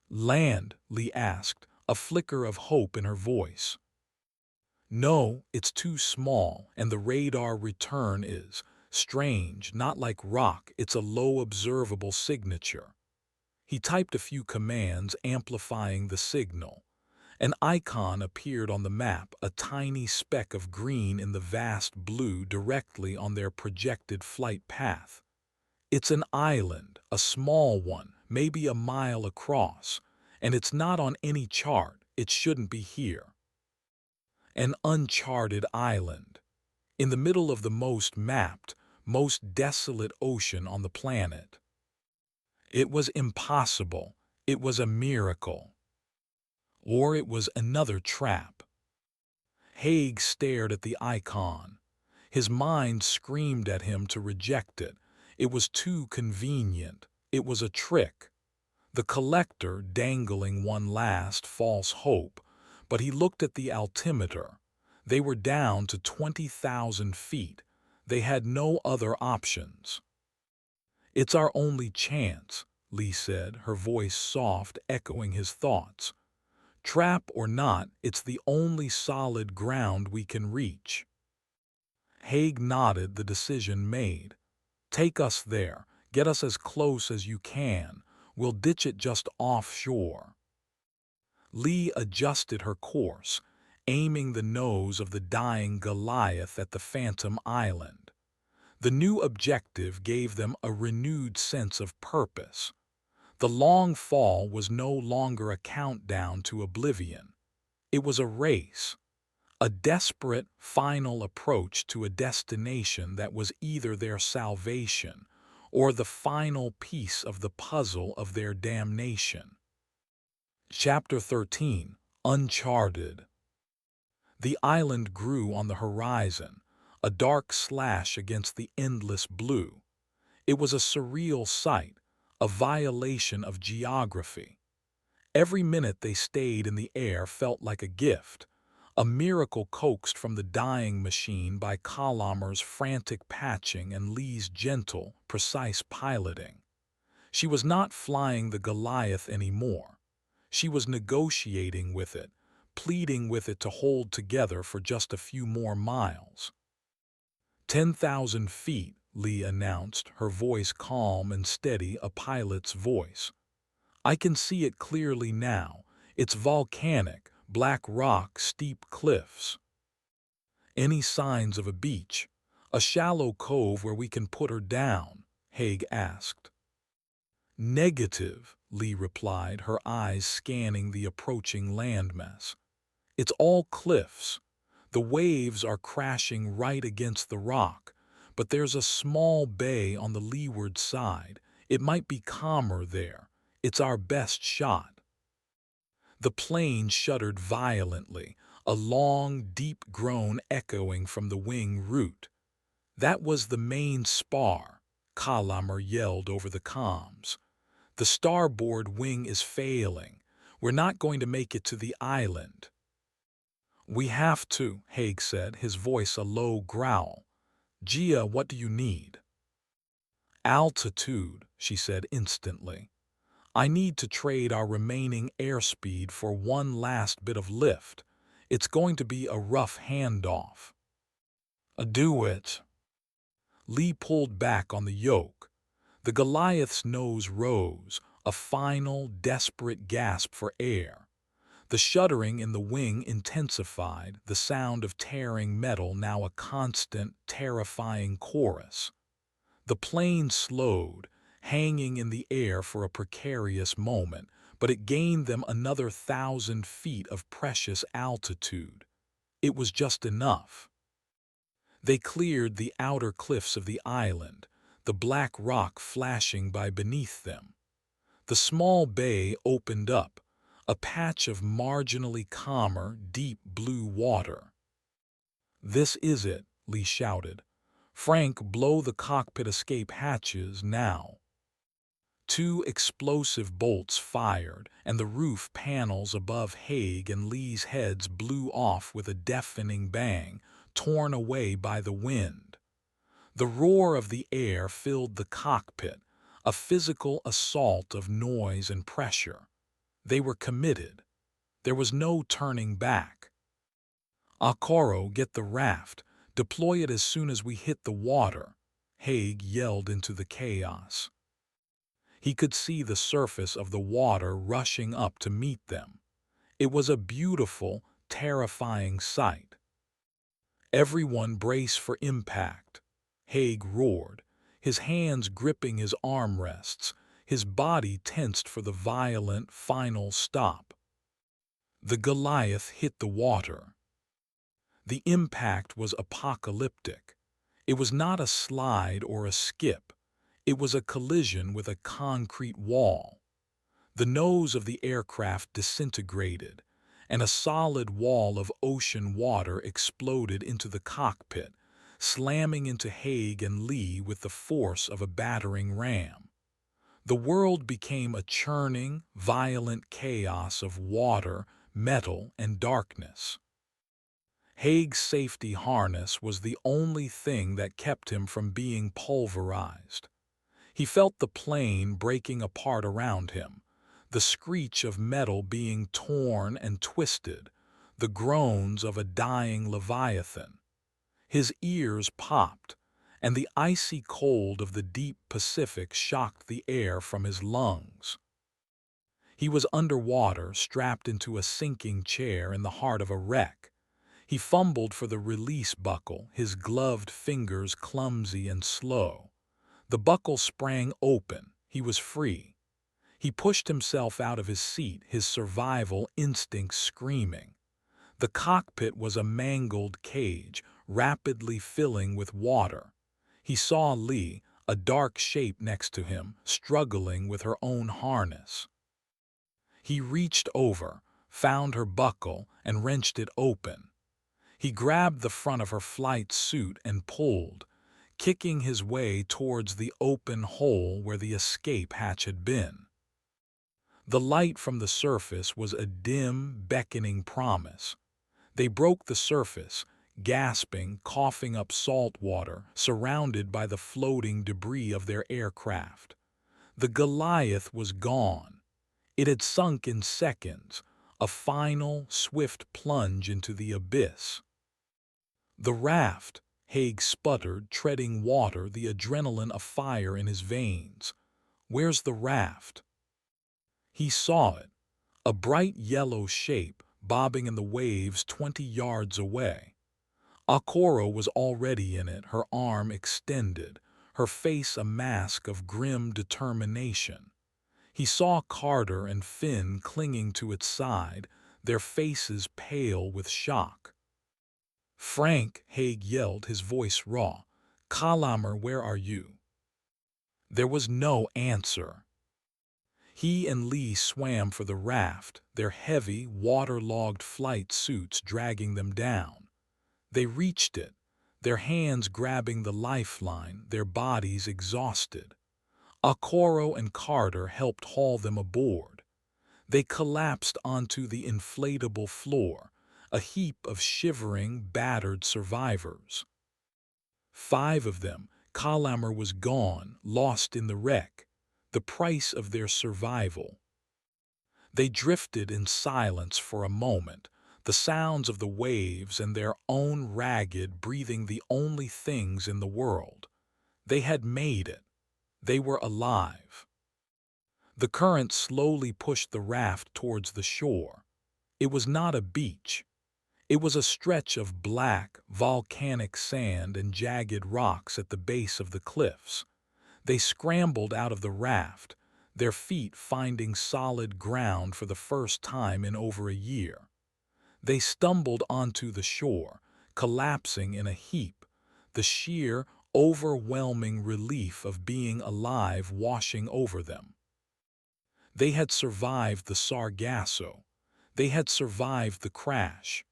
A: "Land?" Lee asked, a flicker of hope in her voice. "No, it's too small, and the radar return is strange, not like rock, it's a low observable signature." He typed a few commands, amplifying the signal. An icon appeared on the map, a tiny speck of green in the vast blue directly on their projected flight path. "It's an island, a small one, maybe a mile across, and it's not on any chart, it shouldn't be here." An uncharted island, in the middle of the most mapped, most desolate ocean on the planet. It was impossible, it was a miracle. Or it was another trap. Haig stared at the icon. His mind screamed at him to reject it. It was too convenient. It was a trick. The collector dangling one last false hope, but he looked at the altimeter. They were down to 20,000 feet. They had no other options. "It's our only chance," Lee said, her voice soft, echoing his thoughts. "Trap or not, it's the only solid ground we can reach." Haig nodded, the decision made. "Take us there. Get us as close as you can. We'll ditch it just offshore." Lee adjusted her course, aiming the nose of the dying Goliath at the Phantom Island. The new objective gave them a renewed sense of purpose. The long fall was no longer a countdown to oblivion. It was a race, a desperate, final approach to a destination that was either their salvation or the final piece of the puzzle of their damnation. Chapter 13. Uncharted. The island grew on the horizon, a dark slash against the endless blue. It was a surreal sight, a violation of geography. Every minute they stayed in the air felt like a gift, a miracle coaxed from the dying machine by Colomer's frantic patching and Lee's gentle, precise piloting. She was not flying the Goliath anymore. She was negotiating with it, pleading with it to hold together for just a few more miles. 10,000 feet, Lee announced, her voice calm and steady, a pilot's voice. "I can see it clearly now. It's volcanic, black rock, steep cliffs." "Any signs of a beach? A shallow cove where we can put her down?" Haig asked. "Negative," Lee replied, her eyes scanning the approaching landmass. "It's all cliffs. The waves are crashing right against the rock, but there's a small bay on the leeward side. It might be calmer there. It's our best shot." The plane shuddered violently, a long, deep groan echoing from the wing root. "That was the main spar," Colomer yelled over the comms. "The starboard wing is failing. We're not going to make it to the island." "We have to," Haig said, his voice a low growl. "Gia, what do you need?" "Altitude," she said instantly. "I need to trade our remaining airspeed for one last bit of lift. It's going to be a rough handoff." "Do it." Lee pulled back on the yoke. The Goliath's nose rose, a final, desperate gasp for air. The shuddering in the wing intensified, the sound of tearing metal now a constant, terrifying chorus. The plane slowed, hanging in the air for a precarious moment, but it gained them another 1,000 feet of precious altitude. It was just enough. They cleared the outer cliffs of the island, the black rock flashing by beneath them. The small bay opened up, a patch of marginally calmer, deep blue water. "This is it," Lee shouted. "Frank, blow the cockpit escape hatches now." Two explosive bolts fired, and the roof panels above Haig and Lee's heads blew off with a deafening bang, torn away by the wind. The roar of the air filled the cockpit, a physical assault of noise and pressure. They were committed. There was no turning back. "Akoro, get the raft. Deploy it as soon as we hit the water," Haig yelled into the chaos. He could see the surface of the water rushing up to meet them. It was a beautiful, terrifying sight. "Everyone brace for impact," Haig roared, his hands gripping his armrests, his body tensed for the violent, final stop. The Goliath hit the water. The impact was apocalyptic. It was not a slide or a skip. It was a collision with a concrete wall. The nose of the aircraft disintegrated, and a solid wall of ocean water exploded into the cockpit, slamming into Haig and Lee with the force of a battering ram. The world became a churning, violent chaos of water, metal, and darkness. Haig's safety harness was the only thing that kept him from being pulverized. He felt the plane breaking apart around him, the screech of metal being torn and twisted, the groans of a dying leviathan. His ears popped, and the icy cold of the deep Pacific shocked the air from his lungs. He was underwater, strapped into a sinking chair in the heart of a wreck. He fumbled for the release buckle, his gloved fingers clumsy and slow. The buckle sprang open. He was free. He pushed himself out of his seat, his survival instincts screaming. The cockpit was a mangled cage, rapidly filling with water. He saw Lee, a dark shape next to him, struggling with her own harness. He reached over, found her buckle, and wrenched it open. He grabbed the front of her flight suit and pulled, kicking his way towards the open hole where the escape hatch had been. The light from the surface was a dim, beckoning promise. They broke the surface, gasping, coughing up salt water, surrounded by the floating debris of their aircraft. The Goliath was gone. It had sunk in seconds, a final, swift plunge into the abyss. The raft, Haig sputtered, treading water, the adrenaline afire in his veins. Where's the raft? He saw it, a bright yellow shape bobbing in the waves 20 yards away. Akoro was already in it, her arm extended, her face a mask of grim determination. He saw Carter and Finn clinging to its side, their faces pale with shock. "Frank," Haig yelled, his voice raw. "Kalamer, where are you?" There was no answer. He and Lee swam for the raft, their heavy, waterlogged flight suits dragging them down. They reached it, their hands grabbing the lifeline, their bodies exhausted. Akoro and Carter helped haul them aboard. They collapsed onto the inflatable floor, a heap of shivering, battered survivors. 5 of them. Kalamer was gone, lost in the wreck, the price of their survival. They drifted in silence for a moment, the sounds of the waves and their own ragged breathing the only things in the world. They had made it. They were alive. The current slowly pushed the raft towards the shore. It was not a beach. It was a stretch of black, volcanic sand and jagged rocks at the base of the cliffs. They scrambled out of the raft, their feet finding solid ground for the first time in over a year. They stumbled onto the shore, collapsing in a heap, the sheer, overwhelming relief of being alive washing over them. They had survived the Sargasso. They had survived the crash.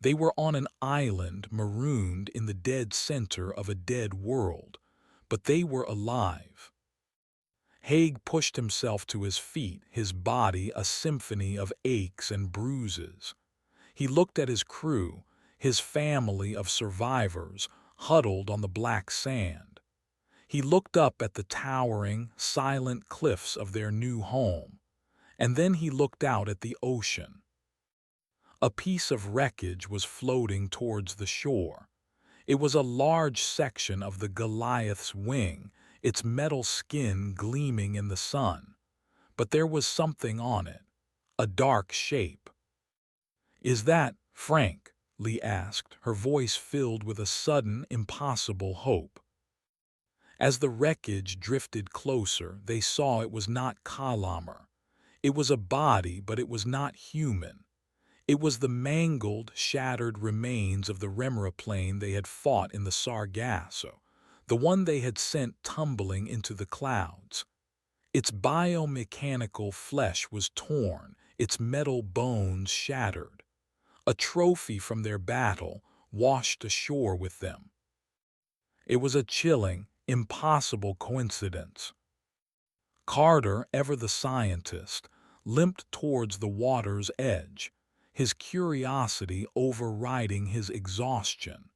A: They were on an island marooned in the dead center of a dead world, but they were alive. Haig pushed himself to his feet, his body a symphony of aches and bruises. He looked at his crew, his family of survivors, huddled on the black sand. He looked up at the towering, silent cliffs of their new home, and then he looked out at the ocean. A piece of wreckage was floating towards the shore. It was a large section of the Goliath's wing, its metal skin gleaming in the sun. But there was something on it, a dark shape. "Is that Frank?" Lee asked, her voice filled with a sudden, impossible hope. As the wreckage drifted closer, they saw it was not Kalamer. It was a body, but it was not human. It was the mangled, shattered remains of the remorplane they had fought in the Sargasso, the one they had sent tumbling into the clouds. Its biomechanical flesh was torn, its metal bones shattered, a trophy from their battle washed ashore with them. It was a chilling, impossible coincidence. Carter, ever the scientist, limped towards the water's edge, his curiosity overriding his exhaustion.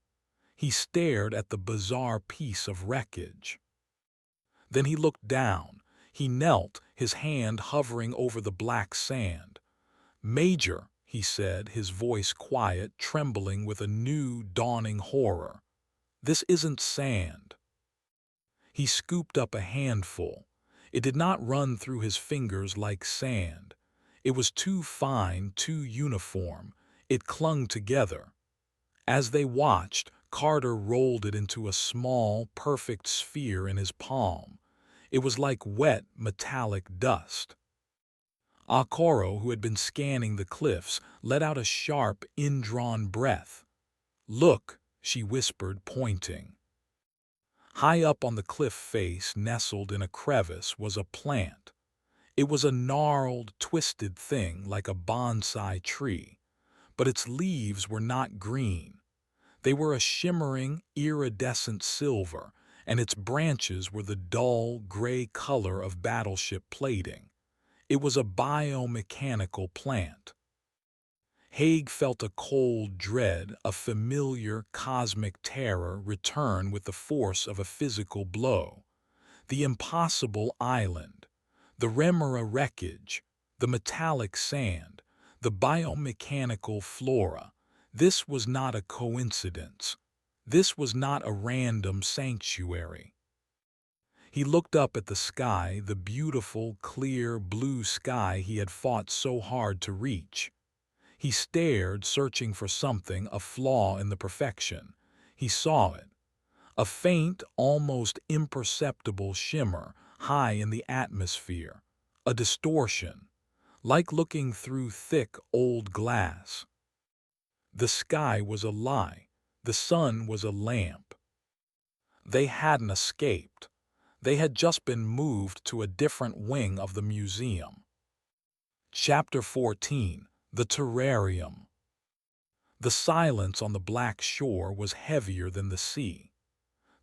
A: He stared at the bizarre piece of wreckage. Then he looked down. He knelt, his hand hovering over the black sand. "Major," he said, his voice quiet, trembling with a new, dawning horror. "This isn't sand." He scooped up a handful. It did not run through his fingers like sand. It was too fine, too uniform. It clung together. As they watched, Carter rolled it into a small, perfect sphere in his palm. It was like wet, metallic dust. Akoro, who had been scanning the cliffs, let out a sharp, indrawn breath. "Look," she whispered, pointing. High up on the cliff face, nestled in a crevice, was a plant. It was a gnarled, twisted thing like a bonsai tree, but its leaves were not green. They were a shimmering, iridescent silver, and its branches were the dull, gray color of battleship plating. It was a biomechanical plant. Haig felt a cold dread, a familiar, cosmic terror return with the force of a physical blow. The impossible island, the Remora wreckage, the metallic sand, the biomechanical flora. This was not a coincidence. This was not a random sanctuary. He looked up at the sky, the beautiful, clear, blue sky he had fought so hard to reach. He stared, searching for something, a flaw in the perfection. He saw it. A faint, almost imperceptible shimmer high in the atmosphere. A distortion, like looking through thick, old glass. The sky was a lie. The sun was a lamp. They hadn't escaped. They had just been moved to a different wing of the museum. Chapter 14. The Terrarium. The silence on the black shore was heavier than the sea.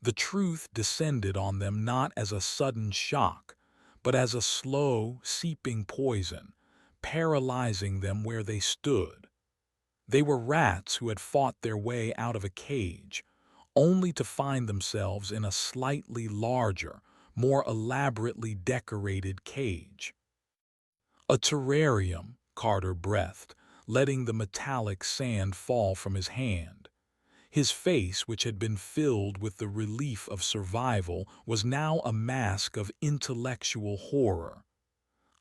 A: The truth descended on them not as a sudden shock, but as a slow, seeping poison, paralyzing them where they stood. They were rats who had fought their way out of a cage, only to find themselves in a slightly larger, more elaborately decorated cage. "A terrarium," Carter breathed, letting the metallic sand fall from his hand. His face, which had been filled with the relief of survival, was now a mask of intellectual horror.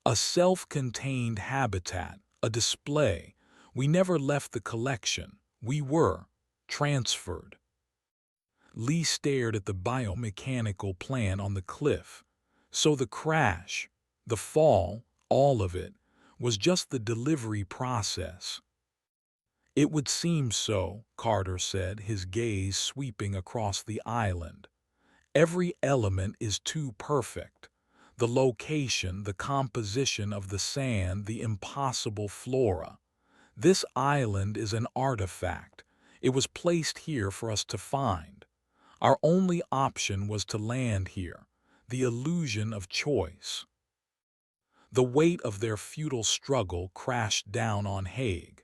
A: A self-contained habitat, a display. We never left the collection. We were transferred. Lee stared at the biomechanical plan on the cliff. So the crash, the fall, all of it, was just the delivery process. "It would seem so," Carter said, his gaze sweeping across the island. "Every element is too perfect. The location, the composition of the sand, the impossible flora. This island is an artifact. It was placed here for us to find. Our only option was to land here, the illusion of choice." The weight of their futile struggle crashed down on Haig.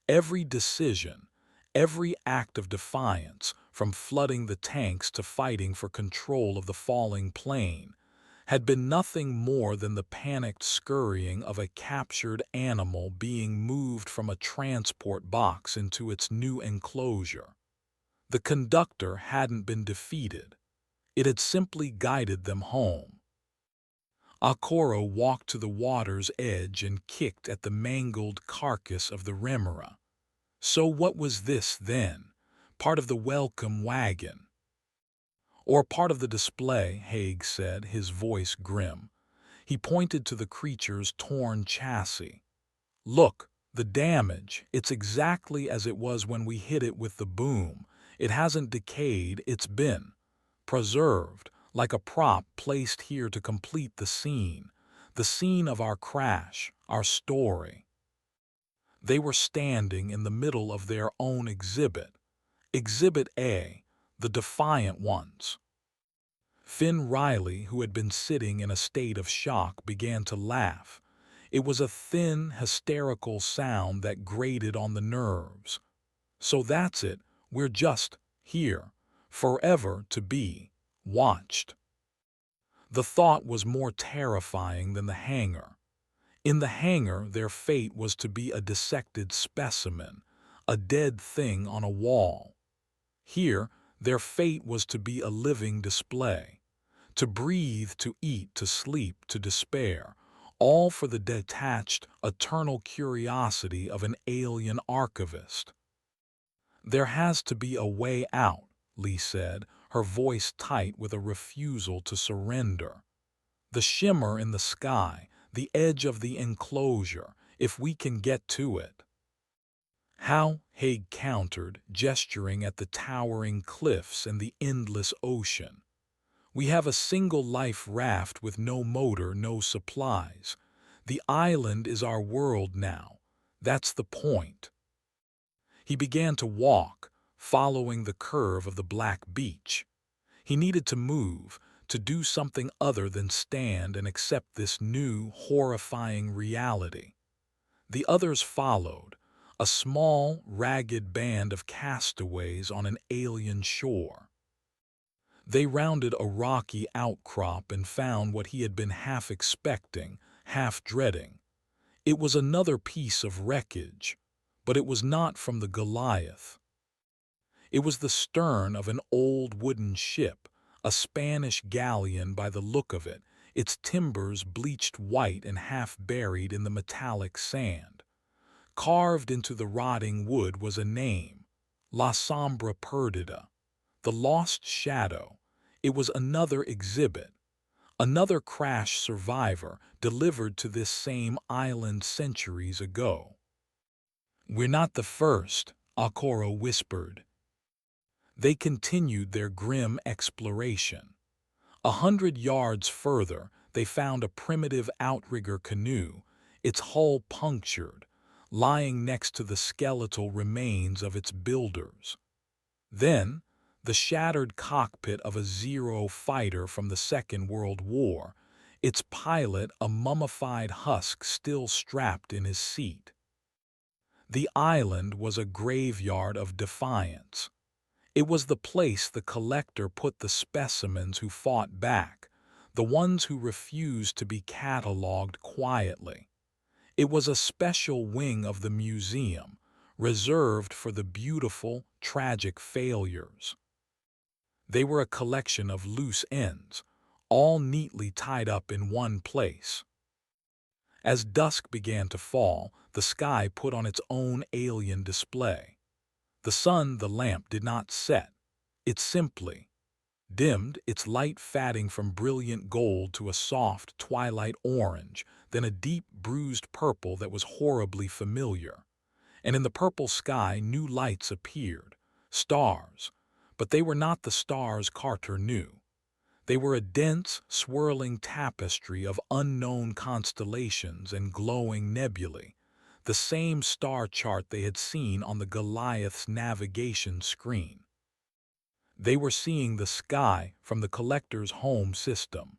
A: Every decision, every act of defiance, from flooding the tanks to fighting for control of the falling plane, had been nothing more than the panicked scurrying of a captured animal being moved from a transport box into its new enclosure. The conductor hadn't been defeated. It had simply guided them home. Akoro walked to the water's edge and kicked at the mangled carcass of the Remora. So what was this, then? Part of the welcome wagon? "Or part of the display," Haig said, his voice grim. He pointed to the creature's torn chassis. "Look, the damage. It's exactly as it was when we hit it with the boom. It hasn't decayed, it's been preserved, like a prop placed here to complete the scene of our crash, our story." They were standing in the middle of their own exhibit. Exhibit A, the defiant ones. Finn Riley, who had been sitting in a state of shock, began to laugh. It was a thin, hysterical sound that grated on the nerves. So that's it, we're just here, forever to be watched. The thought was more terrifying than the hangar. In the hangar, their fate was to be a dissected specimen, a dead thing on a wall. Here, their fate was to be a living display, to breathe, to eat, to sleep, to despair, all for the detached, eternal curiosity of an alien archivist. "There has to be a way out," Lee said, her voice tight with a refusal to surrender. "The shimmer in the sky, the edge of the enclosure, if we can get to it." "How?" Haig countered, gesturing at the towering cliffs and the endless ocean. "We have a single-life raft with no motor, no supplies. The island is our world now. That's the point." He began to walk, following the curve of the black beach. He needed to move, to do something other than stand and accept this new, horrifying reality. The others followed, a small, ragged band of castaways on an alien shore. They rounded a rocky outcrop and found what he had been half expecting, half dreading. It was another piece of wreckage, but it was not from the Goliath. It was the stern of an old wooden ship, a Spanish galleon by the look of it, its timbers bleached white and half buried in the metallic sand. Carved into the rotting wood was a name, La Sombra Perdida, the lost shadow. It was another exhibit, another crash survivor delivered to this same island centuries ago. "We're not the first," Akoro whispered. They continued their grim exploration. 100 yards further, they found a primitive outrigger canoe, its hull punctured, lying next to the skeletal remains of its builders. Then, the shattered cockpit of a Zero fighter from the Second World War, its pilot a mummified husk still strapped in his seat. The island was a graveyard of defiance. It was the place the collector put the specimens who fought back, the ones who refused to be catalogued quietly. It was a special wing of the museum, reserved for the beautiful, tragic failures. They were a collection of loose ends, all neatly tied up in one place. As dusk began to fall, the sky put on its own alien display. The sun, the lamp, did not set. It simply dimmed, its light fading from brilliant gold to a soft twilight orange, then a deep bruised purple that was horribly familiar. And in the purple sky new lights appeared, stars, but they were not the stars Carter knew. They were a dense, swirling tapestry of unknown constellations and glowing nebulae, the same star chart they had seen on the Goliath's navigation screen. They were seeing the sky from the collector's home system.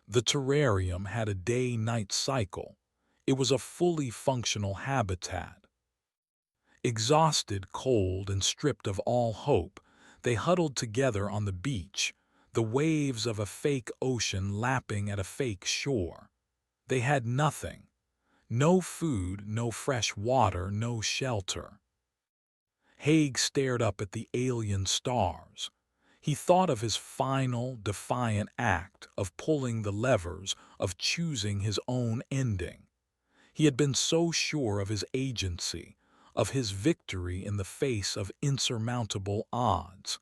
A: The terrarium had a day-night cycle. It was a fully functional habitat. Exhausted, cold, and stripped of all hope, they huddled together on the beach, the waves of a fake ocean lapping at a fake shore. They had nothing. No food, no fresh water, no shelter. Haig stared up at the alien stars. He thought of his final, defiant act of pulling the levers, of choosing his own ending. He had been so sure of his agency, of his victory in the face of insurmountable odds.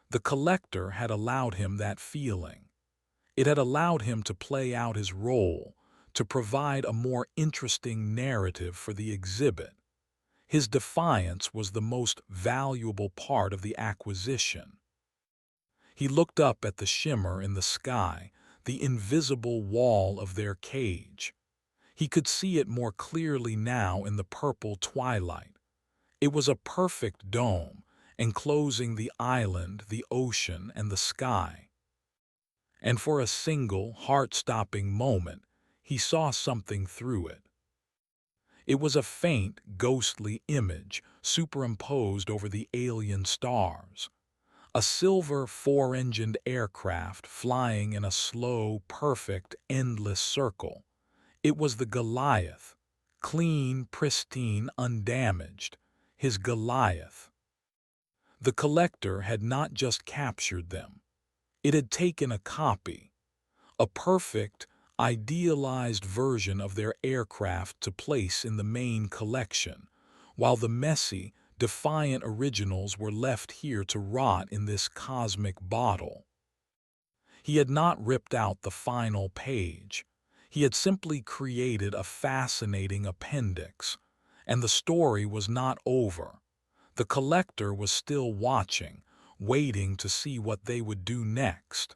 A: The collector had allowed him that feeling. It had allowed him to play out his role, to provide a more interesting narrative for the exhibit. His defiance was the most valuable part of the acquisition. He looked up at the shimmer in the sky, the invisible wall of their cage. He could see it more clearly now in the purple twilight. It was a perfect dome, enclosing the island, the ocean, and the sky. And for a single, heart-stopping moment, he saw something through it. It was a faint, ghostly image superimposed over the alien stars. A silver four-engined aircraft flying in a slow, perfect, endless circle. It was the Goliath, clean, pristine, undamaged, his Goliath. The collector had not just captured them. It had taken a copy, a perfect, idealized version of their aircraft to place in the main collection, while the messy, defiant originals were left here to rot in this cosmic bottle. He had not ripped out the final page. He had simply created a fascinating appendix, and the story was not over. The collector was still watching, waiting to see what they would do next.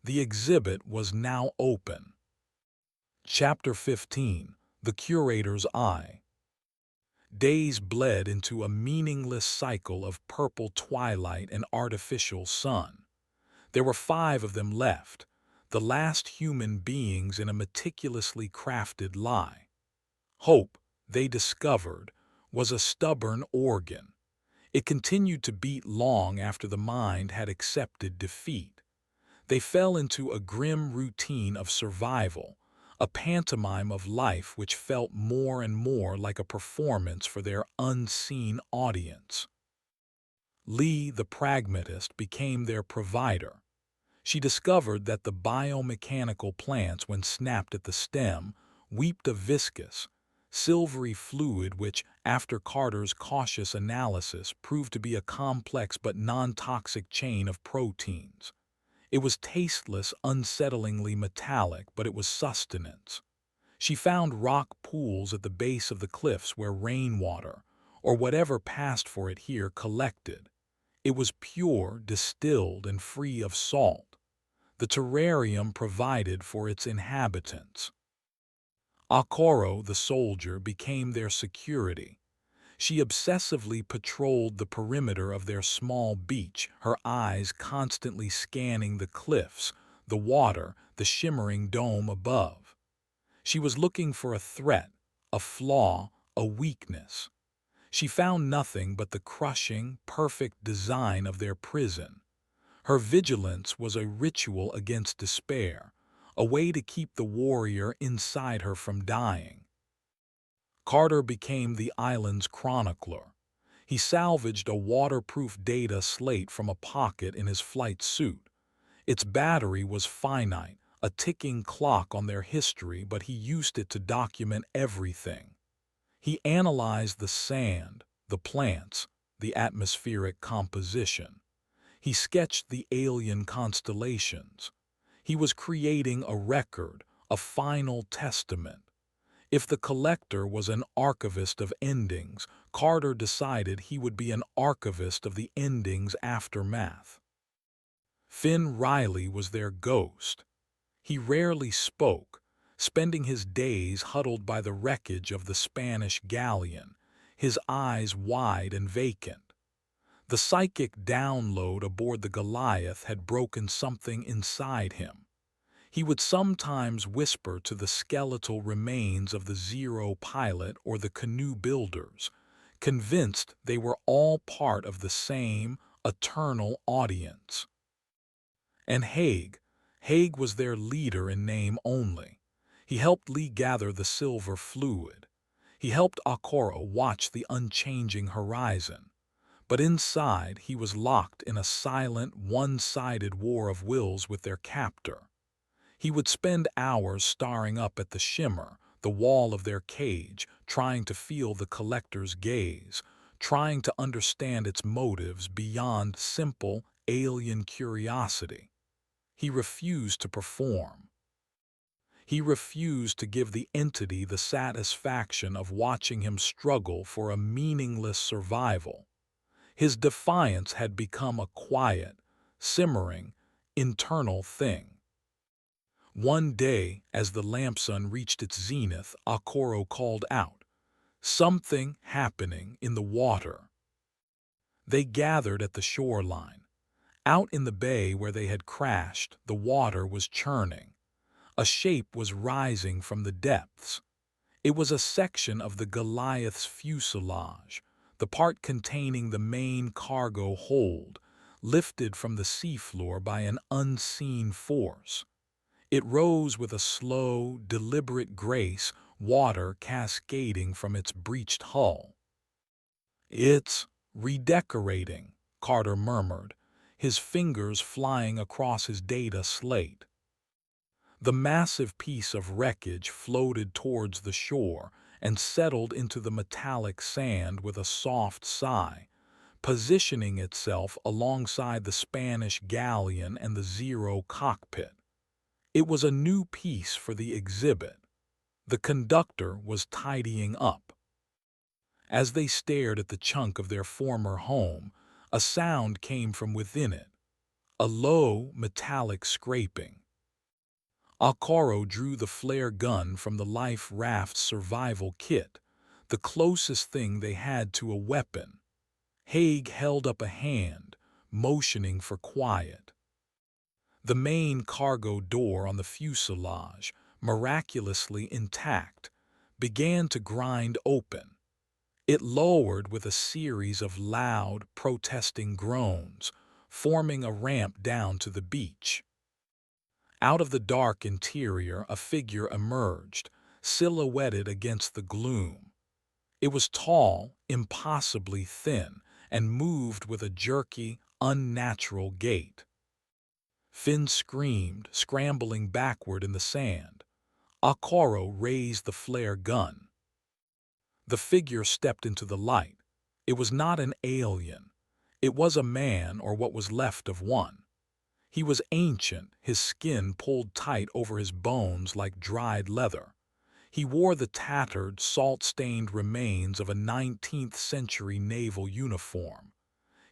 A: The exhibit was now open. Chapter 15: The Curator's Eye. Days bled into a meaningless cycle of purple twilight and artificial sun. There were 5 of them left, the last human beings in a meticulously crafted lie. Hope, they discovered, was a stubborn organ. It continued to beat long after the mind had accepted defeat. They fell into a grim routine of survival, a pantomime of life which felt more and more like a performance for their unseen audience. Lee, the pragmatist, became their provider. She discovered that the biomechanical plants, when snapped at the stem, weeped a viscous, silvery fluid which, after Carter's cautious analysis, proved to be a complex but non-toxic chain of proteins. It was tasteless, unsettlingly metallic, but it was sustenance. She found rock pools at the base of the cliffs where rainwater, or whatever passed for it here, collected. It was pure, distilled, and free of salt. The terrarium provided for its inhabitants. Akoro, the soldier, became their security. She obsessively patrolled the perimeter of their small beach, her eyes constantly scanning the cliffs, the water, the shimmering dome above. She was looking for a threat, a flaw, a weakness. She found nothing but the crushing, perfect design of their prison. Her vigilance was a ritual against despair, a way to keep the warrior inside her from dying. Carter became the island's chronicler. He salvaged a waterproof data slate from a pocket in his flight suit. Its battery was finite, a ticking clock on their history, but he used it to document everything. He analyzed the sand, the plants, the atmospheric composition. He sketched the alien constellations. He was creating a record, a final testament. If the collector was an archivist of endings, Carter decided he would be an archivist of the endings aftermath. Finn Riley was their ghost. He rarely spoke, spending his days huddled by the wreckage of the Spanish galleon, his eyes wide and vacant. The psychic download aboard the Goliath had broken something inside him. He would sometimes whisper to the skeletal remains of the Zero pilot or the canoe builders, convinced they were all part of the same eternal audience. And Haig was their leader in name only. He helped Lee gather the silver fluid. He helped Akoro watch the unchanging horizon. But inside, he was locked in a silent, one-sided war of wills with their captor. He would spend hours staring up at the shimmer, the wall of their cage, trying to feel the collector's gaze, trying to understand its motives beyond simple, alien curiosity. He refused to perform. He refused to give the entity the satisfaction of watching him struggle for a meaningless survival. His defiance had become a quiet, simmering, internal thing. One day, as the lamp sun reached its zenith, Akoro called out, "Something happening in the water." They gathered at the shoreline. Out in the bay where they had crashed, the water was churning. A shape was rising from the depths. It was a section of the Goliath's fuselage, the part containing the main cargo hold, lifted from the seafloor by an unseen force. It rose with a slow, deliberate grace, water cascading from its breached hull. "It's redecorating," Carter murmured, his fingers flying across his data slate. The massive piece of wreckage floated towards the shore and settled into the metallic sand with a soft sigh, positioning itself alongside the Spanish galleon and the Zero cockpit. It was a new piece for the exhibit. The conductor was tidying up. As they stared at the chunk of their former home, a sound came from within it, a low, metallic scraping. Akoro drew the flare gun from the life raft's survival kit, the closest thing they had to a weapon. Haig held up a hand, motioning for quiet. The main cargo door on the fuselage, miraculously intact, began to grind open. It lowered with a series of loud, protesting groans, forming a ramp down to the beach. Out of the dark interior, a figure emerged, silhouetted against the gloom. It was tall, impossibly thin, and moved with a jerky, unnatural gait. Finn screamed, scrambling backward in the sand. Akoro raised the flare gun. The figure stepped into the light. It was not an alien. It was a man, or what was left of one. He was ancient, his skin pulled tight over his bones like dried leather. He wore the tattered, salt-stained remains of a 19th-century naval uniform.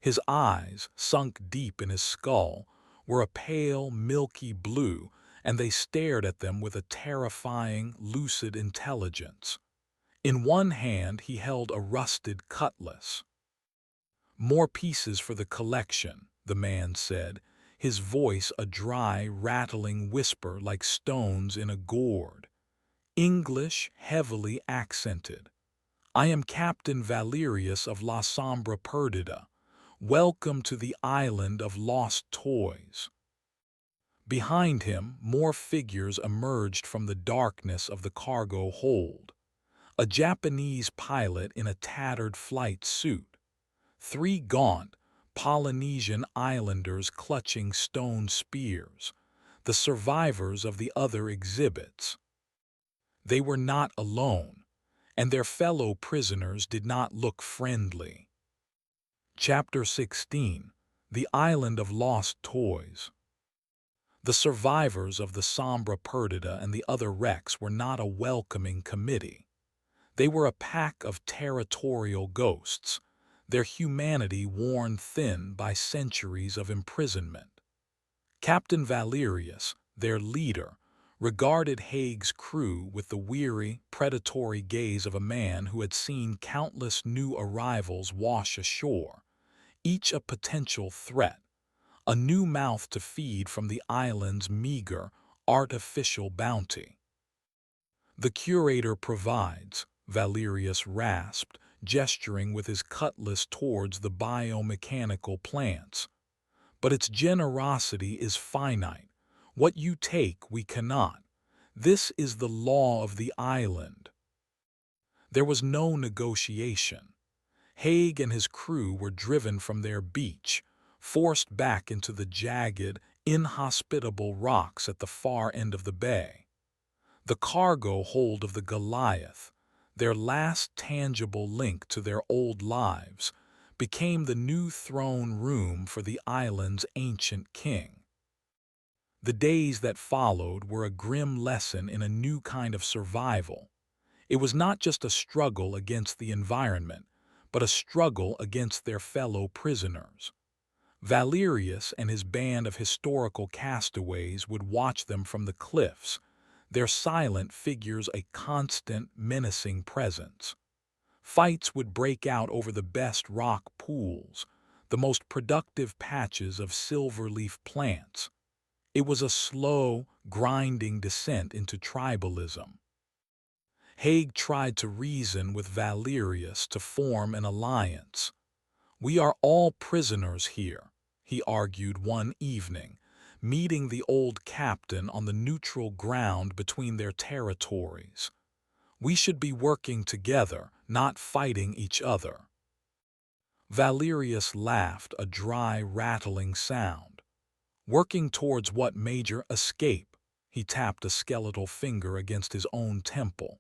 A: His eyes, sunk deep in his skull, were a pale, milky blue, and they stared at them with a terrifying, lucid intelligence. In one hand he held a rusted cutlass. "More pieces for the collection," the man said, his voice a dry, rattling whisper like stones in a gourd. English, heavily accented. "I am Captain Valerius of La Sombra Perdita. Welcome to the island of lost toys." Behind him, more figures emerged from the darkness of the cargo hold. A Japanese pilot in a tattered flight suit. 3 gaunt, Polynesian islanders clutching stone spears, the survivors of the other exhibits. They were not alone, and their fellow prisoners did not look friendly. Chapter 16: The Island of Lost Toys. The survivors of the Sombra Perdita and the other wrecks were not a welcoming committee. They were a pack of territorial ghosts, their humanity worn thin by centuries of imprisonment. Captain Valerius, their leader, regarded Haig's crew with the weary, predatory gaze of a man who had seen countless new arrivals wash ashore, each a potential threat, a new mouth to feed from the island's meager, artificial bounty. "The curator provides," Valerius rasped, gesturing with his cutlass towards the biomechanical plants. "But its generosity is finite. What you take, we cannot. This is the law of the island." There was no negotiation. Haig and his crew were driven from their beach, forced back into the jagged, inhospitable rocks at the far end of the bay. The cargo hold of the Goliath, their last tangible link to their old lives, became the new throne room for the island's ancient king. The days that followed were a grim lesson in a new kind of survival. It was not just a struggle against the environment, but a struggle against their fellow prisoners. Valerius and his band of historical castaways would watch them from the cliffs, their silent figures a constant, menacing presence. Fights would break out over the best rock pools, the most productive patches of silverleaf plants. It was a slow, grinding descent into tribalism. Haig tried to reason with Valerius to form an alliance. "We are all prisoners here," he argued one evening, meeting the old captain on the neutral ground between their territories. "We should be working together, not fighting each other." Valerius laughed, a dry, rattling sound. "Working towards what, Major? Escape?" He tapped a skeletal finger against his own temple.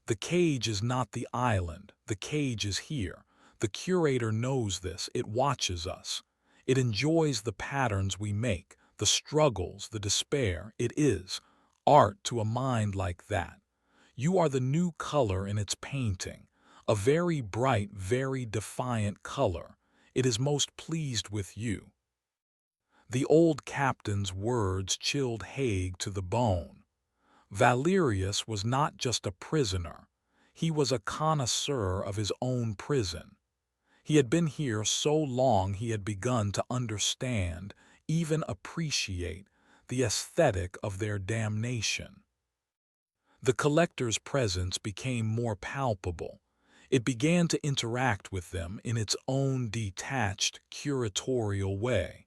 A: "The cage is not the island. The cage is here. The curator knows this. It watches us. It enjoys the patterns we make, the struggles, the despair. It is art to a mind like that. You are the new color in its painting, a very bright, very defiant color. It is most pleased with you." The old captain's words chilled Haig to the bone. Valerius was not just a prisoner. He was a connoisseur of his own prison. He had been here so long he had begun to understand, even appreciate, the aesthetic of their damnation. The collector's presence became more palpable. It began to interact with them in its own detached, curatorial way.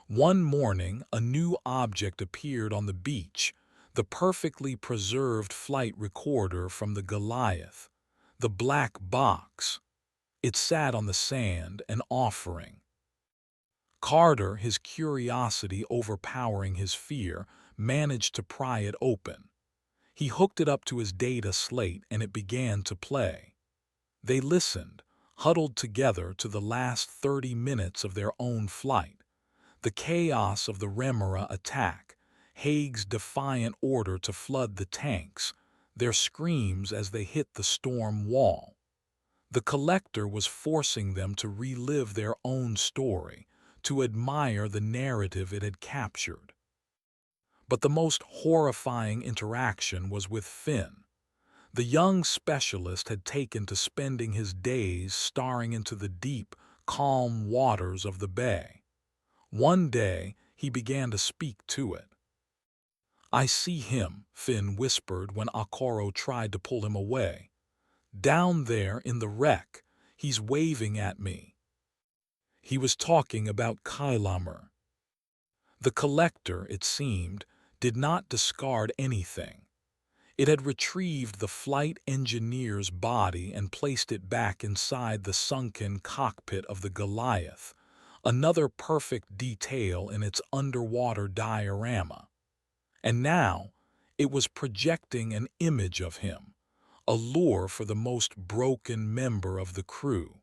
A: One morning, a new object appeared on the beach, the perfectly preserved flight recorder from the Goliath, the black box. It sat on the sand, an offering. Carter, his curiosity overpowering his fear, managed to pry it open. He hooked it up to his data slate and it began to play. They listened, huddled together to the last 30 minutes of their own flight. The chaos of the Remora attack, Haig's defiant order to flood the tanks, their screams as they hit the storm wall. The collector was forcing them to relive their own story, to admire the narrative it had captured. But the most horrifying interaction was with Finn. The young specialist had taken to spending his days staring into the deep, calm waters of the bay. One day, he began to speak to it. "I see him," Finn whispered when Akoro tried to pull him away. "Down there in the wreck, he's waving at me." He was talking about Kylamer. The collector, it seemed, did not discard anything. It had retrieved the flight engineer's body and placed it back inside the sunken cockpit of the Goliath, another perfect detail in its underwater diorama. And now, it was projecting an image of him, a lure for the most broken member of the crew.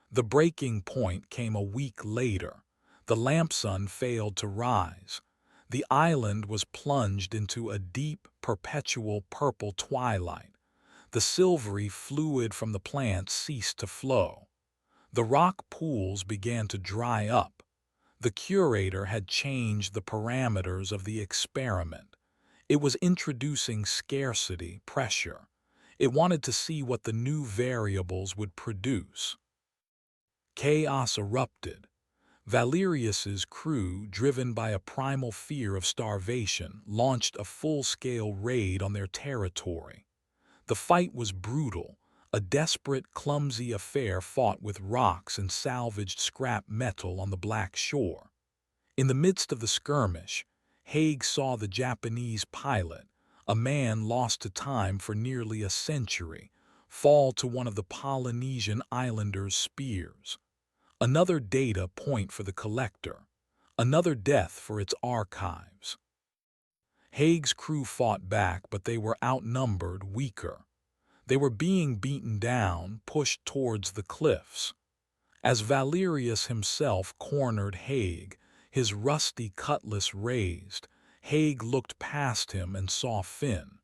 A: The breaking point came a week later. The lampsun failed to rise. The island was plunged into a deep, perpetual purple twilight. The silvery fluid from the plants ceased to flow. The rock pools began to dry up. The curator had changed the parameters of the experiment. It was introducing scarcity, pressure. It wanted to see what the new variables would produce. Chaos erupted. Valerius's crew, driven by a primal fear of starvation, launched a full-scale raid on their territory. The fight was brutal, a desperate, clumsy affair fought with rocks and salvaged scrap metal on the Black Shore. In the midst of the skirmish, Haig saw the Japanese pilot, a man lost to time for nearly a century, fall to one of the Polynesian islanders' spears. Another data point for the collector, another death for its archives. Haig's crew fought back, but they were outnumbered, weaker. They were being beaten down, pushed towards the cliffs. As Valerius himself cornered Haig, his rusty cutlass raised, Haig looked past him and saw Finn.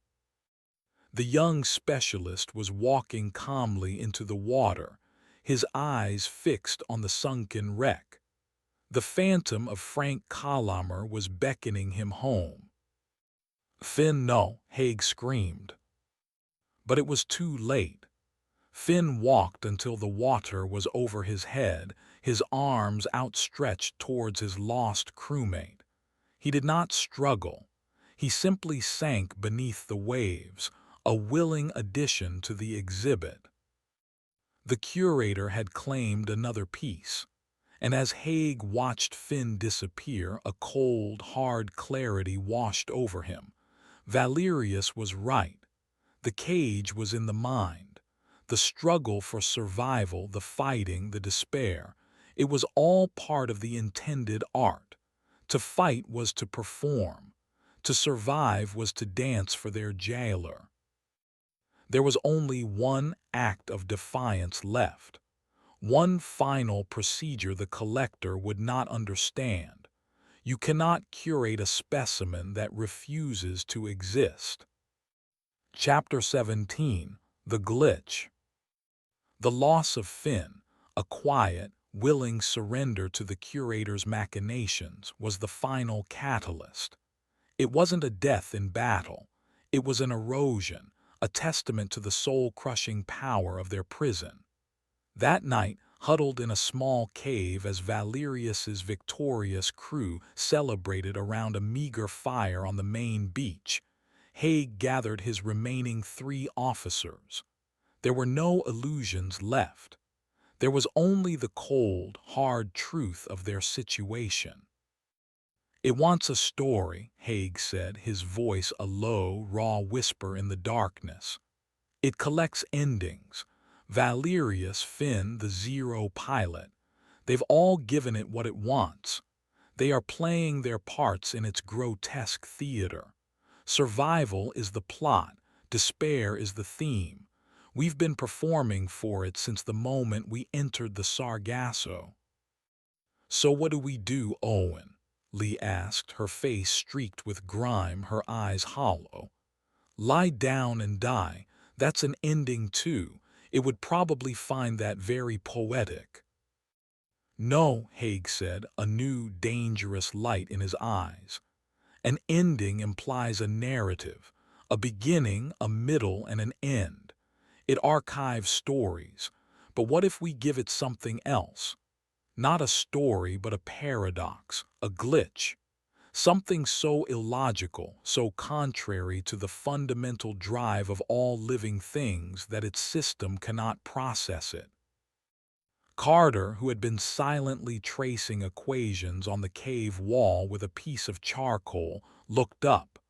A: The young specialist was walking calmly into the water, his eyes fixed on the sunken wreck. The phantom of Frank Colomer was beckoning him home. "Finn, no!" Haig screamed. But it was too late. Finn walked until the water was over his head, his arms outstretched towards his lost crewmate. He did not struggle. He simply sank beneath the waves, a willing addition to the exhibit. The curator had claimed another piece, and as Haig watched Finn disappear, a cold, hard clarity washed over him. Valerius was right. The cage was in the mind. The struggle for survival, the fighting, the despair, it was all part of the intended art. To fight was to perform. To survive was to dance for their jailer. There was only one act of defiance left. One final procedure the collector would not understand. You cannot curate a specimen that refuses to exist. Chapter 17. The Glitch. The loss of Finn, a quiet, willing surrender to the curator's machinations, was the final catalyst. It wasn't a death in battle. It was an erosion, a testament to the soul-crushing power of their prison. That night, huddled in a small cave as Valerius's victorious crew celebrated around a meager fire on the main beach, Haig gathered his remaining 3 officers. There were no illusions left. There was only the cold, hard truth of their situation. "It wants a story," Haig said, his voice a low, raw whisper in the darkness. "It collects endings. Valerius, Finn, the Zero pilot. They've all given it what it wants. They are playing their parts in its grotesque theater. Survival is the plot. Despair is the theme. We've been performing for it since the moment we entered the Sargasso." "So what do we do, Owen?" Lee asked, her face streaked with grime, her eyes hollow. "Lie down and die. That's an ending too. It would probably find that very poetic." "No," Haig said, a new, dangerous light in his eyes. "An ending implies a narrative, a beginning, a middle, and an end. It archives stories. But what if we give it something else? Not a story, but a paradox, a glitch. Something so illogical, so contrary to the fundamental drive of all living things that its system cannot process it." Carter, who had been silently tracing equations on the cave wall with a piece of charcoal, looked up.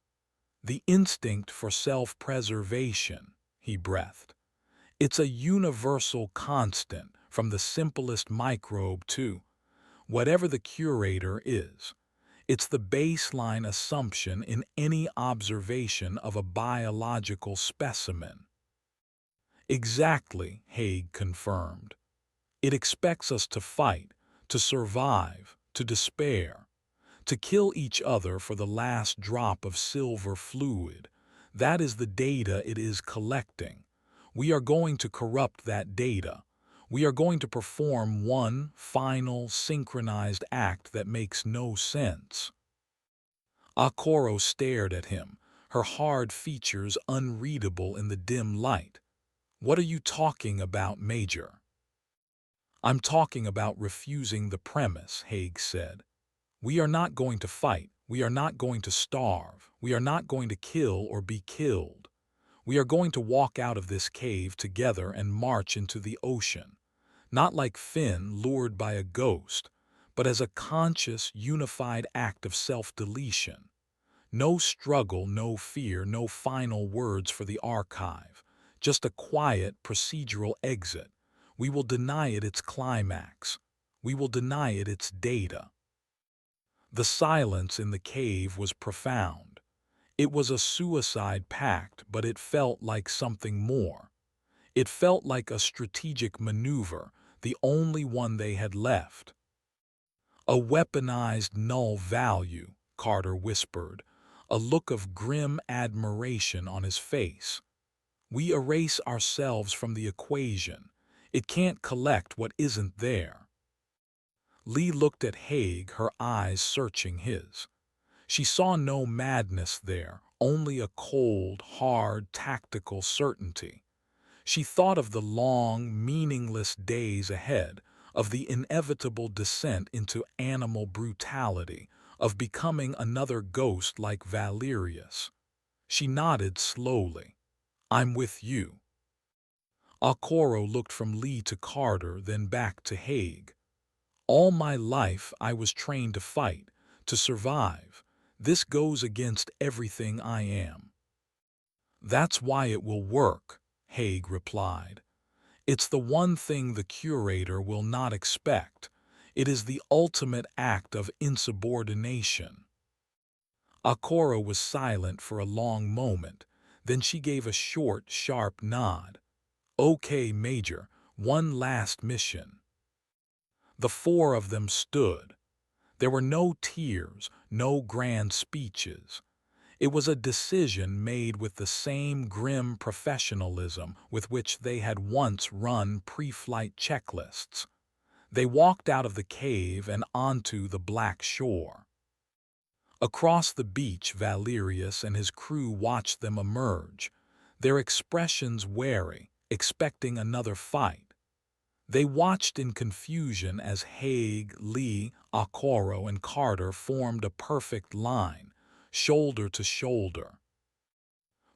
A: "The instinct for self-preservation," he breathed. "It's a universal constant, from the simplest microbe to whatever the curator is. It's the baseline assumption in any observation of a biological specimen." "Exactly," Haig confirmed. "It expects us to fight, to survive, to despair, to kill each other for the last drop of silver fluid. That is the data it is collecting. We are going to corrupt that data. We are going to perform one final, synchronized act that makes no sense." Akoro stared at him, her hard features unreadable in the dim light. "What are you talking about, Major?" "I'm talking about refusing the premise," Haig said. "We are not going to fight. We are not going to starve. We are not going to kill or be killed. We are going to walk out of this cave together and march into the ocean. Not like Finn, lured by a ghost, but as a conscious, unified act of self-deletion. No struggle, no fear, no final words for the archive. Just a quiet, procedural exit. We will deny it its climax. We will deny it its data." The silence in the cave was profound. It was a suicide pact, but it felt like something more. It felt like a strategic maneuver, the only one they had left. "A weaponized null value," Carter whispered, a look of grim admiration on his face. "We erase ourselves from the equation. It can't collect what isn't there." Lee looked at Haig, her eyes searching his. She saw no madness there, only a cold, hard, tactical certainty. She thought of the long, meaningless days ahead, of the inevitable descent into animal brutality, of becoming another ghost like Valerius. She nodded slowly. "I'm with you." Okoro looked from Lee to Carter, then back to Haig. "All my life I was trained to fight, to survive. This goes against everything I am." "That's why it will work," Haig replied. "It's the one thing the curator will not expect. It is the ultimate act of insubordination." Okoro was silent for a long moment, then she gave a short, sharp nod. "Okay, Major, one last mission." The four of them stood. There were no tears, no grand speeches. It was a decision made with the same grim professionalism with which they had once run pre-flight checklists. They walked out of the cave and onto the black shore. Across the beach, Valerius and his crew watched them emerge, their expressions wary, expecting another fight. They watched in confusion as Haig, Lee, Okoro, and Carter formed a perfect line, shoulder to shoulder.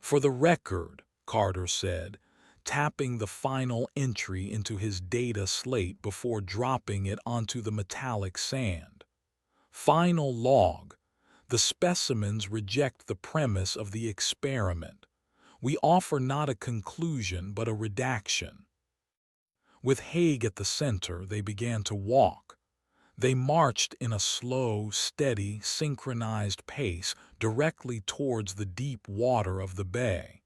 A: "For the record," Carter said, tapping the final entry into his data slate before dropping it onto the metallic sand. "Final log. The specimens reject the premise of the experiment. We offer not a conclusion but a redaction." With Haig at the center, they began to walk. They marched in a slow, steady, synchronized pace directly towards the deep water of the bay.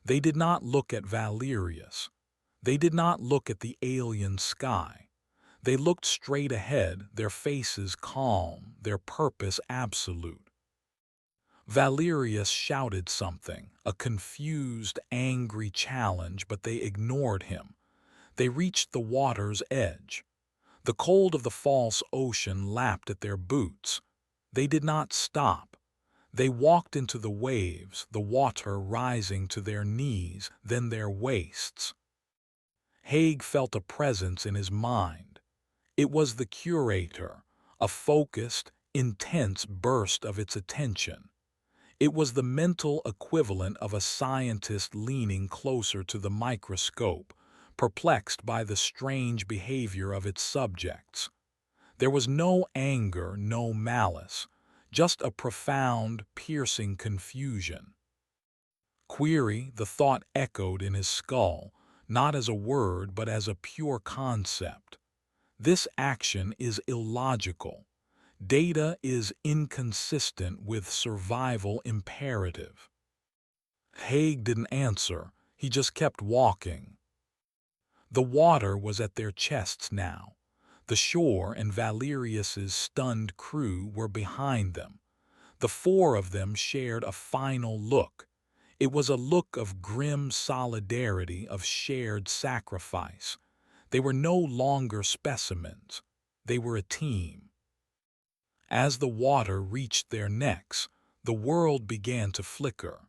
A: They did not look at Valerius. They did not look at the alien sky. They looked straight ahead, their faces calm, their purpose absolute. Valerius shouted something, a confused, angry challenge, but they ignored him. They reached the water's edge. The cold of the false ocean lapped at their boots. They did not stop. They walked into the waves, the water rising to their knees, then their waists. Haig felt a presence in his mind. It was the curator, a focused, intense burst of its attention. It was the mental equivalent of a scientist leaning closer to the microscope, perplexed by the strange behavior of its subjects. There was no anger, no malice, just a profound, piercing confusion. "Query," the thought echoed in his skull, not as a word but as a pure concept. "This action is illogical. Data is inconsistent with survival imperative." Haig didn't answer, he just kept walking. The water was at their chests now. The shore and Valerius's stunned crew were behind them. The four of them shared a final look. It was a look of grim solidarity, of shared sacrifice. They were no longer specimens. They were a team. As the water reached their necks, the world began to flicker.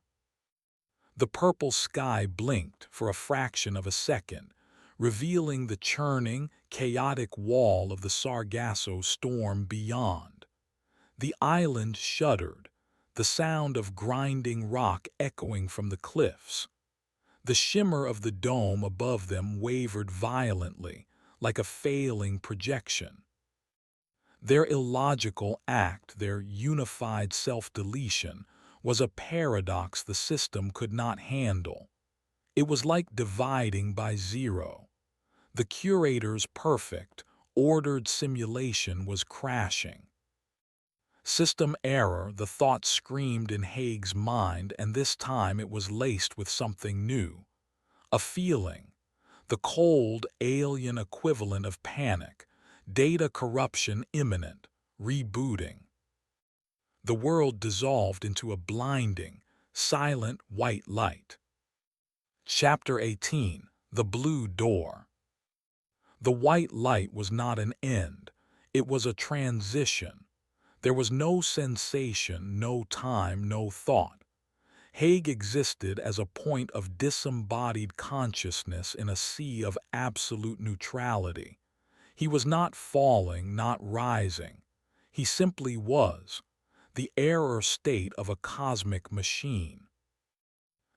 A: The purple sky blinked for a fraction of a second, revealing the churning, chaotic wall of the Sargasso storm beyond. The island shuddered, the sound of grinding rock echoing from the cliffs. The shimmer of the dome above them wavered violently, like a failing projection. Their illogical act, their unified self-deletion, was a paradox the system could not handle. It was like dividing by zero. The curator's perfect, ordered simulation was crashing. System error, the thought screamed in Haig's mind, and this time it was laced with something new. A feeling. The cold, alien equivalent of panic. Data corruption imminent. Rebooting. The world dissolved into a blinding, silent white light. Chapter 18. The Blue Door. The white light was not an end. It was a transition. There was no sensation, no time, no thought. Haig existed as a point of disembodied consciousness in a sea of absolute neutrality. He was not falling, not rising. He simply was, the error state of a cosmic machine.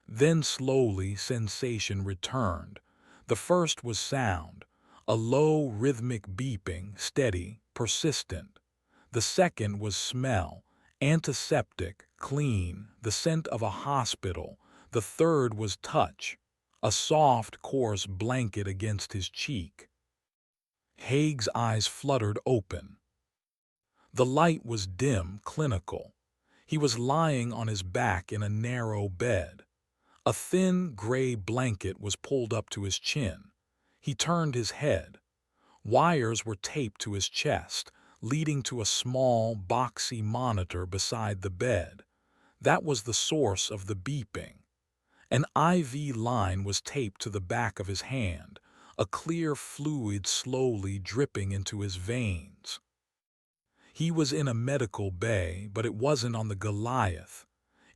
A: Then slowly sensation returned. The first was sound, a low rhythmic beeping, steady, persistent. The second was smell, antiseptic, clean, the scent of a hospital. The third was touch, a soft, coarse blanket against his cheek. Haig's eyes fluttered open. The light was dim, clinical. He was lying on his back in a narrow bed. A thin, gray blanket was pulled up to his chin. He turned his head. Wires were taped to his chest, leading to a small, boxy monitor beside the bed. That was the source of the beeping. An IV line was taped to the back of his hand, a clear fluid slowly dripping into his veins. He was in a medical bay, but it wasn't on the Goliath.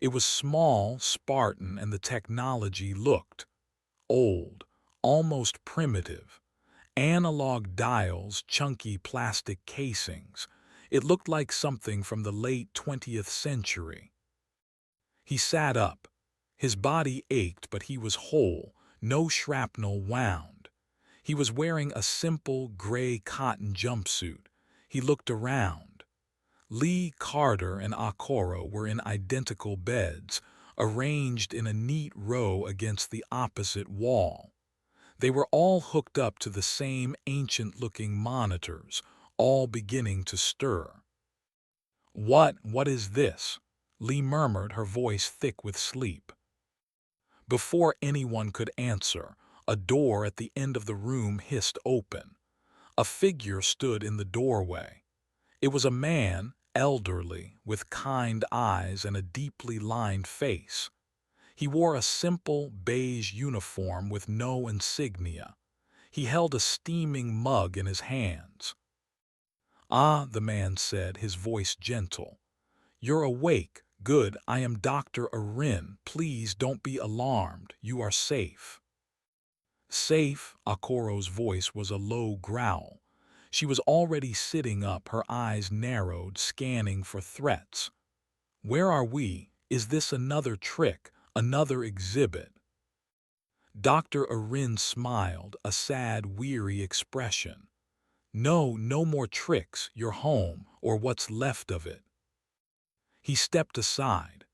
A: It was small, Spartan, and the technology looked old, almost primitive. Analog dials, chunky plastic casings. It looked like something from the late 20th century. He sat up. His body ached, but he was whole, no shrapnel wound. He was wearing a simple gray cotton jumpsuit. He looked around. Lee, Carter, and Okoro were in identical beds, arranged in a neat row against the opposite wall. They were all hooked up to the same ancient-looking monitors, all beginning to stir. What is this?" Lee murmured, her voice thick with sleep. Before anyone could answer, a door at the end of the room hissed open. A figure stood in the doorway. It was a man, elderly, with kind eyes and a deeply lined face. He wore a simple beige uniform with no insignia. He held a steaming mug in his hands. "Ah," the man said, his voice gentle. "You're awake. Good. I am Dr. Arin. Please don't be alarmed. You are safe." "Safe?" Okoro's voice was a low growl. She was already sitting up, her eyes narrowed, scanning for threats. "Where are we? Is this another trick, another exhibit?" Dr. Arin smiled, a sad, weary expression. "No, no more tricks. You're home, or what's left of it." He stepped aside.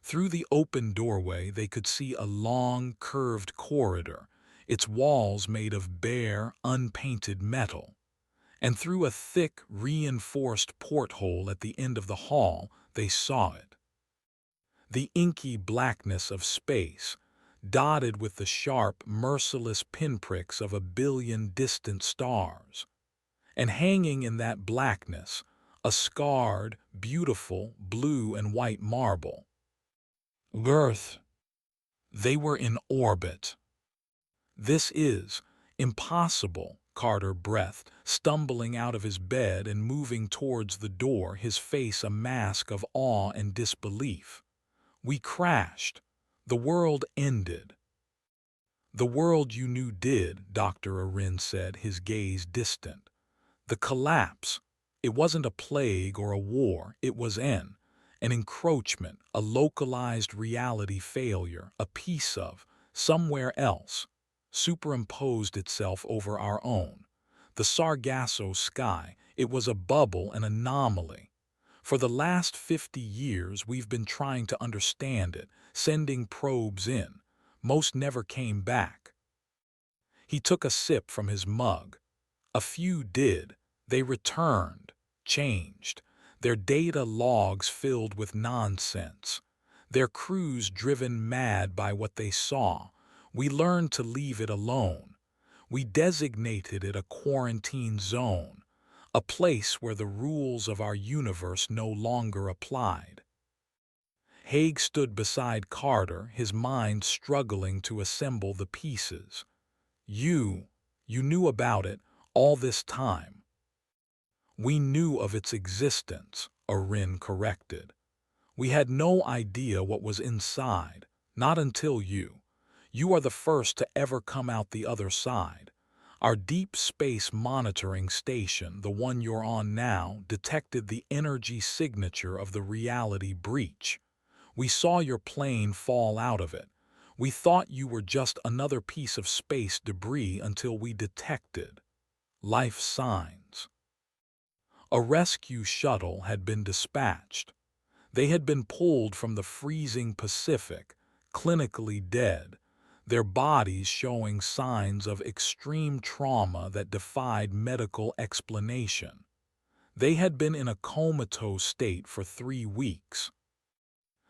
A: Through the open doorway they could see a long, curved corridor, its walls made of bare, unpainted metal. And through a thick, reinforced porthole at the end of the hall, they saw it. The inky blackness of space, dotted with the sharp, merciless pinpricks of a billion distant stars. And hanging in that blackness, a scarred, beautiful blue and white marble. Earth. They were in orbit. "This is impossible," Carter breathed, stumbling out of his bed and moving towards the door, his face a mask of awe and disbelief. "We crashed. The world ended." "The world you knew did," Dr. Arin said, his gaze distant. "The collapse. It wasn't a plague or a war. It was an encroachment, a localized reality failure, a piece of somewhere else superimposed itself over our own. The Sargasso Sky, it was a bubble, an anomaly. For the last 50 years we've been trying to understand it, sending probes in. Most never came back." He took a sip from his mug. "A few did. They returned, changed. Their data logs filled with nonsense. Their crews driven mad by what they saw. We learned to leave it alone. We designated it a quarantine zone, a place where the rules of our universe no longer applied." Haig stood beside Carter, his mind struggling to assemble the pieces. You knew about it all this time." We knew of its existence, Arin corrected. We had no idea what was inside, not until you. You are the first to ever come out the other side. Our deep space monitoring station, the one you're on now, detected the energy signature of the reality breach. We saw your plane fall out of it. We thought you were just another piece of space debris until we detected life signs. A rescue shuttle had been dispatched. They had been pulled from the freezing Pacific, clinically dead, their bodies showing signs of extreme trauma that defied medical explanation. They had been in a comatose state for 3 weeks.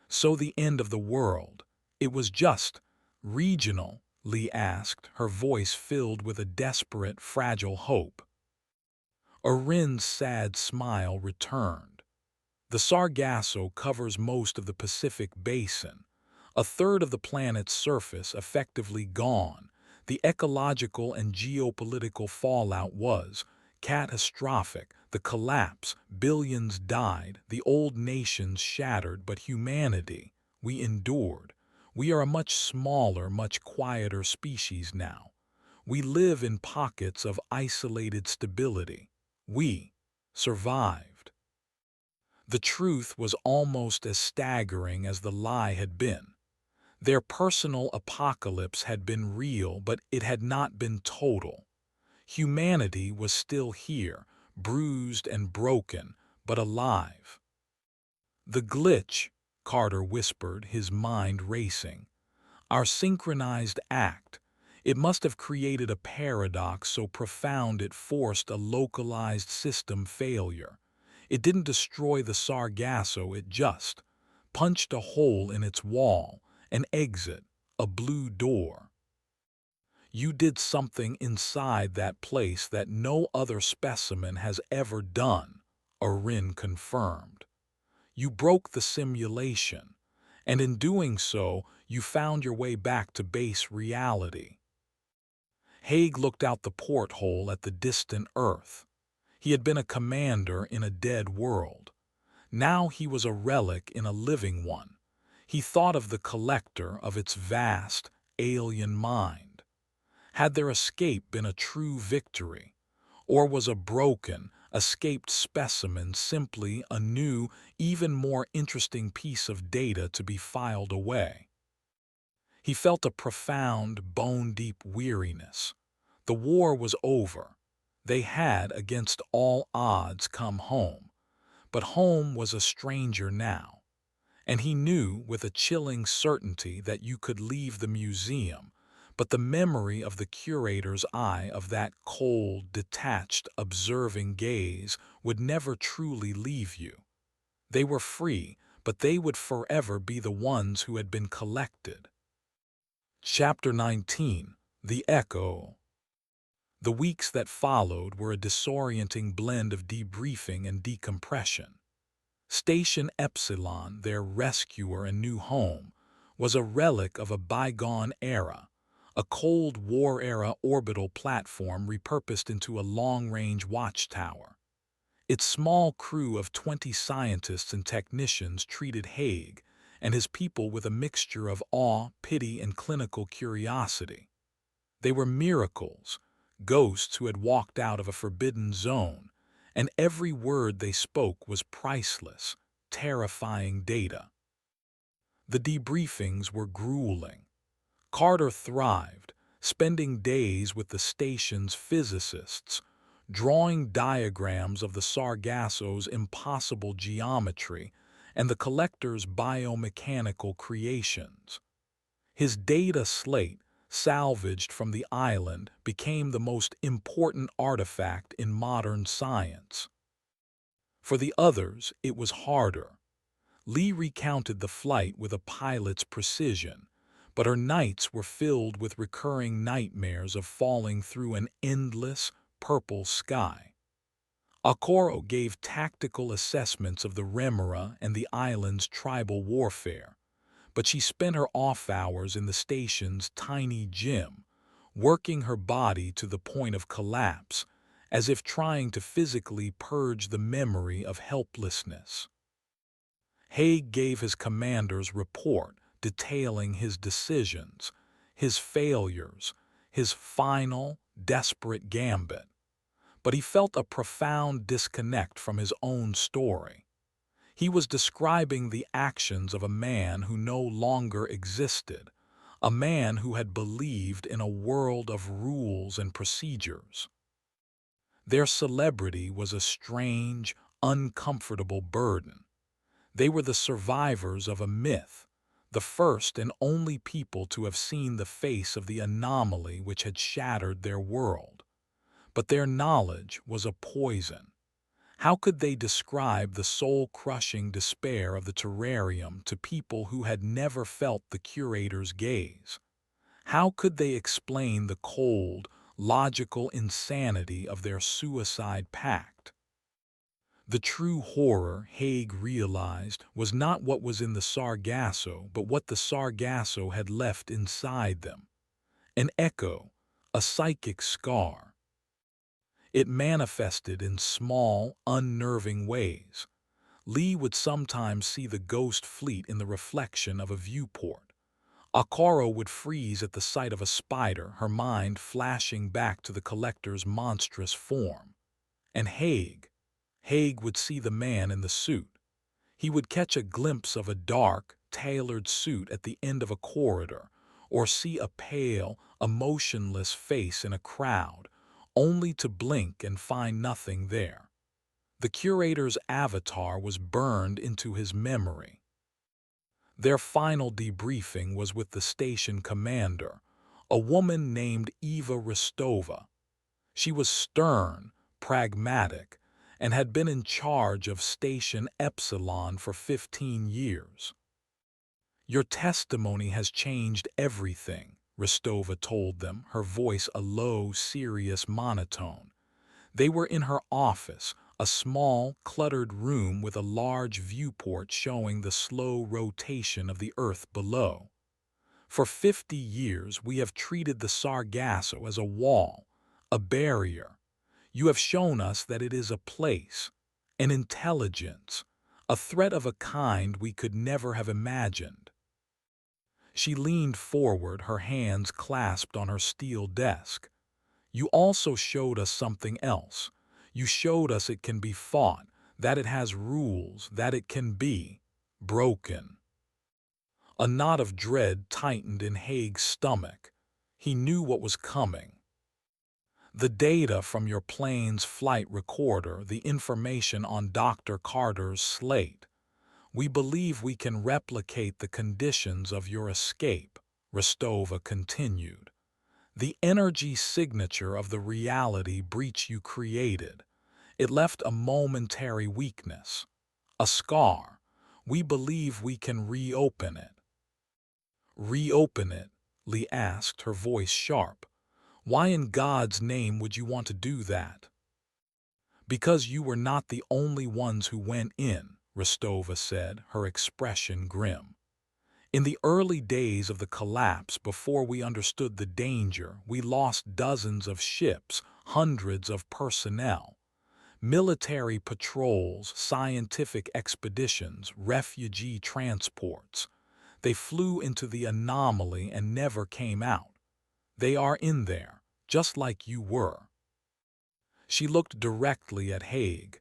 A: So the end of the world. It was just regional, Lee asked, her voice filled with a desperate, fragile hope. Arin's sad smile returned. The Sargasso covers most of the Pacific basin, a third of the planet's surface effectively gone. The ecological and geopolitical fallout was catastrophic. The collapse, billions died, the old nations shattered, but humanity, we endured. We are a much smaller, much quieter species now. We live in pockets of isolated stability. We survived. The truth was almost as staggering as the lie had been. Their personal apocalypse had been real, but it had not been total. Humanity was still here, bruised and broken, but alive. The glitch, Carter whispered, his mind racing. Our synchronized act. It must have created a paradox so profound it forced a localized system failure. It didn't destroy the Sargasso, it just punched a hole in its wall, an exit, a blue door. You did something inside that place that no other specimen has ever done, Arin confirmed. You broke the simulation, and in doing so, you found your way back to base reality. Haig looked out the porthole at the distant Earth. He had been a commander in a dead world. Now he was a relic in a living one. He thought of the collector, of its vast, alien mind. Had their escape been a true victory? Or was a broken, escaped specimen simply a new, even more interesting piece of data to be filed away? He felt a profound, bone-deep weariness. The war was over. They had, against all odds, come home. But home was a stranger now. And he knew with a chilling certainty that you could leave the museum, but the memory of the curator's eye, of that cold, detached, observing gaze, would never truly leave you. They were free, but they would forever be the ones who had been collected. Chapter 19. The Echo. The weeks that followed were a disorienting blend of debriefing and decompression. Station Epsilon, their rescuer and new home, was a relic of a bygone era, a Cold War-era orbital platform repurposed into a long-range watchtower. Its small crew of 20 scientists and technicians treated Haig and his people with a mixture of awe, pity, and clinical curiosity. They were miracles, ghosts who had walked out of a forbidden zone, and every word they spoke was priceless, terrifying data. The debriefings were grueling. Carter thrived, spending days with the station's physicists, drawing diagrams of the Sargasso's impossible geometry and the collector's biomechanical creations. His data slate, salvaged from the island, became the most important artifact in modern science. For the others, it was harder. Lee recounted the flight with a pilot's precision, but her nights were filled with recurring nightmares of falling through an endless, purple sky. Okoro gave tactical assessments of the Remora and the island's tribal warfare, but she spent her off hours in the station's tiny gym, working her body to the point of collapse, as if trying to physically purge the memory of helplessness. Haig gave his commander's report detailing his decisions, his failures, his final, desperate gambit. But he felt a profound disconnect from his own story. He was describing the actions of a man who no longer existed, a man who had believed in a world of rules and procedures. Their celebrity was a strange, uncomfortable burden. They were the survivors of a myth, the first and only people to have seen the face of the anomaly which had shattered their world. But their knowledge was a poison. How could they describe the soul-crushing despair of the terrarium to people who had never felt the curator's gaze? How could they explain the cold, logical insanity of their suicide pact? The true horror, Haig realized, was not what was in the Sargasso, but what the Sargasso had left inside them. An echo, a psychic scar. It manifested in small, unnerving ways. Lee would sometimes see the ghost fleet in the reflection of a viewport. Akaro would freeze at the sight of a spider, her mind flashing back to the collector's monstrous form. And Haig would see the man in the suit. He would catch a glimpse of a dark, tailored suit at the end of a corridor, or see a pale, emotionless face in a crowd, only to blink and find nothing there. The curator's avatar was burned into his memory. Their final debriefing was with the station commander, a woman named Eva Rostova. She was stern, pragmatic, and had been in charge of Station Epsilon for 15 years. "Your testimony has changed everything," Rostova told them, her voice a low, serious monotone. They were in her office, a small, cluttered room with a large viewport showing the slow rotation of the Earth below. "For 50 years we have treated the Sargasso as a wall, a barrier. You have shown us that it is a place, an intelligence, a threat of a kind we could never have imagined." She leaned forward, her hands clasped on her steel desk. "You also showed us something else. You showed us it can be fought, that it has rules, that it can be broken." A knot of dread tightened in Haig's stomach. He knew what was coming. "The data from your plane's flight recorder, the information on Dr. Carter's slate. We believe we can replicate the conditions of your escape," Rostova continued. "The energy signature of the reality breach you created. It left a momentary weakness, a scar. We believe we can reopen it." "Reopen it?" Lee asked, her voice sharp. "Why in God's name would you want to do that?" "Because you were not the only ones who went in," Rostova said, her expression grim. "In the early days of the collapse, before we understood the danger, we lost dozens of ships, hundreds of personnel. Military patrols, scientific expeditions, refugee transports. They flew into the anomaly and never came out. They are in there, just like you were." She looked directly at Haig.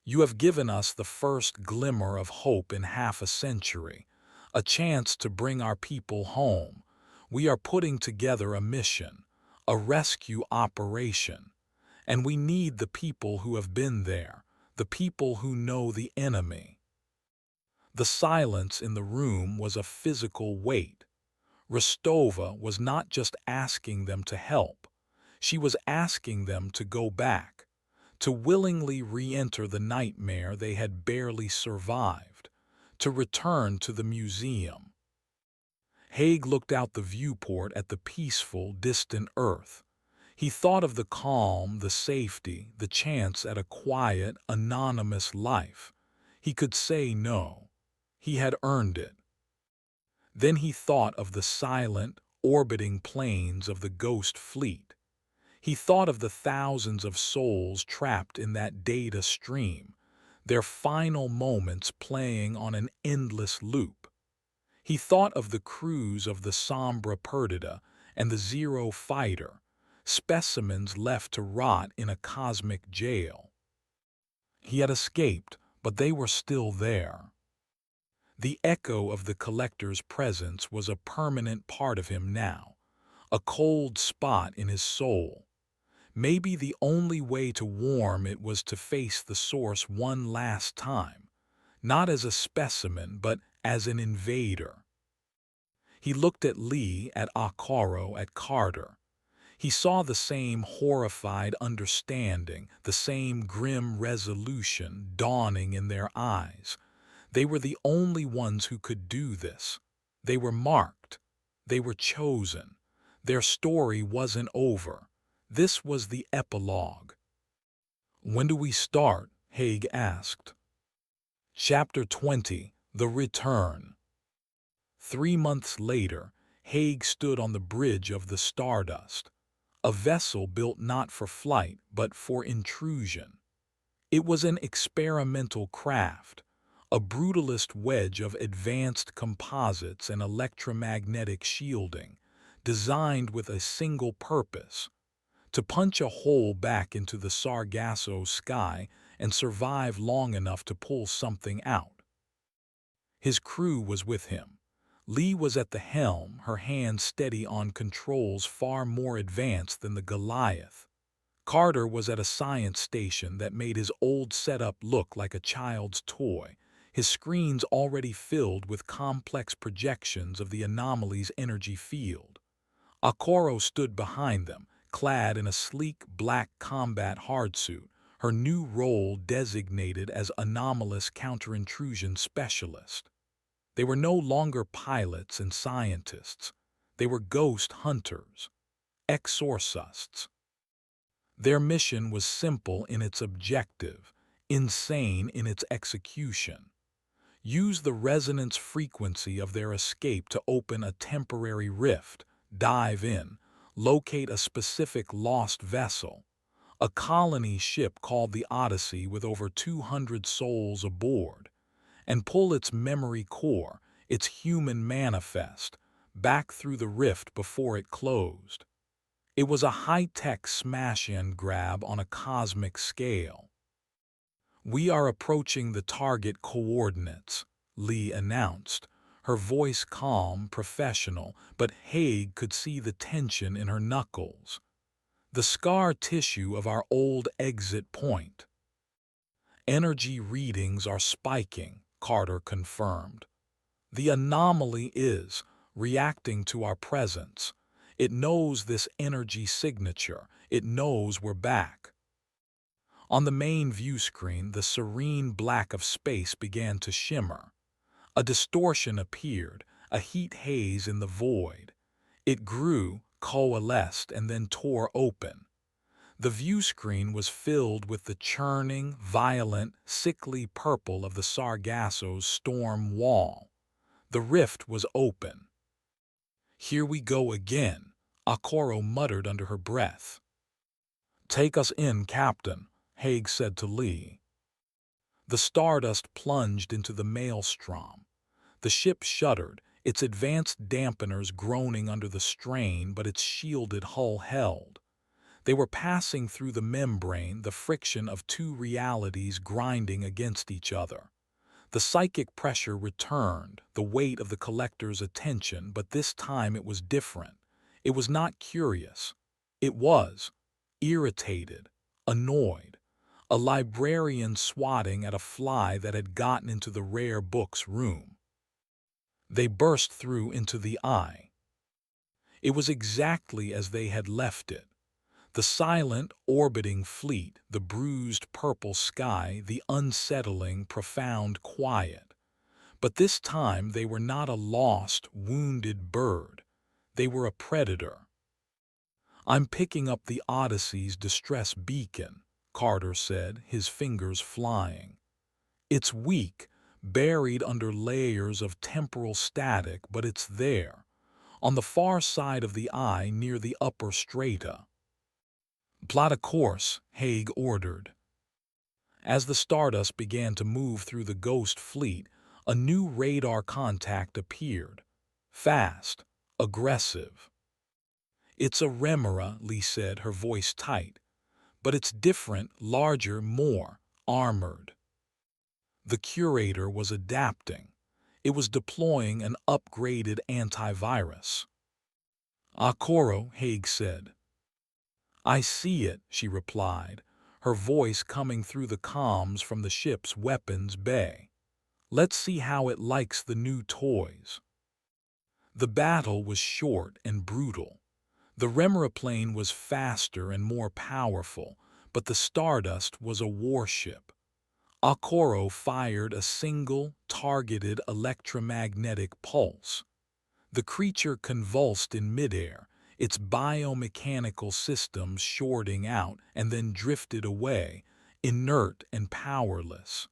A: "You have given us the first glimmer of hope in half a century, a chance to bring our people home. We are putting together a mission, a rescue operation, and we need the people who have been there, the people who know the enemy." The silence in the room was a physical weight. Rostova was not just asking them to help. She was asking them to go back, to willingly re-enter the nightmare they had barely survived, to return to the museum. Haig looked out the viewport at the peaceful, distant Earth. He thought of the calm, the safety, the chance at a quiet, anonymous life. He could say no. He had earned it. Then he thought of the silent, orbiting planes of the Ghost Fleet. He thought of the thousands of souls trapped in that data stream, their final moments playing on an endless loop. He thought of the crews of the Sombra Perdita and the Zero Fighter, specimens left to rot in a cosmic jail. He had escaped, but they were still there. The echo of the collector's presence was a permanent part of him now, a cold spot in his soul. Maybe the only way to warm it was to face the source one last time, not as a specimen, but as an invader. He looked at Lee, at Akaro, at Carter. He saw the same horrified understanding, the same grim resolution dawning in their eyes. They were the only ones who could do this. They were marked. They were chosen. Their story wasn't over. This was the epilogue. "When do we start?" Haig asked. Chapter 20, The Return. 3 months later, Haig stood on the bridge of the Stardust, a vessel built not for flight but for intrusion. It was an experimental craft, a brutalist wedge of advanced composites and electromagnetic shielding, designed with a single purpose: to punch a hole back into the Sargasso Sky and survive long enough to pull something out. His crew was with him. Lee was at the helm, her hand steady on controls far more advanced than the Goliath. Carter was at a science station that made his old setup look like a child's toy, his screens already filled with complex projections of the anomaly's energy field. Akoro stood behind them, clad in a sleek black combat hardsuit, her new role designated as Anomalous Counterintrusion Specialist. They were no longer pilots and scientists. They were ghost hunters, exorcists. Their mission was simple in its objective, insane in its execution. Use the resonance frequency of their escape to open a temporary rift, dive in, locate a specific lost vessel, a colony ship called the Odyssey with over 200 souls aboard, and pull its memory core, its human manifest, back through the rift before it closed. It was a high-tech smash-and grab on a cosmic scale. "We are approaching the target coordinates," Lee announced, her voice calm, professional, but Haig could see the tension in her knuckles. "The scar tissue of our old exit point." "Energy readings are spiking," Carter confirmed. "The anomaly is reacting to our presence. It knows this energy signature. It knows we're back." On the main view screen, the serene black of space began to shimmer. A distortion appeared, a heat haze in the void. It grew, coalesced, and then tore open. The view screen was filled with the churning, violent, sickly purple of the Sargasso's storm wall. The rift was open. "Here we go again," Akoro muttered under her breath. "Take us in, Captain," Haig said to Lee. The Stardust plunged into the maelstrom. The ship shuddered, its advanced dampeners groaning under the strain, but its shielded hull held. They were passing through the membrane, the friction of two realities grinding against each other. The psychic pressure returned, the weight of the collector's attention, but this time it was different. It was not curious. It was irritated, annoyed, a librarian swatting at a fly that had gotten into the rare books room. They burst through into the eye. It was exactly as they had left it. The silent, orbiting fleet, the bruised purple sky, the unsettling, profound quiet. But this time they were not a lost, wounded bird. They were a predator. "I'm picking up the Odyssey's distress beacon," Carter said, his fingers flying. "It's weak, buried under layers of temporal static, but it's there, on the far side of the eye near the upper strata." "Plot a course," Haig ordered. As the Stardust began to move through the Ghost Fleet, a new radar contact appeared. Fast, aggressive. "It's a remora," Lee said, her voice tight. "But it's different, larger, more armored." The Curator was adapting. It was deploying an upgraded antivirus. "Akoro," Haig said. "I see it," she replied, her voice coming through the comms from the ship's weapons bay. "Let's see how it likes the new toys." The battle was short and brutal. The remora plane was faster and more powerful, but the Stardust was a warship. Akoro fired a single, targeted electromagnetic pulse. The creature convulsed in midair, its biomechanical systems shorting out, and then drifted away, inert and powerless.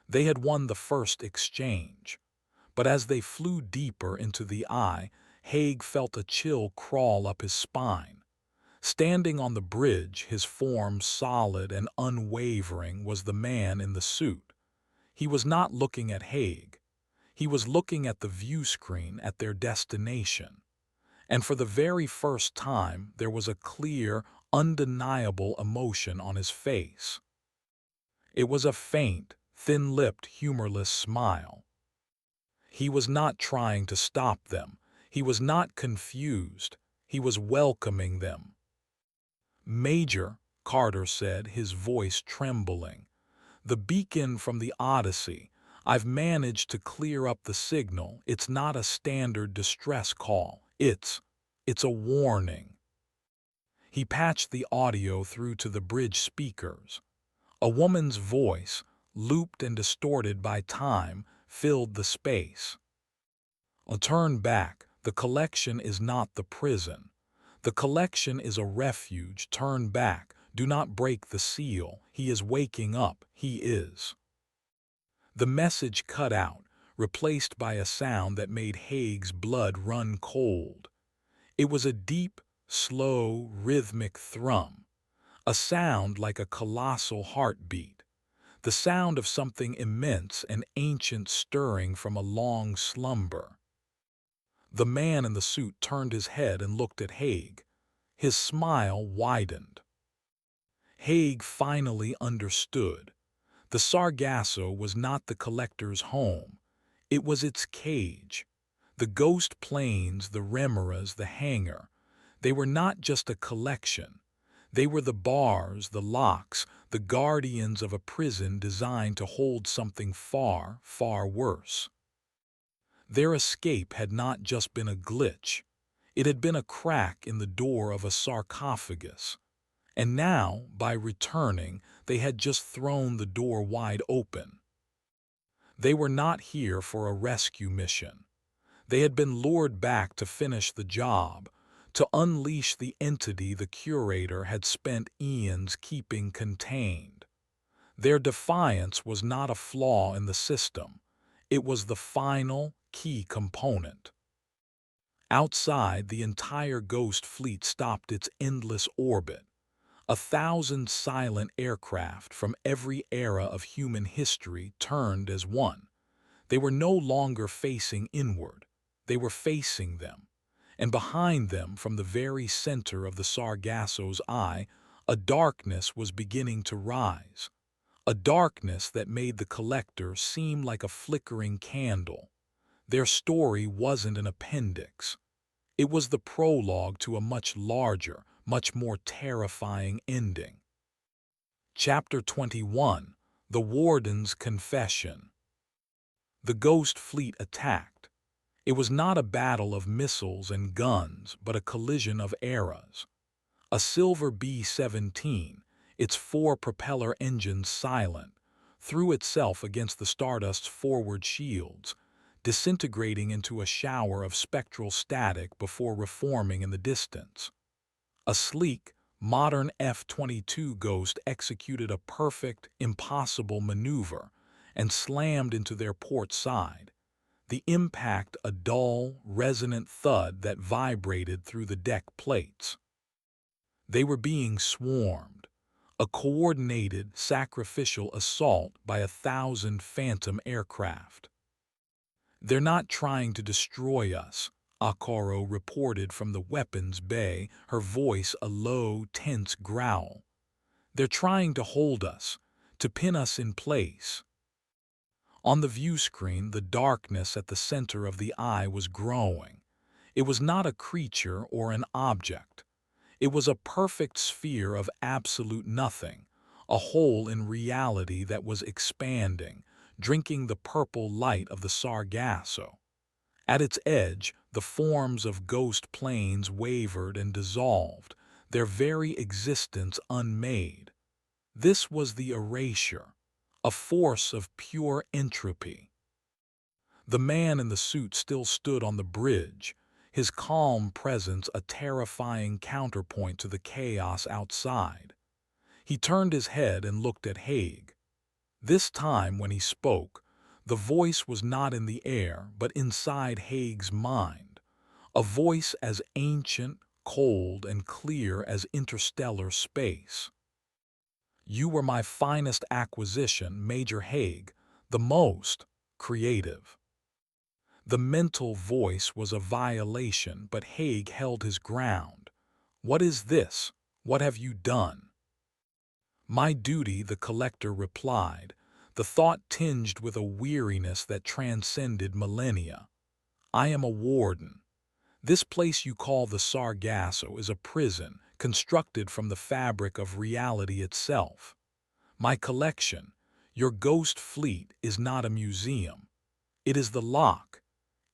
A: They had won the first exchange. But as they flew deeper into the eye, Haig felt a chill crawl up his spine. Standing on the bridge, his form solid and unwavering, was the man in the suit. He was not looking at Haig. He was looking at the view screen at their destination. And for the very first time, there was a clear, undeniable emotion on his face. It was a faint, thin-lipped, humorless smile. He was not trying to stop them. He was not confused. He was welcoming them. "Major," Carter said, his voice trembling. "The beacon from the Odyssey. I've managed to clear up the signal. It's not a standard distress call. It's a warning." He patched the audio through to the bridge speakers. A woman's voice, looped and distorted by time, filled the space. "Turn back. The collection is not the prison. The collection is a refuge. Turn back. Do not break the seal. He is waking up. He is." The message cut out, replaced by a sound that made Haig's blood run cold. It was a deep, slow, rhythmic thrum, a sound like a colossal heartbeat, the sound of something immense and ancient stirring from a long slumber. The man in the suit turned his head and looked at Haig. His smile widened. Haig finally understood. The Sargasso was not the collector's home. It was its cage. The ghost planes, the remoras, the hangar. They were not just a collection. They were the bars, the locks, the guardians of a prison designed to hold something far, far worse. Their escape had not just been a glitch. It had been a crack in the door of a sarcophagus. And now, by returning, they had just thrown the door wide open. They were not here for a rescue mission. They had been lured back to finish the job, to unleash the entity the Curator had spent eons keeping contained. Their defiance was not a flaw in the system. It was the final, key component. Outside, the entire Ghost Fleet stopped its endless orbit. 1,000 silent aircraft from every era of human history turned as one. They were no longer facing inward. They were facing them. And behind them, from the very center of the Sargasso's eye, a darkness was beginning to rise. A darkness that made the Collector seem like a flickering candle. Their story wasn't an appendix. It was the prologue to a much larger, much more terrifying ending. Chapter 21: The Warden's Confession. The Ghost Fleet attacked. It was not a battle of missiles and guns, but a collision of eras. A silver B-17, its 4 propeller engines silent, threw itself against the Stardust's forward shields, disintegrating into a shower of spectral static before reforming in the distance. A sleek, modern F-22 Ghost executed a perfect, impossible maneuver and slammed into their port side. The impact a dull, resonant thud that vibrated through the deck plates. They were being swarmed, a coordinated, sacrificial assault by 1,000 phantom aircraft. "They're not trying to destroy us," Akoro reported from the weapons bay, her voice a low, tense growl. "They're trying to hold us, to pin us in place." On the view screen, the darkness at the center of the eye was growing. It was not a creature or an object. It was a perfect sphere of absolute nothing, a hole in reality that was expanding, drinking the purple light of the Sargasso. At its edge, the forms of ghost planes wavered and dissolved, their very existence unmade. This was the erasure, a force of pure entropy. The man in the suit still stood on the bridge, his calm presence a terrifying counterpoint to the chaos outside. He turned his head and looked at Haig. This time, when he spoke, the voice was not in the air but inside Haig's mind, a voice as ancient, cold, and clear as interstellar space. "You were my finest acquisition, Major Haig, the most creative." The mental voice was a violation, but Haig held his ground. "What is this? What have you done?" "My duty," the collector replied, the thought tinged with a weariness that transcended millennia. "I am a warden. This place you call the Sargasso is a prison constructed from the fabric of reality itself. My collection, your ghost fleet, is not a museum. It is the lock,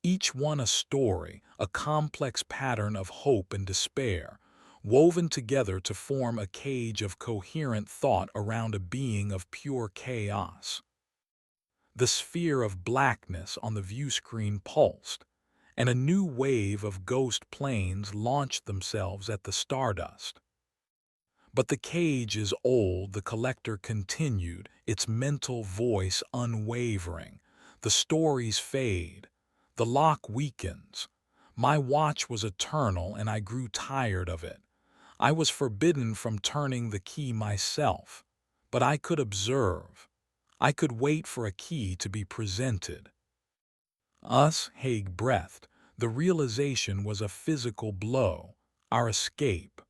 A: each one a story, a complex pattern of hope and despair, woven together to form a cage of coherent thought around a being of pure chaos." The sphere of blackness on the view screen pulsed, and a new wave of ghost planes launched themselves at the stardust. "But the cage is old," the collector continued, its mental voice unwavering. "The stories fade. The lock weakens. My watch was eternal, and I grew tired of it. I was forbidden from turning the key myself. But I could observe. I could wait for a key to be presented." "Us," Haig breathed. The realization was a physical blow, our escape.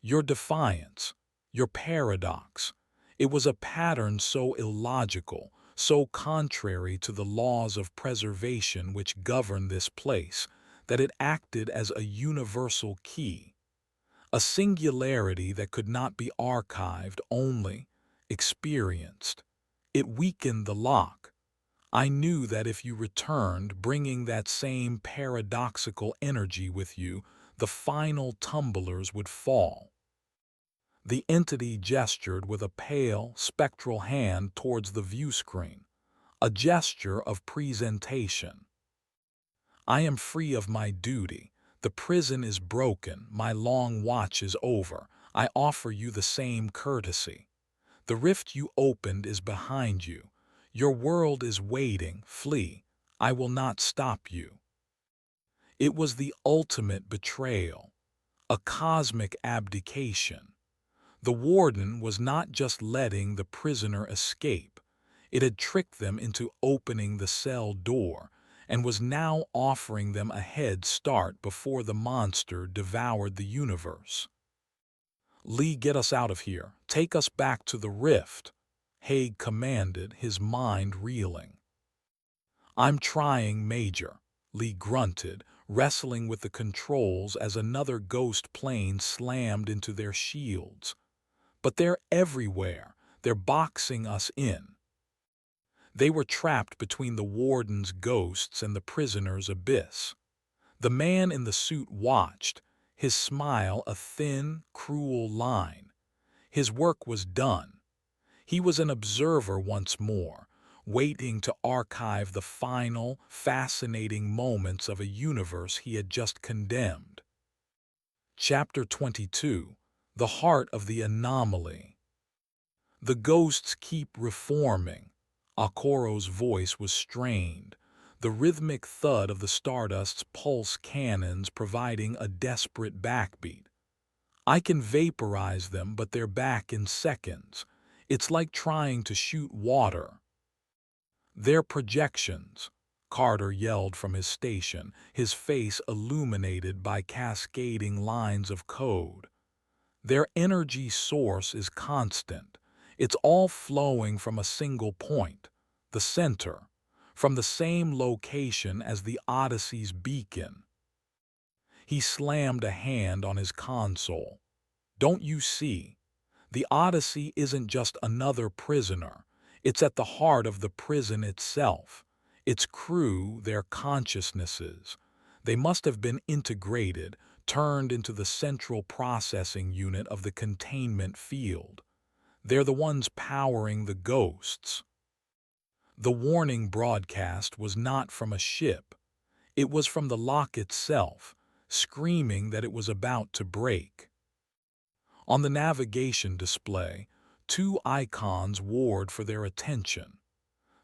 A: Your defiance, your paradox. It was a pattern so illogical, so contrary to the laws of preservation which govern this place, that it acted as a universal key, a singularity that could not be archived, only experienced. It weakened the lock. I knew that if you returned, bringing that same paradoxical energy with you, the final tumblers would fall. The entity gestured with a pale, spectral hand towards the view screen, a gesture of presentation. "I am free of my duty. The prison is broken. My long watch is over. I offer you the same courtesy. The rift you opened is behind you. Your world is waiting. Flee. I will not stop you." It was the ultimate betrayal, a cosmic abdication. The warden was not just letting the prisoner escape. It had tricked them into opening the cell door and was now offering them a head start before the monster devoured the universe. "Lee, get us out of here. Take us back to the rift," Haig commanded, his mind reeling. "I'm trying, Major," Lee grunted, wrestling with the controls as another ghost plane slammed into their shields. "But they're everywhere. They're boxing us in." They were trapped between the warden's ghosts and the prisoner's abyss. The man in the suit watched, his smile a thin, cruel line. His work was done. He was an observer once more, waiting to archive the final, fascinating moments of a universe he had just condemned. Chapter 22: The Heart of the Anomaly. "The ghosts keep reforming." Akoro's voice was strained, the rhythmic thud of the Stardust's pulse cannons providing a desperate backbeat. I can vaporize them, but they're back in seconds. It's like trying to shoot water. They're projections, Carter yelled from his station, his face illuminated by cascading lines of code. Their energy source is constant. It's all flowing from a single point, the center, from the same location as the Odyssey's beacon. He slammed a hand on his console. Don't you see? The Odyssey isn't just another prisoner. It's at the heart of the prison itself. Its crew, their consciousnesses. They must have been integrated, turned into the central processing unit of the containment field. They're the ones powering the ghosts. The warning broadcast was not from a ship. It was from the lock itself, screaming that it was about to break. On the navigation display, two icons warred for their attention.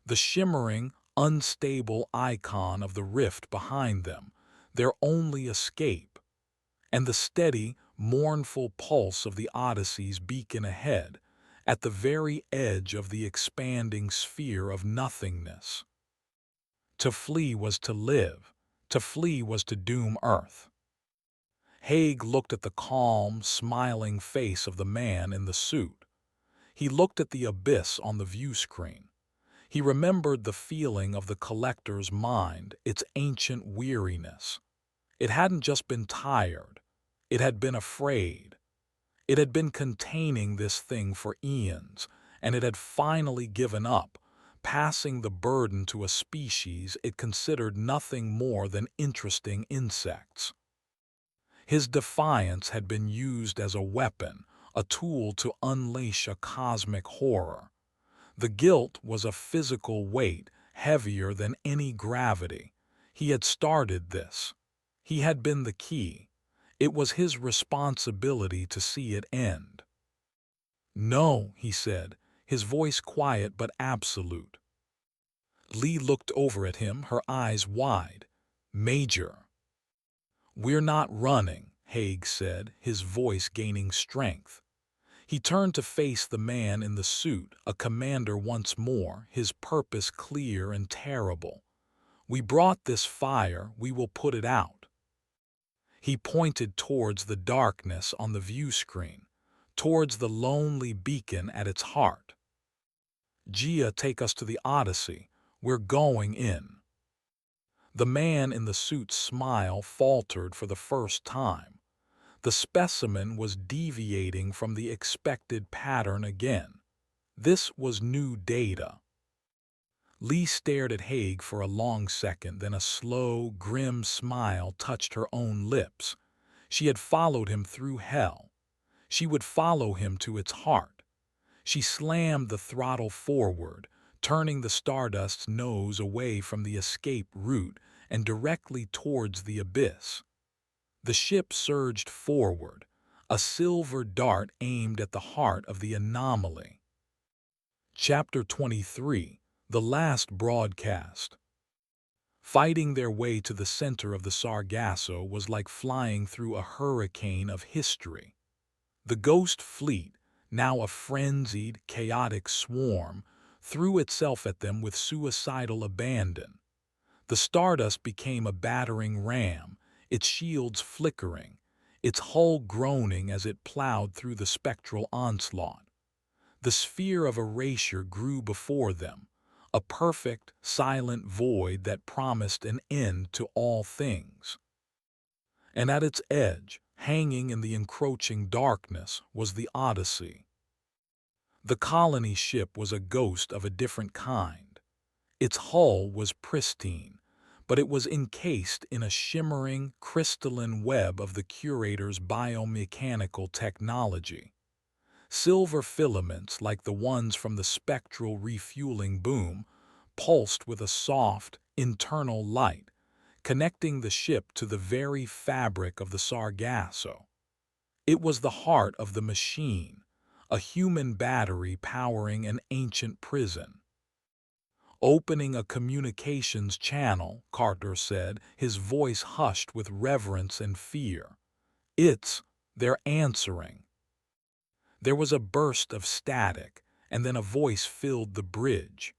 A: The shimmering, unstable icon of the rift behind them, their only escape, and the steady, mournful pulse of the Odyssey's beacon ahead, at the very edge of the expanding sphere of nothingness. To flee was to live. To flee was to doom Earth. Haig looked at the calm, smiling face of the man in the suit. He looked at the abyss on the view screen. He remembered the feeling of the collector's mind, its ancient weariness. It hadn't just been tired. It had been afraid. It had been containing this thing for eons, and it had finally given up, passing the burden to a species it considered nothing more than interesting insects. His defiance had been used as a weapon, a tool to unleash a cosmic horror. The guilt was a physical weight, heavier than any gravity. He had started this. He had been the key. It was his responsibility to see it end. "No," he said, his voice quiet but absolute. Lee looked over at him, her eyes wide. "Major." "We're not running," Haig said, his voice gaining strength. He turned to face the man in the suit, a commander once more, his purpose clear and terrible. "We brought this fire, we will put it out." He pointed towards the darkness on the view screen, towards the lonely beacon at its heart. "Gia, take us to the Odyssey. We're going in." The man in the suit's smile faltered for the first time. The specimen was deviating from the expected pattern again. This was new data. Lee stared at Haig for a long second, then a slow, grim smile touched her own lips. She had followed him through hell. She would follow him to its heart. She slammed the throttle forward, turning the Stardust's nose away from the escape route and directly towards the abyss. The ship surged forward, a silver dart aimed at the heart of the anomaly. Chapter 23. The Last Broadcast. Fighting their way to the center of the Sargasso was like flying through a hurricane of history. The Ghost Fleet, now a frenzied, chaotic swarm, threw itself at them with suicidal abandon. The Stardust became a battering ram, its shields flickering, its hull groaning as it plowed through the spectral onslaught. The sphere of erasure grew before them, a perfect, silent void that promised an end to all things. And at its edge, hanging in the encroaching darkness, was the Odyssey. The colony ship was a ghost of a different kind. Its hull was pristine, but it was encased in a shimmering, crystalline web of the curator's biomechanical technology. Silver filaments, like the ones from the spectral refueling boom, pulsed with a soft, internal light, connecting the ship to the very fabric of the Sargasso. It was the heart of the machine, a human battery powering an ancient prison. "Opening a communications channel," Carter said, his voice hushed with reverence and fear. "It's They're answering. There was a burst of static, and then a voice filled the bridge.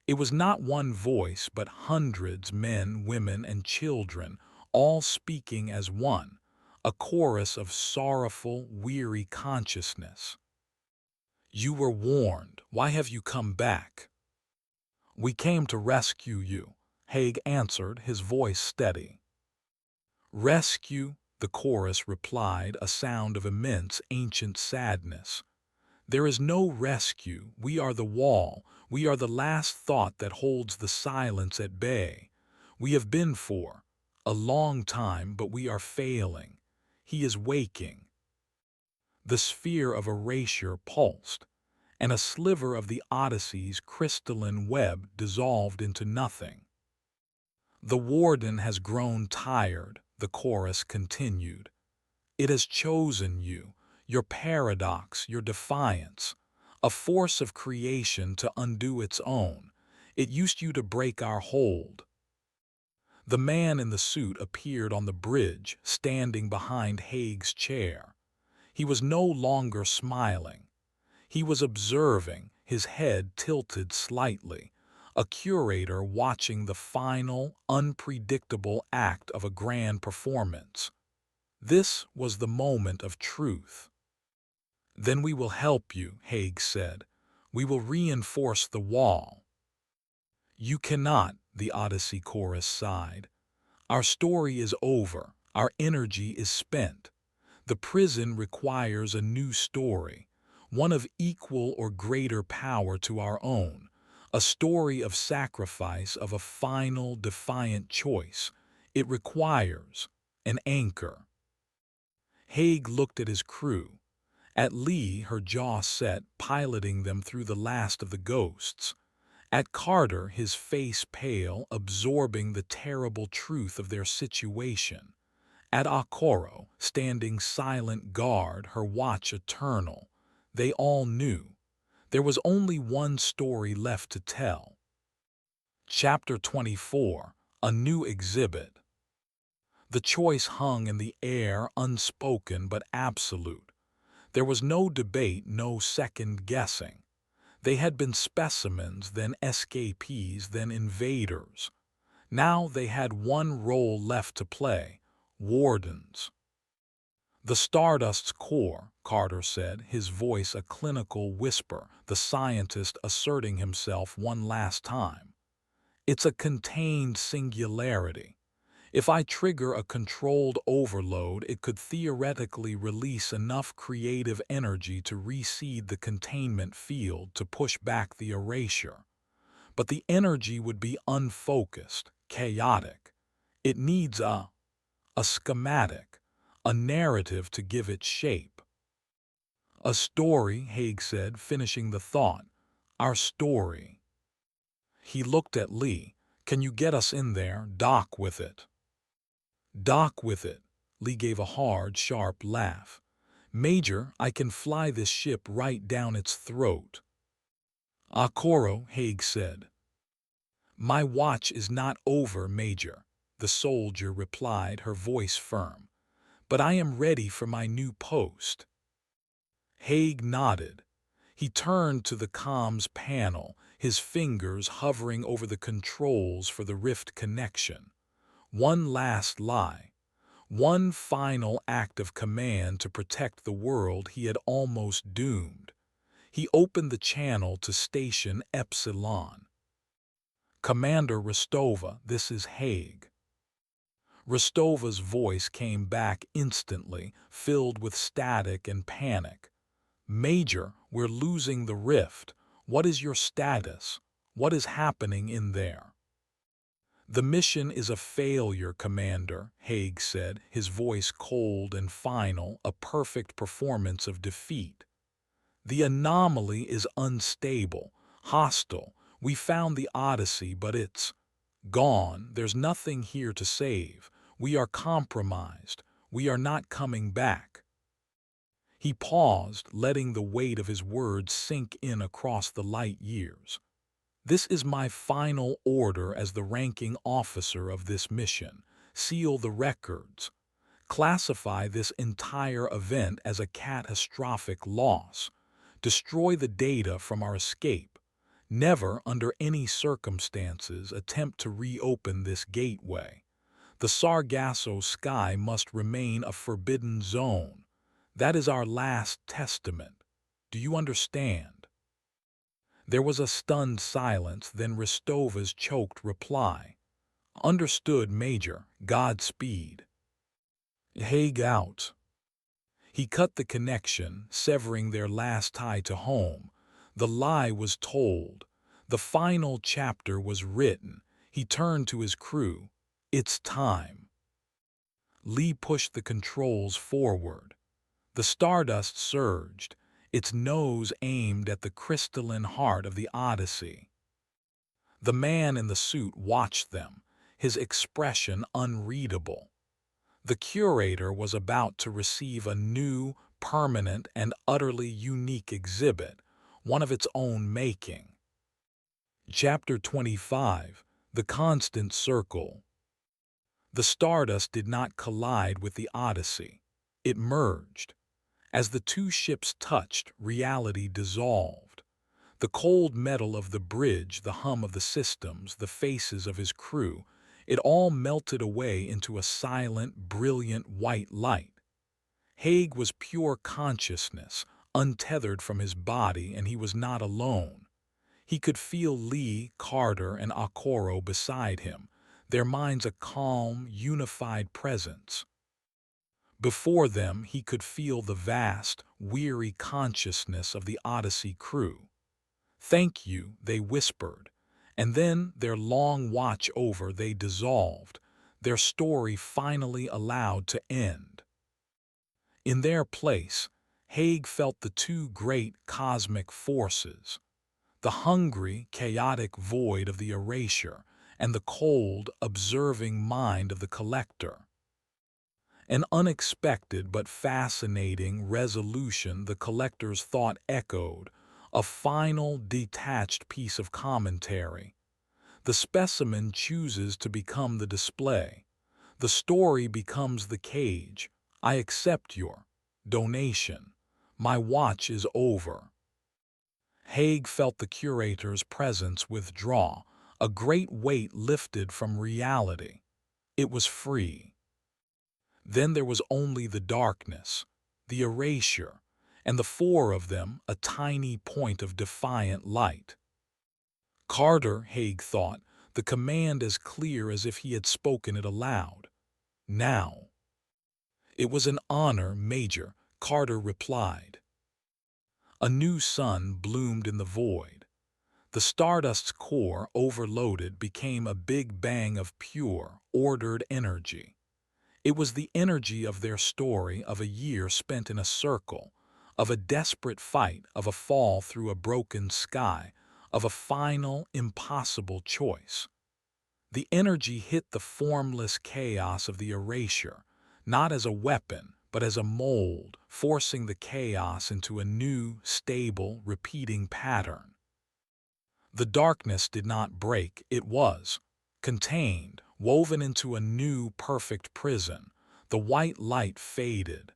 A: It was not one voice, but hundreds, men, women, and children, all speaking as one, a chorus of sorrowful, weary consciousness. You were warned. Why have you come back? We came to rescue you, Haig answered, his voice steady. Rescue, the chorus replied, a sound of immense ancient sadness. There is no rescue. We are the wall. We are the last thought that holds the silence at bay. We have been for a long time, but we are failing. He is waking. The sphere of erasure pulsed, and a sliver of the Odyssey's crystalline web dissolved into nothing. The warden has grown tired, the chorus continued. It has chosen you, your paradox, your defiance, a force of creation to undo its own. It used you to break our hold. The man in the suit appeared on the bridge, standing behind Haig's chair. He was no longer smiling. He was observing, his head tilted slightly, a curator watching the final, unpredictable act of a grand performance. This was the moment of truth. Then we will help you, Haig said. We will reinforce the wall. You cannot, the Odyssey chorus sighed. Our story is over. Our energy is spent. The prison requires a new story, one of equal or greater power to our own, a story of sacrifice, of a final, defiant choice. It requires an anchor. Haig looked at his crew. At Lee, her jaw set, piloting them through the last of the ghosts. At Carter, his face pale, absorbing the terrible truth of their situation. At Akoro, standing silent guard, her watch eternal. They all knew. There was only one story left to tell. Chapter 24, A New Exhibit. The choice hung in the air, unspoken but absolute. There was no debate, no second guessing. They had been specimens, then escapees, then invaders. Now they had one role left to play: wardens. The Stardust's core, Carter said, his voice a clinical whisper, the scientist asserting himself one last time. It's a contained singularity. If I trigger a controlled overload, it could theoretically release enough creative energy to reseed the containment field, to push back the erasure. But the energy would be unfocused, chaotic. It needs a schematic, a narrative to give it shape. A story, Haig said, finishing the thought. Our story. He looked at Lee. Can you get us in there? Dock with it. Dock with it. Lee gave a hard, sharp laugh. Major, I can fly this ship right down its throat. Akoro, Haig said. My watch is not over, Major, the soldier replied, her voice firm. But I am ready for my new post. Haig nodded. He turned to the comms panel, his fingers hovering over the controls for the rift connection. One last lie. One final act of command to protect the world he had almost doomed. He opened the channel to Station Epsilon. Commander Rostova, this is Haig. Rostova's voice came back instantly, filled with static and panic. Major, we're losing the rift. What is your status? What is happening in there? The mission is a failure, Commander, Haig said, his voice cold and final, a perfect performance of defeat. The anomaly is unstable, hostile. We found the Odyssey, but it's gone. There's nothing here to save. We are compromised. We are not coming back. He paused, letting the weight of his words sink in across the light years. This is my final order as the ranking officer of this mission. Seal the records. Classify this entire event as a catastrophic loss. Destroy the data from our escape. Never, under any circumstances, attempt to reopen this gateway. The Sargasso Sky must remain a forbidden zone. That is our last testament. Do you understand? There was a stunned silence, then Ristova's choked reply. Understood, Major. Godspeed. Haig out. He cut the connection, severing their last tie to home. The lie was told. The final chapter was written. He turned to his crew. It's time. Lee pushed the controls forward. The Stardust surged, its nose aimed at the crystalline heart of the Odyssey. The man in the suit watched them, his expression unreadable. The curator was about to receive a new, permanent, and utterly unique exhibit, one of its own making. Chapter 25, The Constant Circle. The Stardust did not collide with the Odyssey. It merged. As the two ships touched, reality dissolved. The cold metal of the bridge, the hum of the systems, the faces of his crew, it all melted away into a silent, brilliant white light. Haig was pure consciousness, untethered from his body, and he was not alone. He could feel Lee, Carter, and Okoro beside him, their minds a calm, unified presence. Before them, he could feel the vast, weary consciousness of the Odyssey crew. "Thank you," they whispered, and then, their long watch over, they dissolved, their story finally allowed to end. In their place, Haig felt the two great cosmic forces, the hungry, chaotic void of the erasure and the cold, observing mind of the collector. An unexpected but fascinating resolution, the collector's thought echoed, a final, detached piece of commentary. The specimen chooses to become the display. The story becomes the cage. I accept your donation. My watch is over. Haig felt the curator's presence withdraw, a great weight lifted from reality. It was free. Then there was only the darkness, the erasure, and the four of them, a tiny point of defiant light. Carter, Haig thought, the command as clear as if he had spoken it aloud. Now. It was an honor, Major, Carter replied. A new sun bloomed in the void. The Stardust's core, overloaded, became a big bang of pure, ordered energy. It was the energy of their story, of a year spent in a circle, of a desperate fight, of a fall through a broken sky, of a final, impossible choice. The energy hit the formless chaos of the erasure, not as a weapon, but as a mold, forcing the chaos into a new, stable, repeating pattern. The darkness did not break, it was contained, woven into a new, perfect prison. The white light faded.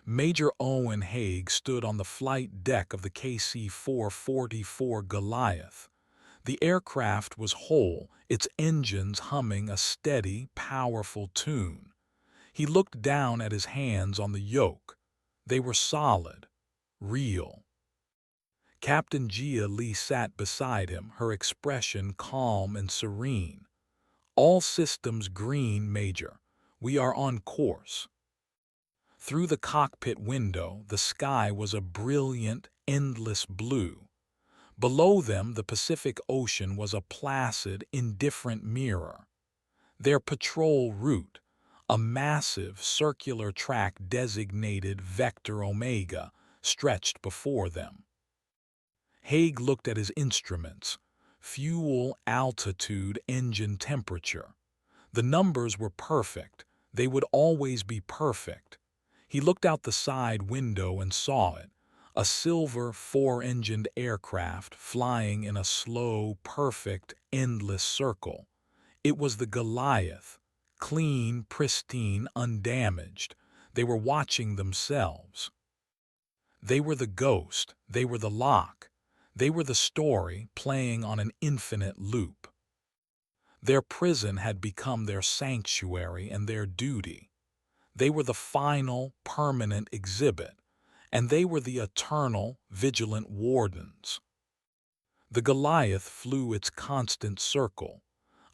A: Major Owen Haig stood on the flight deck of the KC-444 Goliath. The aircraft was whole, its engines humming a steady, powerful tune. He looked down at his hands on the yoke. They were solid, real. Captain Gia Lee sat beside him, her expression calm and serene. All systems green, Major. We are on course. Through the cockpit window, the sky was a brilliant, endless blue. Below them, the Pacific Ocean was a placid, indifferent mirror. Their patrol route, a massive, circular track designated Vector Omega, stretched before them. Haig looked at his instruments: fuel, altitude, engine temperature. The numbers were perfect. They would always be perfect. He looked out the side window and saw it, a silver four-engined aircraft flying in a slow, perfect, endless circle. It was the Goliath, Clean, pristine, undamaged. They were watching themselves. They were the ghost, they were the lock, they were the story playing on an infinite loop. Their prison had become their sanctuary and their duty. They were the final, permanent exhibit, and they were the eternal, vigilant wardens. The Goliath flew its constant circle,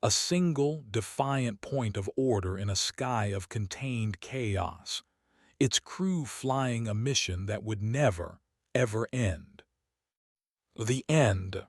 A: a single, defiant point of order in a sky of contained chaos, its crew flying a mission that would never, ever end. The end,